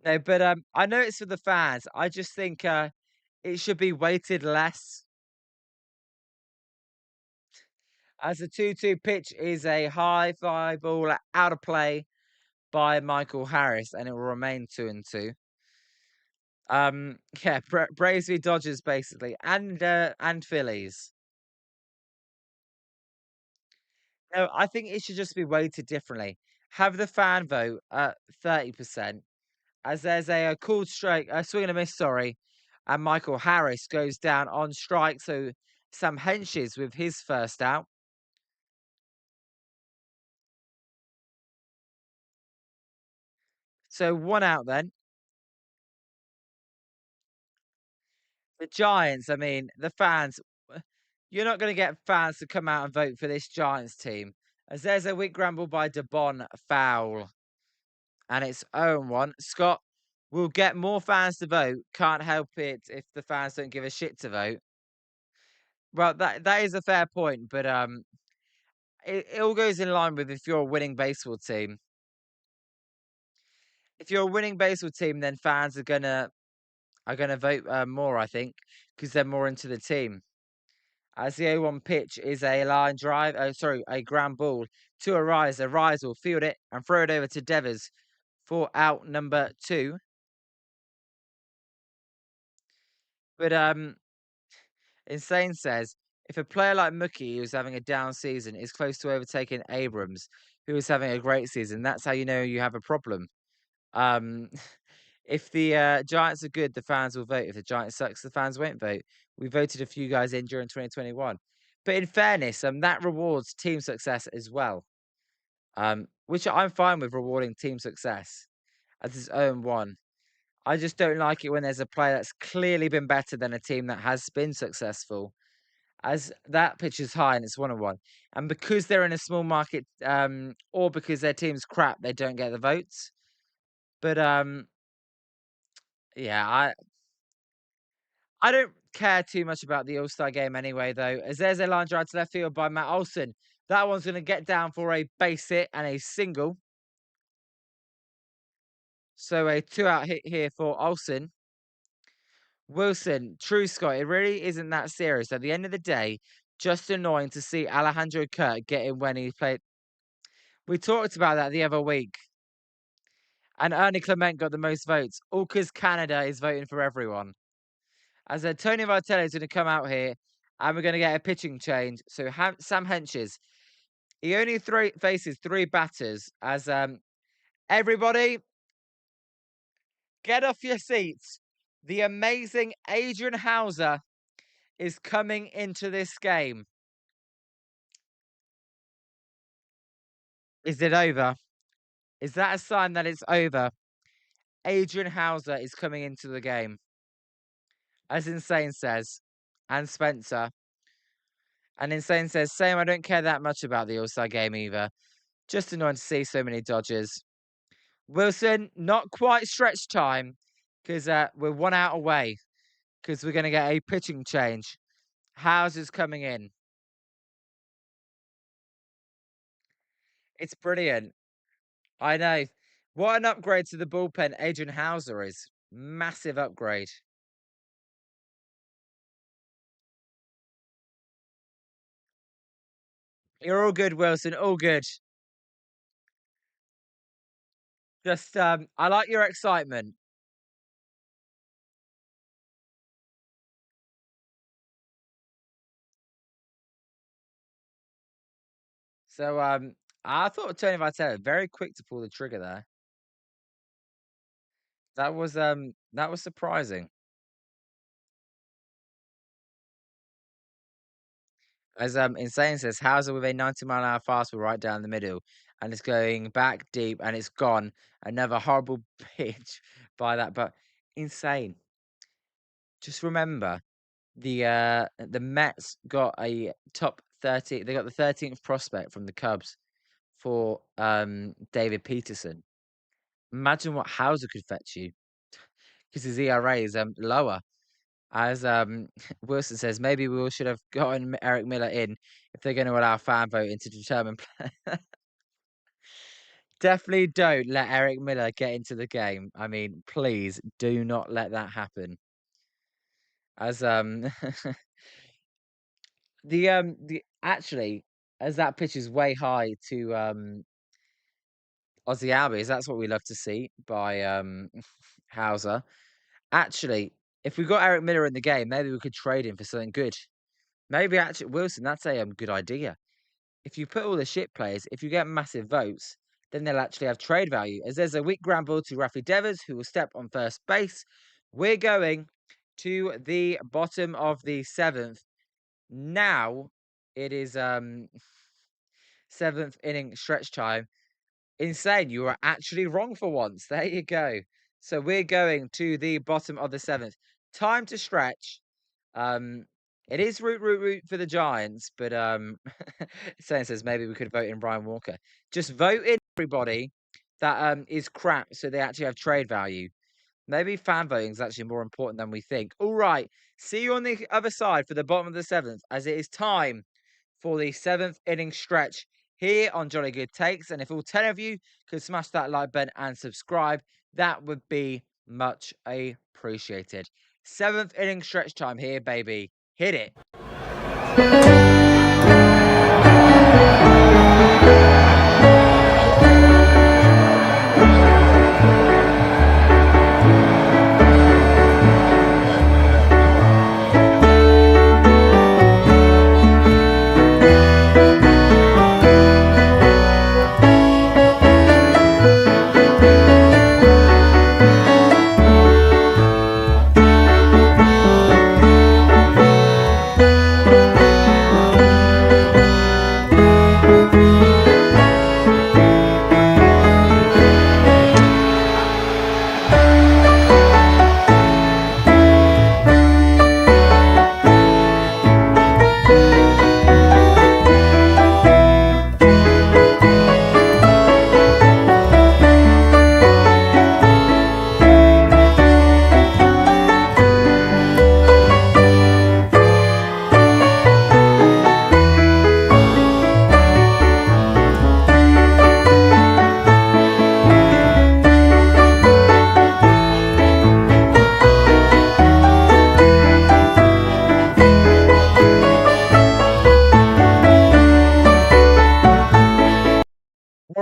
No, but I know it's for the fans. I just think it should be weighted less. As the 2-2 pitch is a high fly ball out of play by Michael Harris, and it will remain 2-2. Yeah, Braves v Dodgers basically, and Phillies. No, I think it should just be weighted differently. Have the fan vote at 30%, as there's a called strike, a swing and a miss, sorry, and Michael Harris goes down on strike. So Sam Henches with his first out. So 1 out then. The Giants, I mean, the fans, you're not going to get fans to come out and vote for this Giants team. As there's a weak grumble by DeBon foul. And it's 0-1. Scott will get more fans to vote. Can't help it if the fans don't give a shit to vote. Well, that is a fair point, but it all goes in line with if you're a winning baseball team. If you're a winning baseball team, then fans are gonna vote more, I think, because they're more into the team. As the 0-1 pitch is a line drive, a ground ball to a Rise. A Rise will field it and throw it over to Devers for out number 2. But Insane says if a player like Mookie, who's having a down season, is close to overtaking Abrams, who is having a great season, that's how you know you have a problem. Um, if the Giants are good, the fans will vote. If the Giants sucks, the fans won't vote. We voted a few guys in during 2021, but in fairness, that rewards team success as well. Which I'm fine with rewarding team success as its own one. I just don't like it when there's a player that's clearly been better than a team that has been successful. As that pitch is high and it's 1-1. And because they're in a small market, or because their team's crap, they don't get the votes. But yeah, I don't care too much about the All-Star game anyway, though, as there's a line drive to left field by Matt Olson. That one's going to get down for a base hit and a single. So a 2-out hit here for Olson. Wilson, true Scott, it really isn't that serious. At the end of the day, just annoying to see Alejandro Kirk get in when he played. We talked about that the other week. And Ernie Clement got the most votes, all because Canada is voting for everyone. I said Tony Vitello is going to come out here and we're going to get a pitching change. So Sam Henches, he only faces 3 batters as everybody get off your seats. The amazing Adrian Hauser is coming into this game. Is it over? Is that a sign that it's over? Adrian Hauser is coming into the game. As Insane says, and Spencer. And Insane says, same, I don't care that much about the All-Star game either. Just annoying to see so many Dodgers. Wilson, not quite stretch time, because we're 1 out away, because we're going to get a pitching change. Hauser's coming in. It's brilliant. I know. What an upgrade to the bullpen Adrian Hauser is. Massive upgrade. You're all good, Wilson. All good. Just, I like your excitement. So, I thought Tony Vitello very quick to pull the trigger there. That was surprising. As Insane says, Hauser with a 90-mile-an-hour fastball right down the middle, and it's going back deep, and it's gone. Another horrible pitch by that, but Insane. Just remember, the Mets got a top 30. They got the 13th prospect from the Cubs for David Peterson. Imagine what Hauser could fetch you, because his ERA is lower. As Wilson says, maybe we all should have gotten Eric Miller in if they're going to allow fan voting to determine play. Definitely don't let Eric Miller get into the game. I mean, please do not let that happen. As the actually, as that pitch is way high to Ozzy Albies, that's what we love to see by Hauser. Actually, if we got Eric Miller in the game, maybe we could trade him for something good. Maybe actually, Wilson, that's a good idea. If you put all the shit players, if you get massive votes, then they'll actually have trade value. As there's a weak ground ball to Rafi Devers, who will step on first base. We're going to the bottom of the 7th. Now it is 7th inning stretch time. Insane, you were actually wrong for once. There you go. So we're going to the bottom of the 7th. Time to stretch. It is root for the Giants, but Insane says maybe we could vote in Brian Walker. Just vote in everybody that is crap, so they actually have trade value. Maybe fan voting is actually more important than we think. All right, see you on the other side for the bottom of the 7th, as it is time for the 7th inning stretch here on Jolly Good Takes. And if all 10 of you could smash that like button and subscribe, that would be much appreciated. 7th inning stretch time here, baby. Hit it.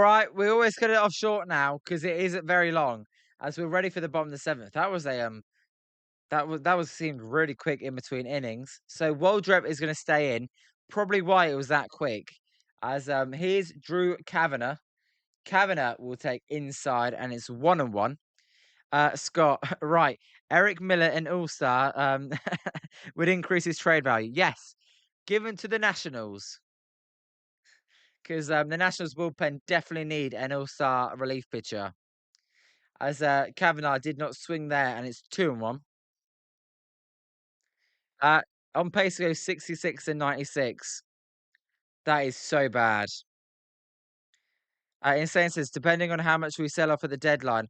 right, we always cut it off short now because it isn't very long. As we're ready for the bottom of the seventh. That was seemed really quick in between innings. So Waldrep is going to stay in. Probably why it was that quick. As here's Drew Kavanagh. Kavanagh will take inside, and it's 1-1. Scott, right? Eric Miller, an All-Star, would increase his trade value. Yes, given to the Nationals because the Nationals bullpen definitely need an All-Star relief pitcher. As Kavanagh did not swing there, and it's 2-1. Uh, on pace to go 66 and 96. That is so bad. Insane says, depending on how much we sell off at the deadline,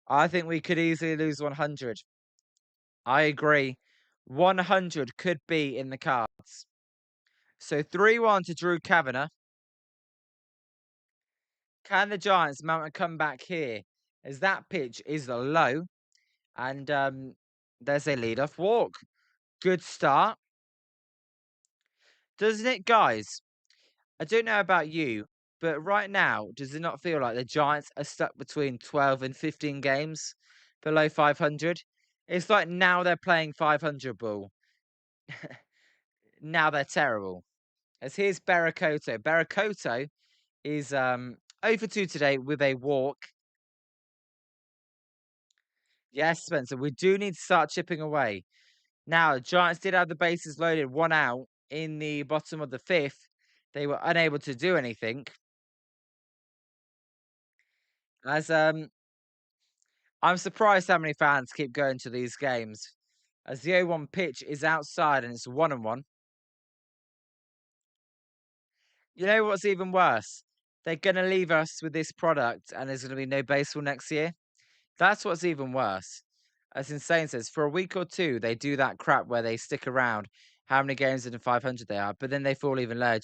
I think we could easily lose 100. I agree. 100 could be in the cards. So 3-1 to Drew Kavanagh. Can the Giants mount a comeback here? As that pitch is low. And there's a lead-off walk. Good start. Doesn't it, guys? I don't know about you, but right now, does it not feel like the Giants are stuck between 12 and 15 games below 500? It's like now they're playing 500 ball. Now they're terrible. As here's Barakoto. Barakoto is 0 for 2 today with a walk. Yes, Spencer, we do need to start chipping away. Now, the Giants did have the bases loaded, one out in the bottom of the fifth. They were unable to do anything. As I'm surprised how many fans keep going to these games. As the 0-1 pitch is outside and it's 1-1. You know what's even worse? They're going to leave us with this product and there's going to be no baseball next year. That's what's even worse. As Insane says, for a week or two, they do that crap where they stick around how many games in the 500 they are, but then they fall even lower.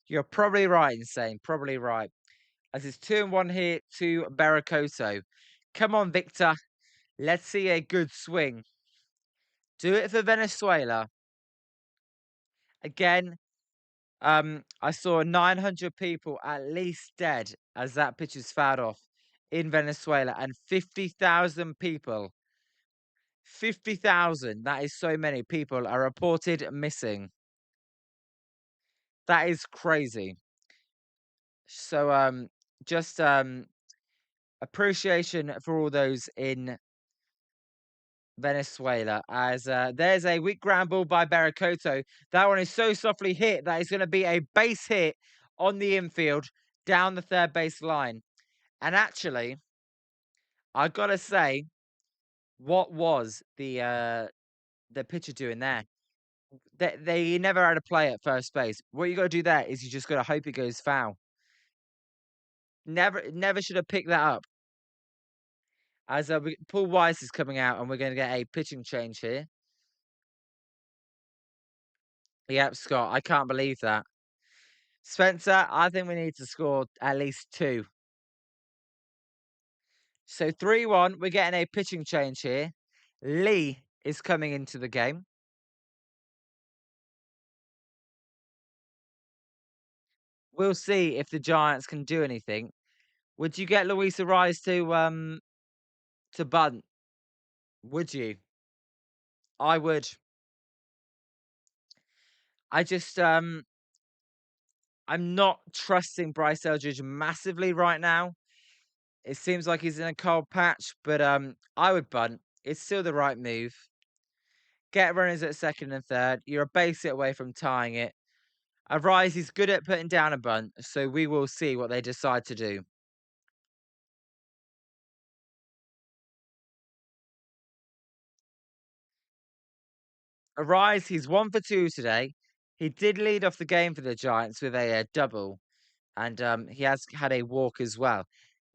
You're probably right, Insane. Probably right. As it's 2-1 here to Barakoto. Come on, Victor. Let's see a good swing. Do it for Venezuela. Again, I saw 900 people at least dead as that pitch is fouled off in Venezuela, and 50,000 people. 50,000. That is so many people are reported missing. That is crazy. So, just appreciation for all those in Venezuela. As there's a weak ground ball by Barakoto. That one is so softly hit that it's going to be a base hit on the infield down the third base line. And actually, I gotta say, what was the pitcher doing there? They never had a play at first base. What you got to do there is you just got to hope it goes foul. Never should have picked that up. As Paul Weiss is coming out, and we're going to get a pitching change here. Yep, Scott, I can't believe that. Spencer, I think we need to score at least 2. So 3-1, we're getting a pitching change here. Lee is coming into the game. We'll see if the Giants can do anything. Would you get Luis Ariz to bunt? Would you? I would. I just I'm not trusting Bryce Eldridge massively right now. It seems like he's in a cold patch, but I would bunt. It's still the right move. Get runners at second and third. You're a base hit away from tying it. Arise is good at putting down a bunt, so we will see what they decide to do. Arise, he's 1 for 2 today. He did lead off the game for the Giants with a double, and he has had a walk as well.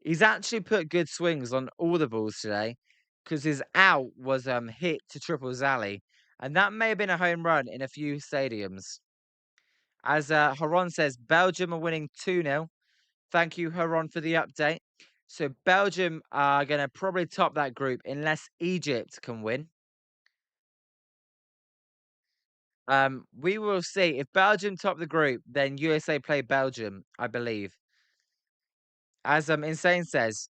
He's actually put good swings on all the balls today because his out was hit to Triple's alley, and that may have been a home run in a few stadiums. As Haron says, Belgium are winning 2-0. Thank you, Haron, for the update. So Belgium are going to probably top that group unless Egypt can win. We will see. If Belgium top the group, then USA play Belgium, I believe. As Insane says,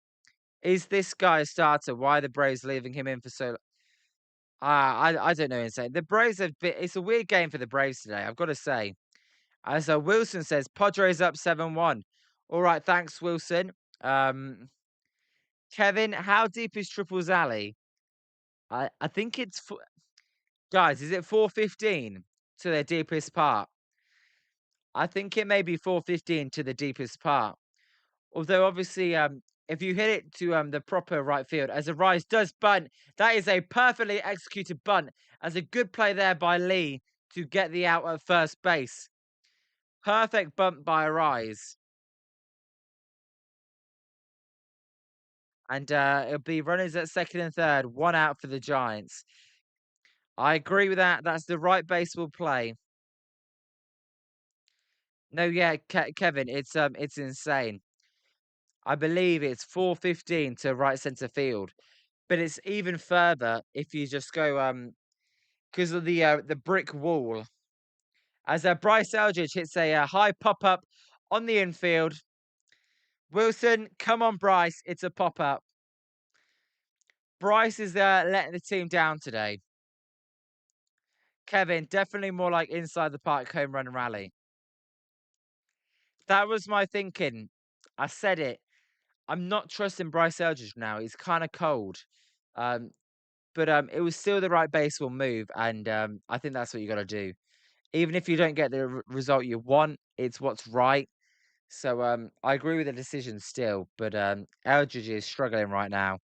is this guy a starter? Why are the Braves leaving him in for so? I don't know. Insane. The Braves have been. It's a weird game for the Braves today. I've got to say. As Wilson says, Padres up 7-1. All right, thanks, Wilson. Um, Kevin, how deep is Triples Alley? I think it's guys. Is it 415 to their deepest part? I think it may be 415 to the deepest part. Although obviously, if you hit it to the proper right field, as a Rise does bunt, that is a perfectly executed bunt. As a good play there by Lee to get the out at first base. Perfect bunt by Rise. And it'll be runners at second and third, one out for the Giants. I agree with that. That's the right baseball play. No, yeah, Kevin, it's insane. I believe it's 415 to right center field, but it's even further if you just go because of the brick wall. As Bryce Eldridge hits a high pop up on the infield. Wilson, come on, Bryce, it's a pop up. Bryce is letting the team down today. Kevin, definitely more like inside the park home run rally. That was my thinking. I said it. I'm not trusting Bryce Eldridge now. He's kind of cold. Um, but it was still the right baseball move, and I think that's what you got to do. Even if you don't get the result you want, it's what's right. So I agree with the decision still, but Eldridge is struggling right now.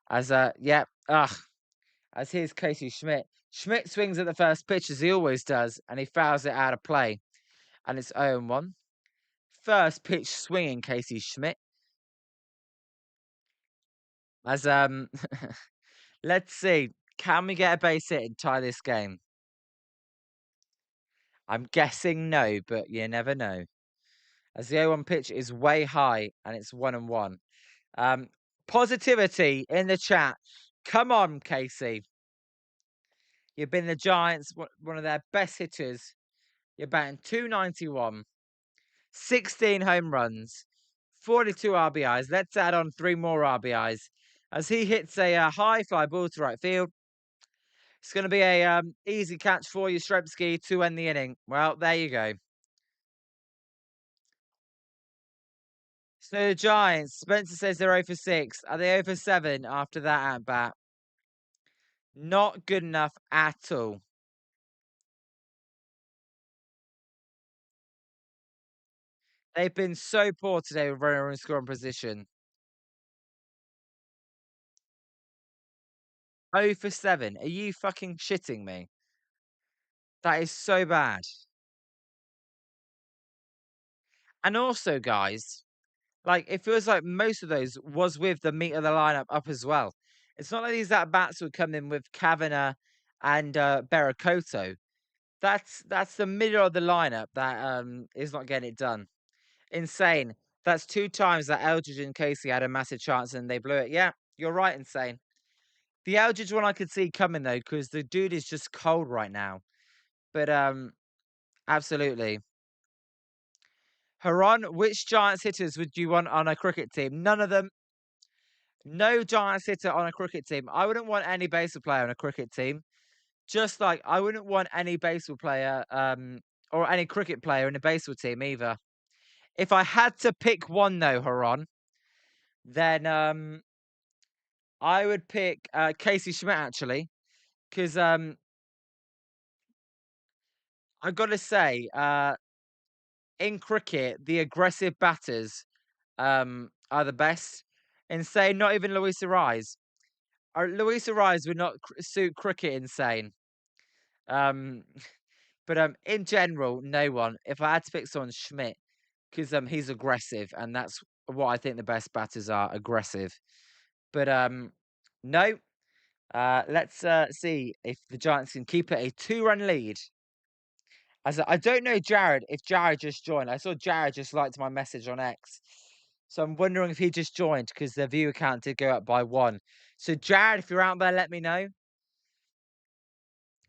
As as here's Casey Schmidt. Schmidt swings at the first pitch as he always does, and he fouls it out of play, and it's 0-1. First pitch swinging, Casey Schmidt. As let's see, can we get a base hit and tie this game? I'm guessing no, but you never know. As the 0-1 pitch is way high and it's 1-1. Positivity in the chat. Come on, Casey. You've been the Giants, one of their best hitters. You're batting 291, 16 home runs, 42 RBIs. Let's add on 3 more RBIs as he hits a high fly ball to right field. It's going to be a easy catch for you, Strepsky, to end the inning. Well, there you go. So the Giants, Spencer says they're 0 for 6. Are they 0 for 7 after that at bat? Not good enough at all. They've been so poor today with runner in scoring position. 0 for 7. Are you fucking shitting me? That is so bad. And also, guys, like it feels like most of those was with the meat of the lineup up as well. It's not like these at bats would come in with Kavanagh and Berracoto. That's the middle of the lineup that is not getting it done. Insane. That's 2 times that Eldridge and Casey had a massive chance and they blew it. Yeah, you're right, Insane. The Eldridge one I could see coming though, because the dude is just cold right now. But absolutely. Haran, which Giants hitters would you want on a cricket team? None of them. No Giants hitter on a cricket team. I wouldn't want any baseball player on a cricket team. Just like I wouldn't want any baseball player or any cricket player in a baseball team either. If I had to pick one though, Haran, then I would pick Casey Schmidt actually. Because I've got to say, in cricket, the aggressive batters are the best. Insane, not even Luis Ariz. Luis Ariz would not suit cricket, Insane. Um, but in general, no one. If I had to pick someone, Schmidt, because he's aggressive, and that's what I think the best batters are, aggressive. But no. Let's see if the Giants can keep it a 2-run lead. As I don't know Jared, if Jared just joined. I saw Jared just liked my message on X. So I'm wondering if he just joined because the view count did go up by 1. So Jared, if you're out there, let me know.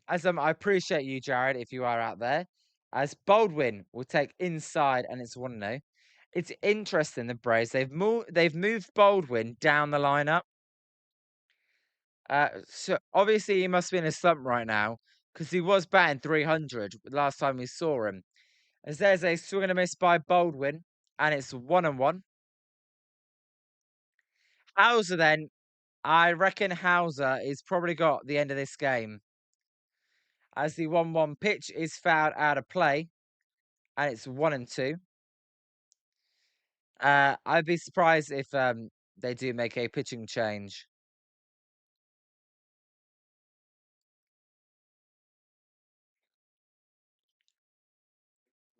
As I appreciate you, Jared, if you are out there. As Baldwin will take inside and it's 1-0. It's interesting, the Braves. They've moved Baldwin down the lineup. So obviously he must be in a slump right now because he was batting 300 last time we saw him. As there's a swing and a miss by Baldwin, and it's 1-1. Hauser then, I reckon Hauser is probably got the end of this game as the 1-1 pitch is fouled out of play, and it's 1-2. I'd be surprised if they do make a pitching change.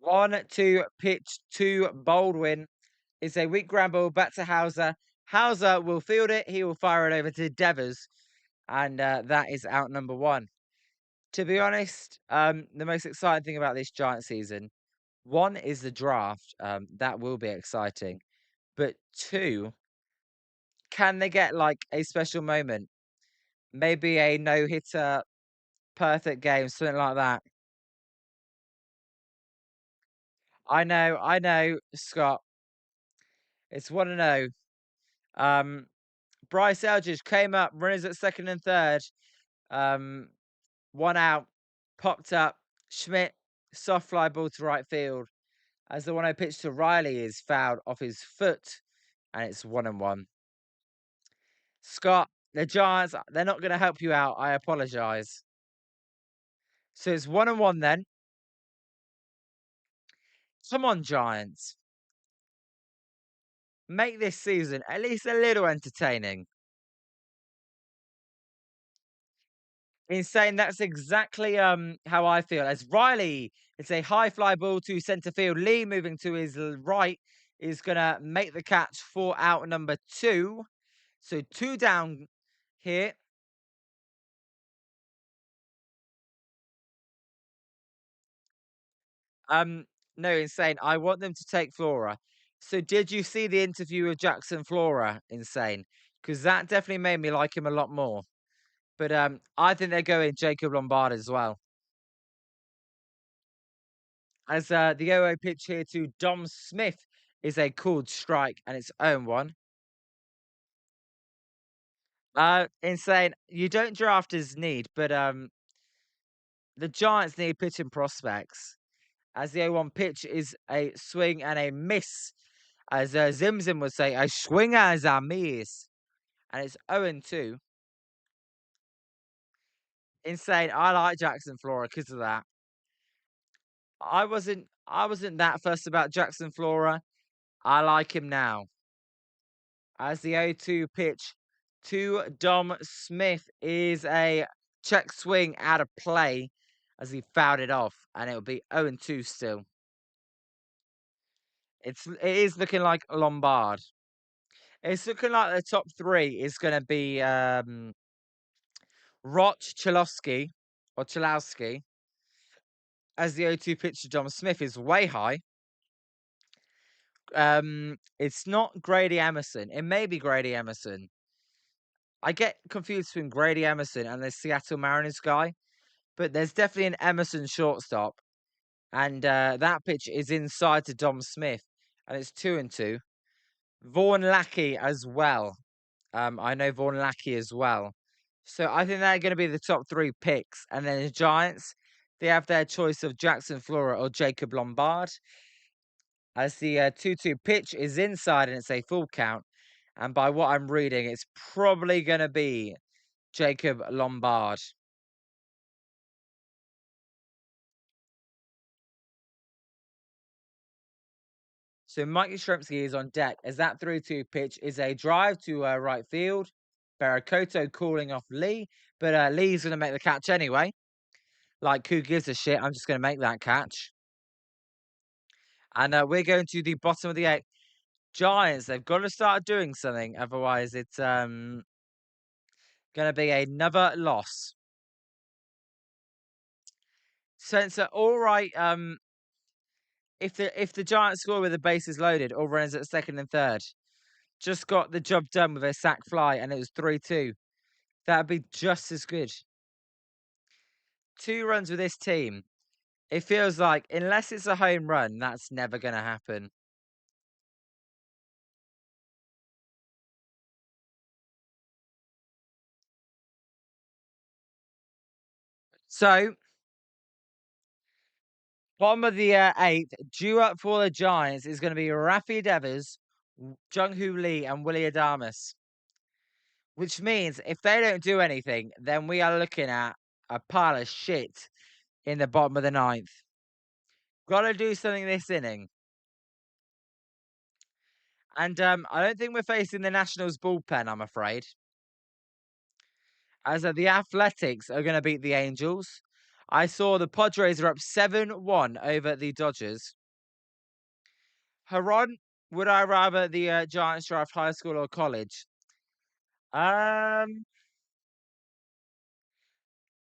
1-2 pitch to Baldwin is a weak ground ball back to Hauser. Hauser will field it. He will fire it over to Devers, and that is out number one. To be honest, the most exciting thing about this Giant season, one is the draft. That will be exciting. But two, can they get like a special moment? Maybe a no-hitter, perfect game, something like that. I know, Scott. It's 1-0. Um, Bryce Eldridge came up, runners at second and third. Um, One out, popped up. Schmidt, soft fly ball to right field. As the 1-0 pitch to Riley is fouled off his foot, and it's 1-1. Scott, the Giants, they're not going to help you out. I apologise. So it's 1-1 then. Come on, Giants. Make this season at least a little entertaining. Insane. That's exactly how I feel. As Riley, it's a high fly ball to centre field. Lee moving to his right is gonna make the catch for out number two. So two down here. Um, no, insane. I want them to take Flora. So did you see the interview with Jackson Flora? Insane, because that definitely made me like him a lot more. But I think they're going Jacob Lombard as well. As the 0 pitch here to Dom Smith is a called strike, and it's 0-1. Insane. You don't draft as need, but the Giants need pitching prospects. As the 0-1 pitch is a swing and a miss. As Zimzim would say, a swing as a miss. And it's 0-2. Insane. I like Jackson Flora because of that. I wasn't that fussed about Jackson Flora. I like him now. As the 0-2 pitch to Dom Smith is a check swing out of play as he fouled it off, and it'll be 0-2 still. It is looking like Lombard. It's looking like the top three is going to be Roch, Chalowski, or Chalowski, as the 0-2 pitch to Dom Smith is way high. It's not Grady Emerson. It may be Grady Emerson. I get confused between Grady Emerson and the Seattle Mariners guy, but there's definitely an Emerson shortstop, and that pitch is inside to Dom Smith, and it's 2-2. Vaughn Lackey as well. I know Vaughn Lackey as well. So I think they're going to be the top three picks, and then the Giants, they have their choice of Jackson Flora or Jacob Lombard. As the 2-2 pitch is inside and it's a full count, and by what I'm reading, it's probably going to be Jacob Lombard. So Mike Yastrzemski is on deck as that 3-2 pitch is a drive to right field. Barakoto calling off Lee, but Lee's going to make the catch anyway. Like, who gives a shit? I'm just going to make that catch. And we're going to the bottom of the eighth. Giants, they've got to start doing something. Otherwise, it's going to be another loss. So it's all right. If the Giants score with the bases loaded, all runners at second and third, just got the job done with a sac fly, and it was 3-2. That'd be just as good. 2 runs with this team. It feels like unless it's a home run, that's never going to happen. So, bottom of the eighth, due up for the Giants is going to be Rafi Devers, Jung Hoo Lee, and Willie Adamas. Which means if they don't do anything, then we are looking at a pile of shit in the bottom of the ninth. Got to do something this inning. And I don't think we're facing the Nationals bullpen, I'm afraid. As the Athletics are going to beat the Angels. I saw the Padres are up 7-1 over the Dodgers. Haron, would I rather the Giants draft high school or college? Um,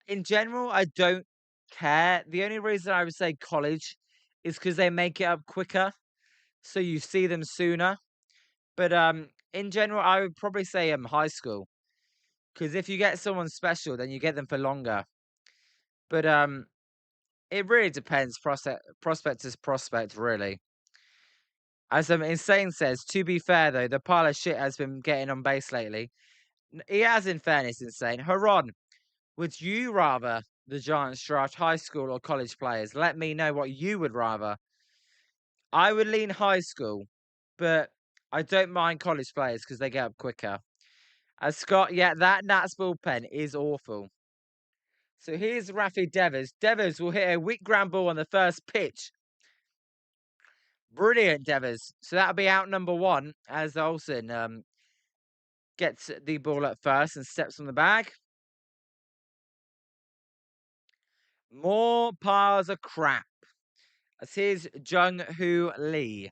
in general, I don't care. The only reason I would say college is because they make it up quicker, so you see them sooner. But in general, I would probably say high school because if you get someone special, then you get them for longer. But it really depends prospect is prospect, really. As Insane says, to be fair though, the pile of shit has been getting on base lately. He has, in fairness, Insane. Haron, would you rather the Giants draft high school or college players? Let me know what you would rather. I would lean high school, but I don't mind college players because they get up quicker. As Scott, yeah, that Nats bullpen is awful. So here's Rafi Devers. Devers will hit a weak ground ball on the first pitch. Brilliant, Devers. So that'll be out number one as Olsen gets the ball at first and steps on the bag. More piles of crap. As here's Jung Hoo Lee.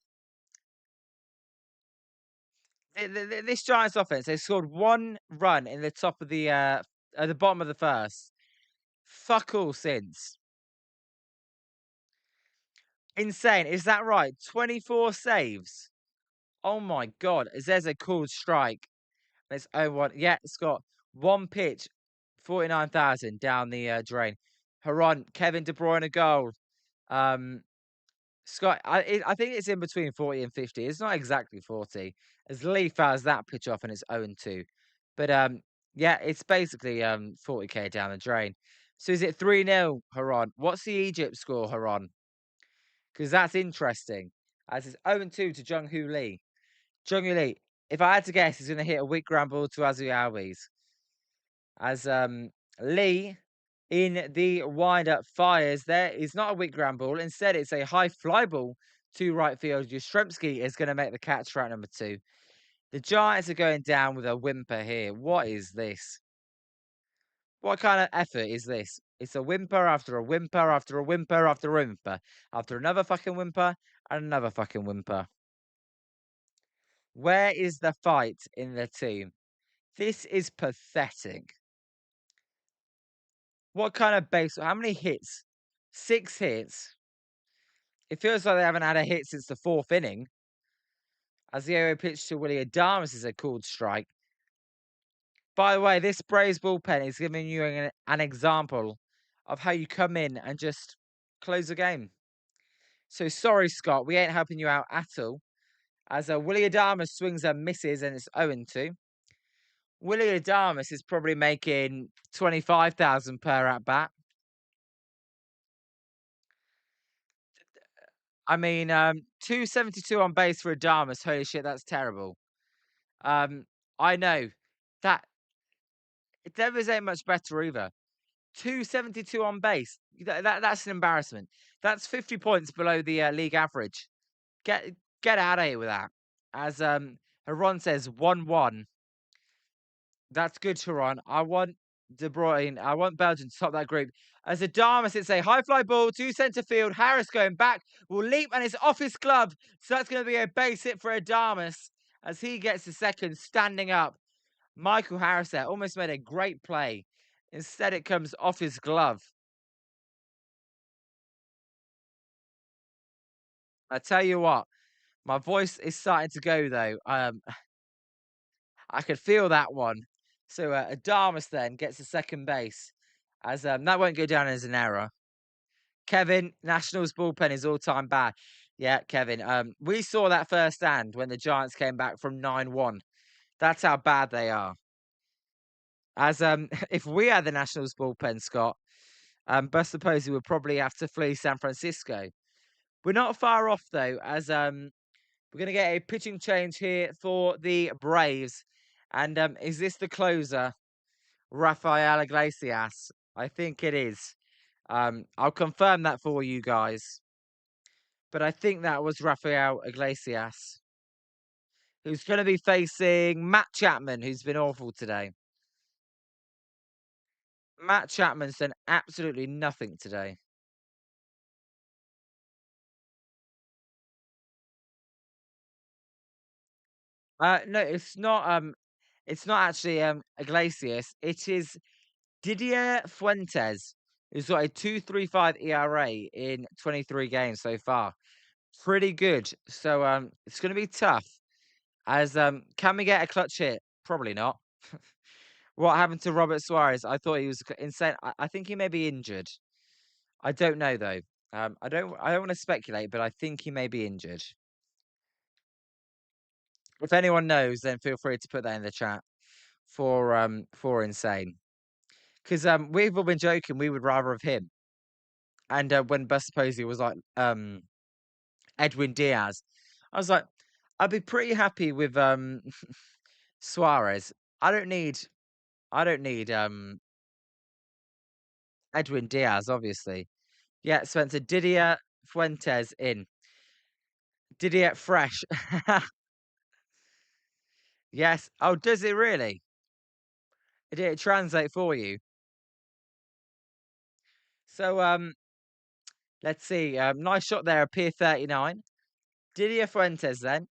This Giants offense, they scored one run in the top of the at the bottom of the first. Fuck all since. Insane. Is that right? 24 saves. Oh my god. Is there's a cool strike? It's 0-1. Yeah, it's got one pitch, 49,000 down the drain. Haron, Kevin De Bruyne a goal. Scott, I think it's in between 40 and 50. It's not exactly 40. As Lee fouls that pitch off and it's 0-2. But yeah, it's basically 40k down the drain. So is it 3-0, Haron? What's the Egypt score, Haron? Because that's interesting. As it's 0-2 to Jung Hoo Lee. Jung Hoo Lee, if I had to guess, he's going to hit a weak ground ball to Azu Albies. As Lee in the wind-up fires there is not a weak ground ball. Instead, it's a high fly ball to right field. Yastrzemski is going to make the catch for out number 2. The Giants are going down with a whimper here. What is this? What kind of effort is this? It's a whimper after a whimper after a whimper after a whimper. After another fucking whimper and another fucking whimper. Where is the fight in the team? This is pathetic. What kind of base? How many hits? 6 hits. It feels like they haven't had a hit since the 4th inning. As the aero pitch to Willie Adamas is a called strike. By the way, this Braves bullpen is giving you an example of how you come in and just close the game. So sorry, Scott, we ain't helping you out at all. As Willie Adamas swings and misses and it's 0-2. Willie Adamas is probably making 25,000 per at bat. I mean, 272 on base for Adamas. Holy shit, that's terrible. I know that Devers ain't much better either. 272 on base. That's an embarrassment. That's 50 points below the league average. Get out of here with that. As Haron says, 1-1. That's good, Haron. I want De Bruyne. I want Belgium to top that group. As Adamas, it's a high fly ball to centre field. Harris going back will leap and it's off his glove. So that's going to be a base hit for Adamas as he gets the second standing up. Michael Harris there almost made a great play. Instead, it comes off his glove. I tell you what, my voice is starting to go though. I could feel that one. So Adamas then gets the second base, as that won't go down as an error. Kevin, Nationals bullpen is all-time bad. Yeah, Kevin. We saw that firsthand when the Giants came back from 9-1. That's how bad they are. As if we had the Nationals bullpen, Scott, Buster Posey would probably have to flee San Francisco. We're not far off though, as we're gonna get a pitching change here for the Braves. And is this the closer, Rafael Iglesias? I think it is. I'll confirm that for you guys. But I think that was Rafael Iglesias, who's going to be facing Matt Chapman, who's been awful today. Matt Chapman's done absolutely nothing today. No, it's not actually Iglesias. It is Didier Fuentes, who's got a 2.35 ERA in 23 games so far. Pretty good. So it's going to be tough. As can we get a clutch hit? Probably not. What happened to Robert Suarez? I thought he was insane. I think he may be injured. I don't know though. I don't want to speculate, but I think he may be injured. If anyone knows, then feel free to put that in the chat for insane. Because we've all been joking, we would rather have him. And when Buster Posey was like Edwin Diaz, I was like, I'd be pretty happy with Suarez. I don't need Edwin Diaz, obviously. Yeah, Spencer. Didier Fuentes in. Didier Fresh. Yes. Oh, does it really? Did it translate for you? So let's see. Nice shot there, a Pier 39. Didier Fuentes then.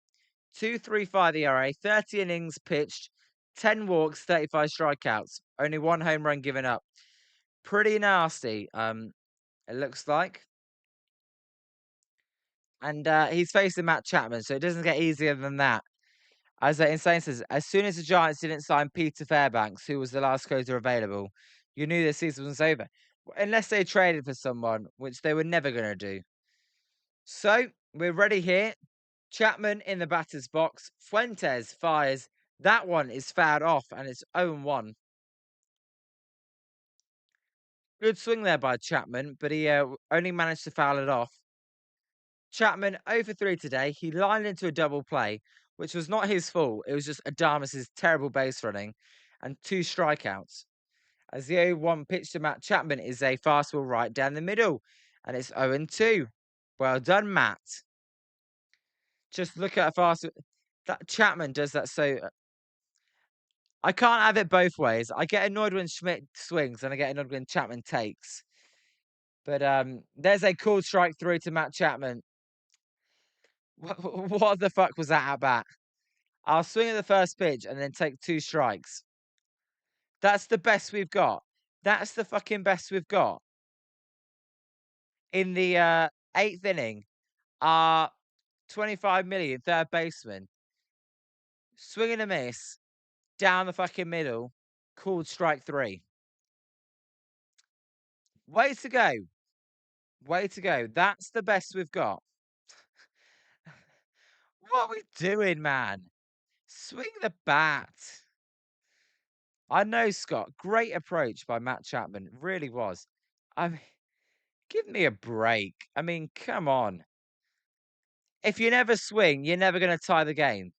2.35 ERA, 30 innings pitched, 10 walks, 35 strikeouts. Only one home run given up. Pretty nasty, it looks like. And he's facing Matt Chapman, so it doesn't get easier than that. As Insane says, as soon as the Giants didn't sign Peter Fairbanks, who was the last closer available, you knew the season was over. Unless they traded for someone, which they were never going to do. So, we're ready here. Chapman in the batter's box. Fuentes fires. That one is fouled off, and it's 0-1. Good swing there by Chapman, but he only managed to foul it off. Chapman 0 for 3 today. He lined into a double play, which was not his fault. It was just Adames' terrible base running and 2 strikeouts. As the 0-1 pitch to Matt Chapman is a fastball right down the middle, and it's 0-2. Well done, Matt. Just look at a fast. That Chapman does that so. I can't have it both ways. I get annoyed when Schmidt swings, and I get annoyed when Chapman takes. But there's a cool strike through to Matt Chapman. What the fuck was that at bat? I'll swing at the first pitch and then take 2 strikes. That's the best we've got. That's the fucking best we've got. In the 8th inning, our 25 million third baseman swing and a miss down the fucking middle, called strike 3. Way to go. Way to go. That's the best we've got. What are we doing, man? Swing the bat. I know, Scott. Great approach by Matt Chapman. Really was. I mean, give me a break. I mean, come on. If you never swing, you're never going to tie the game.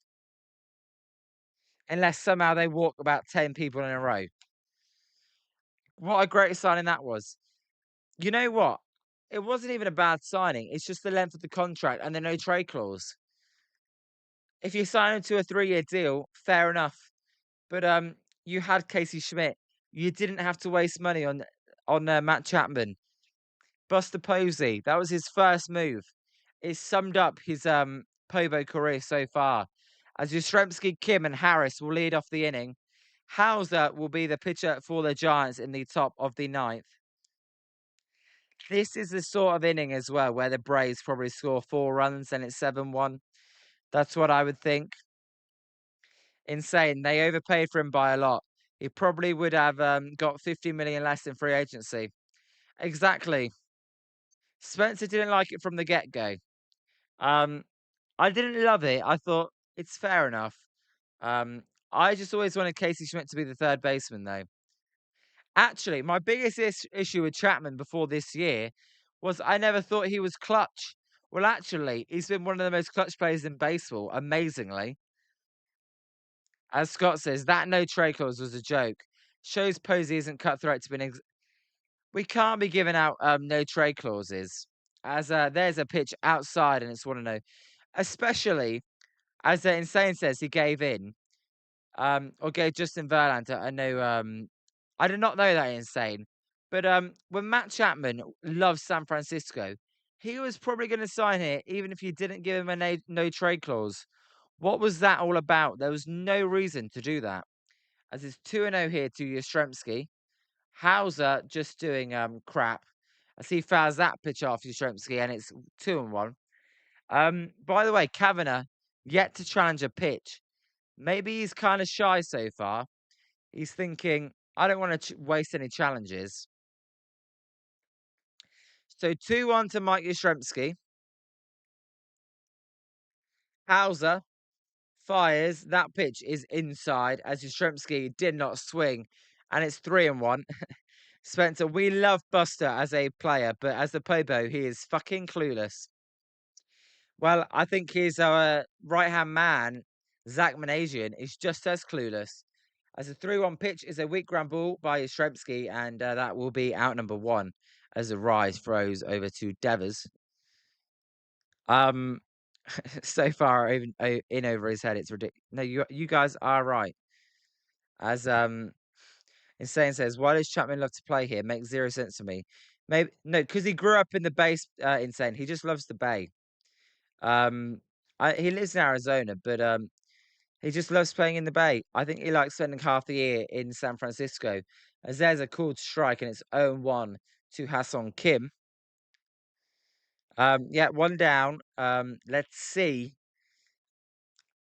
Unless somehow they walk about 10 people in a row. What a great signing that was. You know what? It wasn't even a bad signing. It's just the length of the contract and the no trade clause. If you sign him to a 3-year deal, fair enough. But you had Casey Schmidt. You didn't have to waste money on Matt Chapman. Buster Posey, that was his first move. It summed up his Pobo career so far. As Yastrzemski, Kim, and Harris will lead off the inning, Hauser will be the pitcher for the Giants in the top of the 9th. This is the sort of inning as well where the Braves probably score 4 runs and it's 7-1. That's what I would think. Insane. They overpaid for him by a lot. He probably would have got 50 million less in free agency. Exactly. Spencer didn't like it from the get-go. I didn't love it. I thought it's fair enough. I just always wanted Casey Schmidt to be the third baseman, though. Actually, my biggest issue with Chapman before this year was I never thought he was clutch. Well, actually, he's been one of the most clutch players in baseball, amazingly. As Scott says, that no trade clause was a joke. Shows Posey isn't cutthroat to be we can't be giving out no trade clauses. As there's a pitch outside and it's 1-0. Especially as Insane says he gave in. Or gave Justin Verlander I know I did not know that Insane. But when Matt Chapman loves San Francisco, he was probably going to sign here even if you didn't give him a no trade clause. What was that all about? There was no reason to do that. As it's 2-0 here to Yastrzemski. Hauser just doing crap. As he fouls that pitch off Yastrzemski and it's 2-1. By the way, Kavanagh yet to challenge a pitch. Maybe he's kind of shy so far. He's thinking, I don't want to waste any challenges. So 2-1 to Mike Yastrzemski. Hauser fires. That pitch is inside as Yastrzemski did not swing. And it's 3-1. Spencer, we love Buster as a player, but as a Pobo, he is fucking clueless. Well, I think his right-hand man, Zach Manasian, is just as clueless. As a 3-1 pitch is a weak ground ball by Yastrzemski, and that will be out number 1 as the Rise throws over to Devers. So far, even in over his head, it's ridiculous. No, you guys are right. As Insane says, why does Chapman love to play here? Makes zero sense to me. Maybe no, because he grew up in the base. Insane. He just loves the Bay. He lives in Arizona, but he just loves playing in the Bay. I think he likes spending half the year in San Francisco. As there's a called strike, and it's 0-1 to Hassan Kim. Yeah, 1 down. Let's see.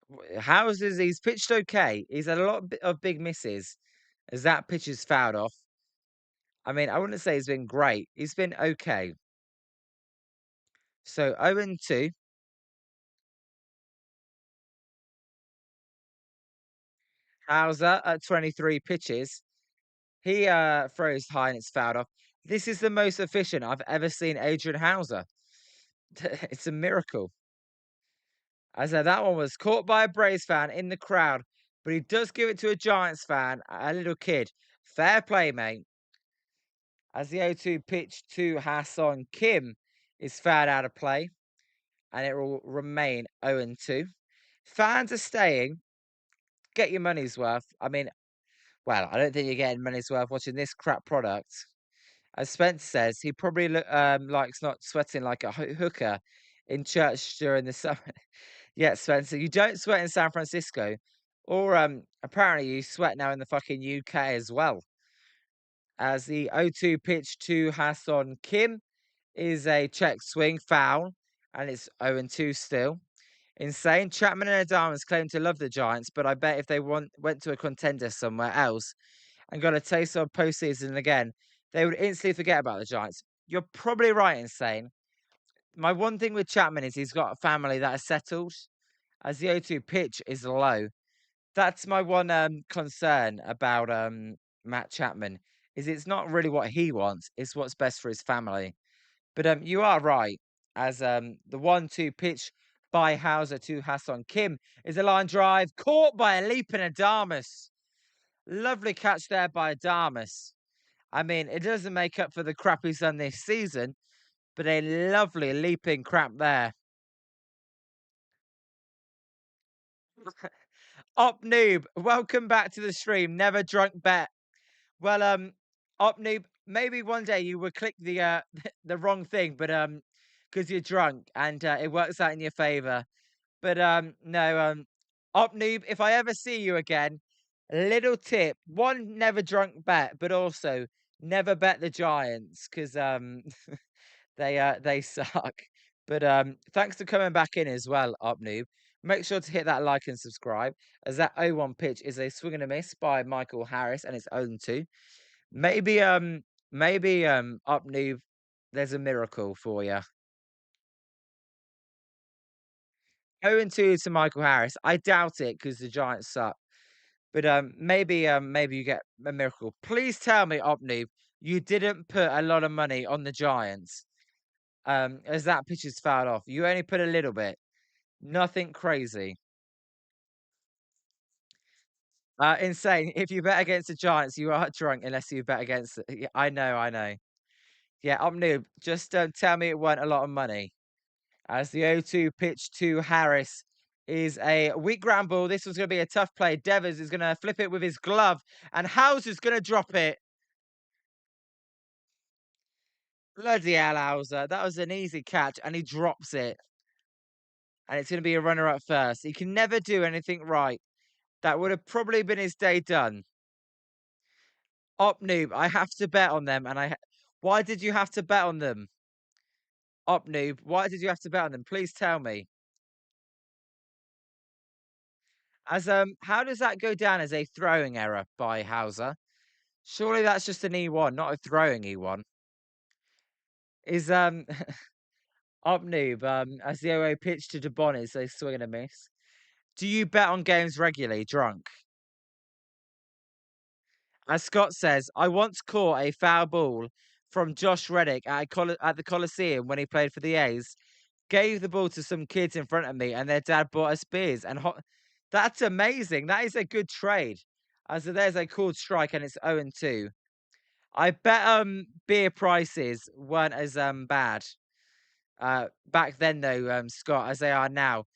He's pitched okay. He's had a lot of big misses as that pitch is fouled off. I mean, I wouldn't say he's been great. He's been okay. So 0-2. Hauser at 23 pitches. He throws high and it's fouled off. This is the most efficient I've ever seen Adrian Hauser. It's a miracle. As that one was caught by a Braves fan in the crowd, but he does give it to a Giants fan, a little kid. Fair play, mate. As the 0-2 pitch to Hassan Kim is fouled out of play, and it will remain 0-2. Fans are staying. Get your money's worth. I mean, well, I don't think you're getting money's worth watching this crap product. As Spencer says, he probably likes not sweating like a hooker in church during the summer. Yeah, Spencer, you don't sweat in San Francisco, or apparently you sweat now in the fucking UK as well. As the 0-2 pitch to Hassan Kim is a check swing foul, and it's 0-2 still. Insane. Chapman and Adams claim to love the Giants, but I bet if they went to a contender somewhere else and got a taste of postseason again, they would instantly forget about the Giants. You're probably right, Insane. My one thing with Chapman is he's got a family that is settled, as the 0-2 pitch is low. That's my one concern about Matt Chapman, is it's not really what he wants, it's what's best for his family. But you are right, as the 1-2 pitch by Hauser to Hassan Kim is a line drive caught by a leaping Adames. Lovely catch there by Adames. I mean, it doesn't make up for the crap he's done this season, but a lovely leaping crap there. Op Noob, welcome back to the stream. Never drunk bet. Well, Op Noob, maybe one day you would click the the wrong thing, but because you're drunk and it works out in your favor. But no, Op Noob, if I ever see you again, little tip: one, never drunk bet, but also never bet the Giants because they suck. But thanks for coming back in as well, Up Noob. Make sure to hit that like and subscribe, as that 0-1 pitch is a swing and a miss by Michael Harris, and it's 0-2. Maybe Up Noob, there's a miracle for you. 0-2 to Michael Harris. I doubt it because the Giants suck. But maybe you get a miracle. Please tell me, Opnoob, you didn't put a lot of money on the Giants. As that pitch is fouled off. You only put a little bit. Nothing crazy. Insane. If you bet against the Giants, you are drunk unless you bet against yeah, I know, I know. Yeah, Opnoob, just tell me it weren't a lot of money. As the 0-2 pitch to Harris is a weak ground ball. This was going to be a tough play. Devers is going to flip it with his glove, and Hauser's going to drop it. Bloody hell, Hauser. That was an easy catch, and he drops it. And it's going to be a runner up first. He can never do anything right. That would have probably been his day done. Op noob, I have to bet on them, and why did you have to bet on them? Op noob, why did you have to bet on them? Please tell me. As how does that go down as a throwing error by Hauser? Surely that's just an E1, not a throwing E1. Is Op noob, as the OO pitch to DeBon is a swing and a miss. Do you bet on games regularly, drunk? As Scott says, I once caught a foul ball from Josh Reddick at the Coliseum when he played for the A's. Gave the ball to some kids in front of me, and their dad bought us beers. And that's amazing. That is a good trade. As there's a called strike, and it's 0-2. I bet beer prices weren't as bad back then though, Scott, as they are now.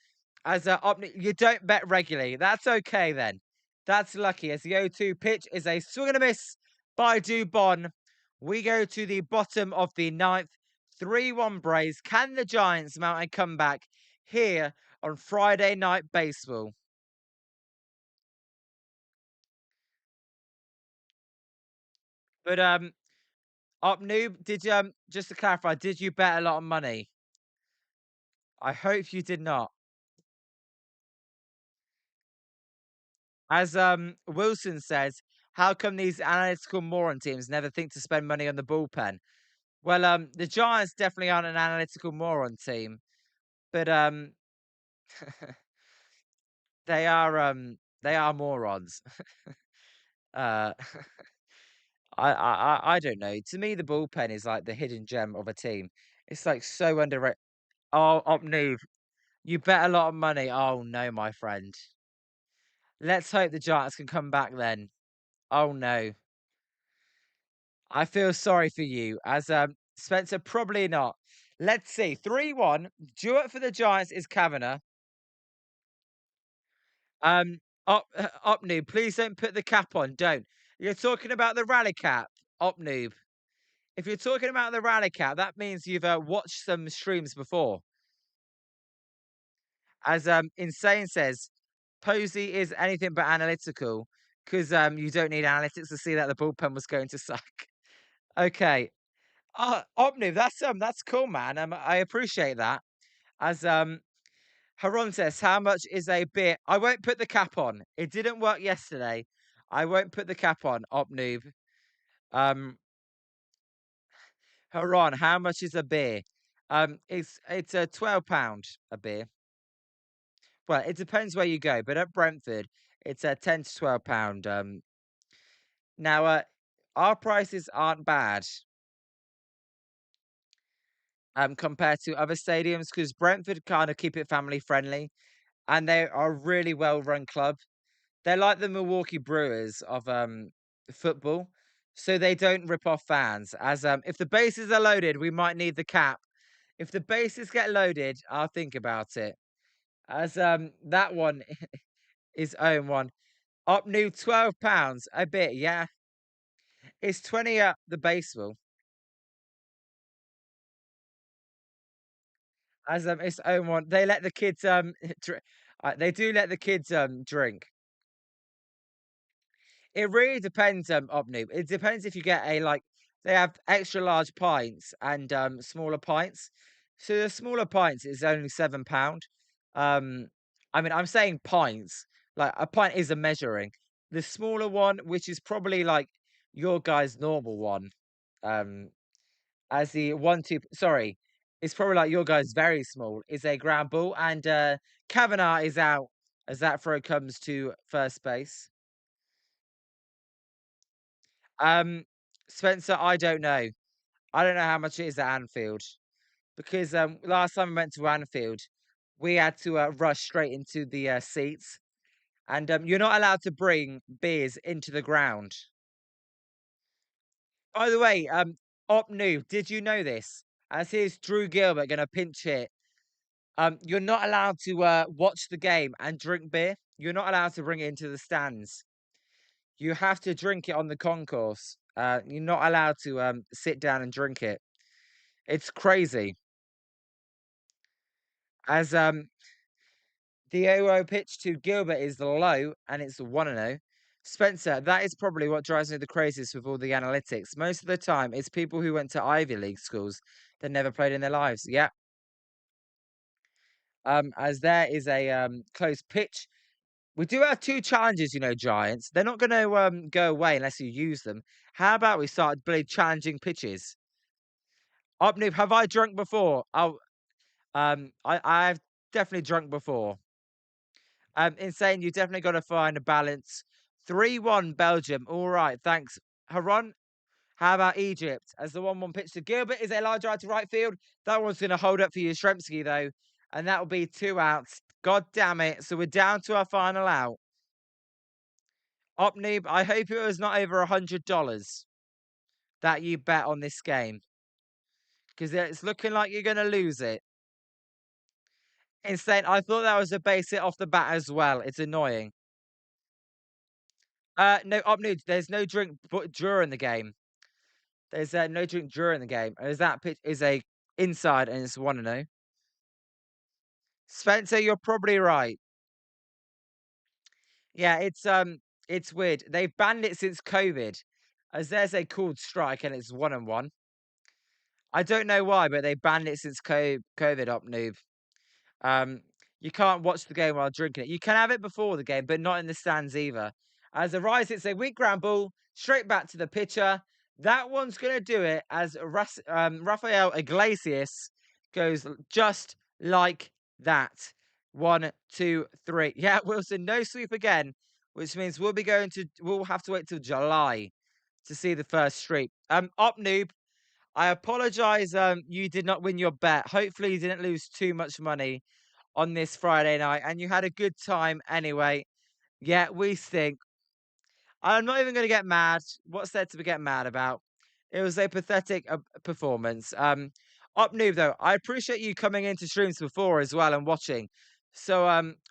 As you don't bet regularly. That's okay then. That's lucky as the 0-2 pitch is a swing and a miss by Dubon. We go to the bottom of the ninth. 3-1 Braves. Can the Giants mount a comeback here on Friday Night Baseball? But Up Noob, did you just to clarify, did you bet a lot of money? I hope you did not. As Wilson says, how come these analytical moron teams never think to spend money on the bullpen? Well, the Giants definitely aren't an analytical moron team, but they are morons. uh, I don't know. To me, the bullpen is like the hidden gem of a team. It's like so underrated. Oh, Opneve, you bet a lot of money. Oh no, my friend. Let's hope the Giants can come back then. Oh no. I feel sorry for you, as Spencer probably not. Let's see. 3-1. Duet for the Giants is Kavanagh. Op noob, please don't put the cap on. Don't. You're talking about the rally cap, op noob. If you're talking about the rally cap, that means you've watched some streams before. As Insane says, Posey is anything but analytical because you don't need analytics to see that the bullpen was going to suck. Okay. Opniv, that's cool, man. I appreciate that. As Haron says, how much is a beer? I won't put the cap on. It didn't work yesterday. I won't put the cap on, Opnoob. Um, Haron, how much is a beer? It's a £12 a beer. Well, it depends where you go, but at Brentford, it's a £10 to £12. Now, our prices aren't bad compared to other stadiums because Brentford kind of keep it family friendly, and they are a really well run club. They're like the Milwaukee Brewers of football, so they don't rip off fans. As if the bases are loaded, we might need the cap. If the bases get loaded, I'll think about it. As that one is own one. Up new £12 a bit, yeah. It's 20 at the baseball. As it's own one. They let the kids they do let the kids drink. It really depends, Obnoob. It depends if you get a like they have extra large pints and smaller pints. So the smaller pints is only £7. Um, I mean, I'm saying pints. Like a pint is a measuring. The smaller one, which is probably like your guy's normal one, um, as the 1-2. Sorry, it's probably like your guy's very small. Is a ground ball, and Kavanagh is out as that throw comes to first base. Um, Spencer, I don't know. I don't know how much it is at Anfield because last time I went to Anfield, we had to rush straight into the seats, and you're not allowed to bring beers into the ground. By the way, Op Noob, did you know this? As here's Drew Gilbert gonna pinch hit. You're not allowed to watch the game and drink beer. You're not allowed to bring it into the stands. You have to drink it on the concourse. You're not allowed to sit down and drink it. It's crazy. As the 0 pitch to Gilbert is low and it's 1-0. Spencer, that is probably what drives me the craziest with all the analytics. Most of the time, it's people who went to Ivy League schools that never played in their lives. Yeah. As there is a close pitch. We do have two challenges, Giants. They're not going to go away unless you use them. How about we start play challenging pitches? Up, noob, have I drunk before? Oh, I've definitely drunk before. Insane. You definitely got to find a balance. 3-1 Belgium. All right, thanks. Haron, how about Egypt? As the 1-1 pitch to Gilbert is Elijah out to right field. That one's going to hold up for you, Shremsky, though. And that will be 2 outs. God damn it. So we're down to our final out. Op noob, I hope it was not over $100 that you bet on this game. Because it's looking like you're going to lose it. Insane. I thought that was a base hit off the bat as well. It's annoying. No, Op noob, there's no drink during the game. There's no drink during the game. As that pitch is a inside and it's 1-0. Spencer, you're probably right. Yeah, it's weird. They've banned it since COVID. As there's a called strike and it's 1-1. I don't know why, but they banned it since COVID, Op noob. You can't watch the game while drinking it. You can have it before the game, but not in the stands either. As a rise, it's a weak ground ball straight back to the pitcher. That one's going to do it as Rafael Iglesias goes just like that. 1, 2, 3. Yeah, Wilson, no sweep again, which means we'll have to wait till July to see the first streak. Op noob, I apologize. You did not win your bet. Hopefully, you didn't lose too much money on this Friday night, and you had a good time anyway. Yeah, we stink. I'm not even going to get mad. What's there to get mad about? It was a pathetic performance. Up noob though, I appreciate you coming into streams before as well and watching. So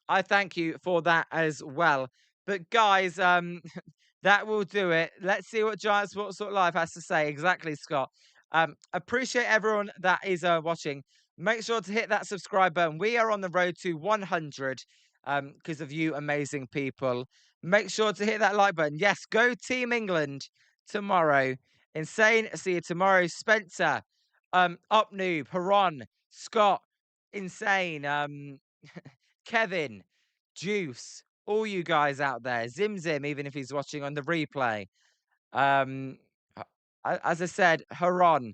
I thank you for that as well. But guys, that will do it. Let's see what Giant Sports Sort Live has to say. Exactly, Scott. Appreciate everyone that is watching. Make sure to hit that subscribe button. We are on the road to 100 because of you amazing people. Make sure to hit that like button. Yes, go Team England tomorrow. Insane. See you tomorrow. Spencer, Up Noob, Haron, Scott, Insane, Kevin, Juice, all you guys out there. Zim Zim, even if he's watching on the replay. As I said, Haron,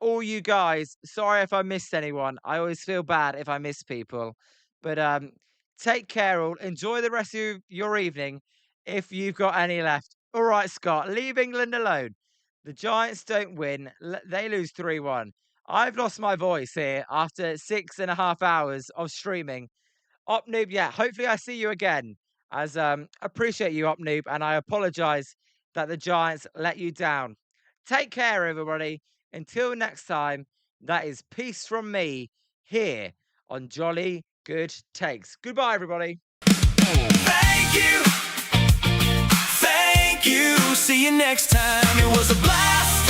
all you guys, sorry if I missed anyone. I always feel bad if I miss people. But take care all. Enjoy the rest of your evening if you've got any left. All right, Scott, leave England alone. The Giants don't win. They lose 3-1. I've lost my voice here after 6.5 hours of streaming. Op Noob, yeah, hopefully I see you again. As appreciate you, Op Noob, and I apologize that the Giants let you down. Take care, everybody. Until next time, that is peace from me here on Jolly Good Takes. Goodbye, everybody. Thank you. Thank you. See you next time. It was a blast.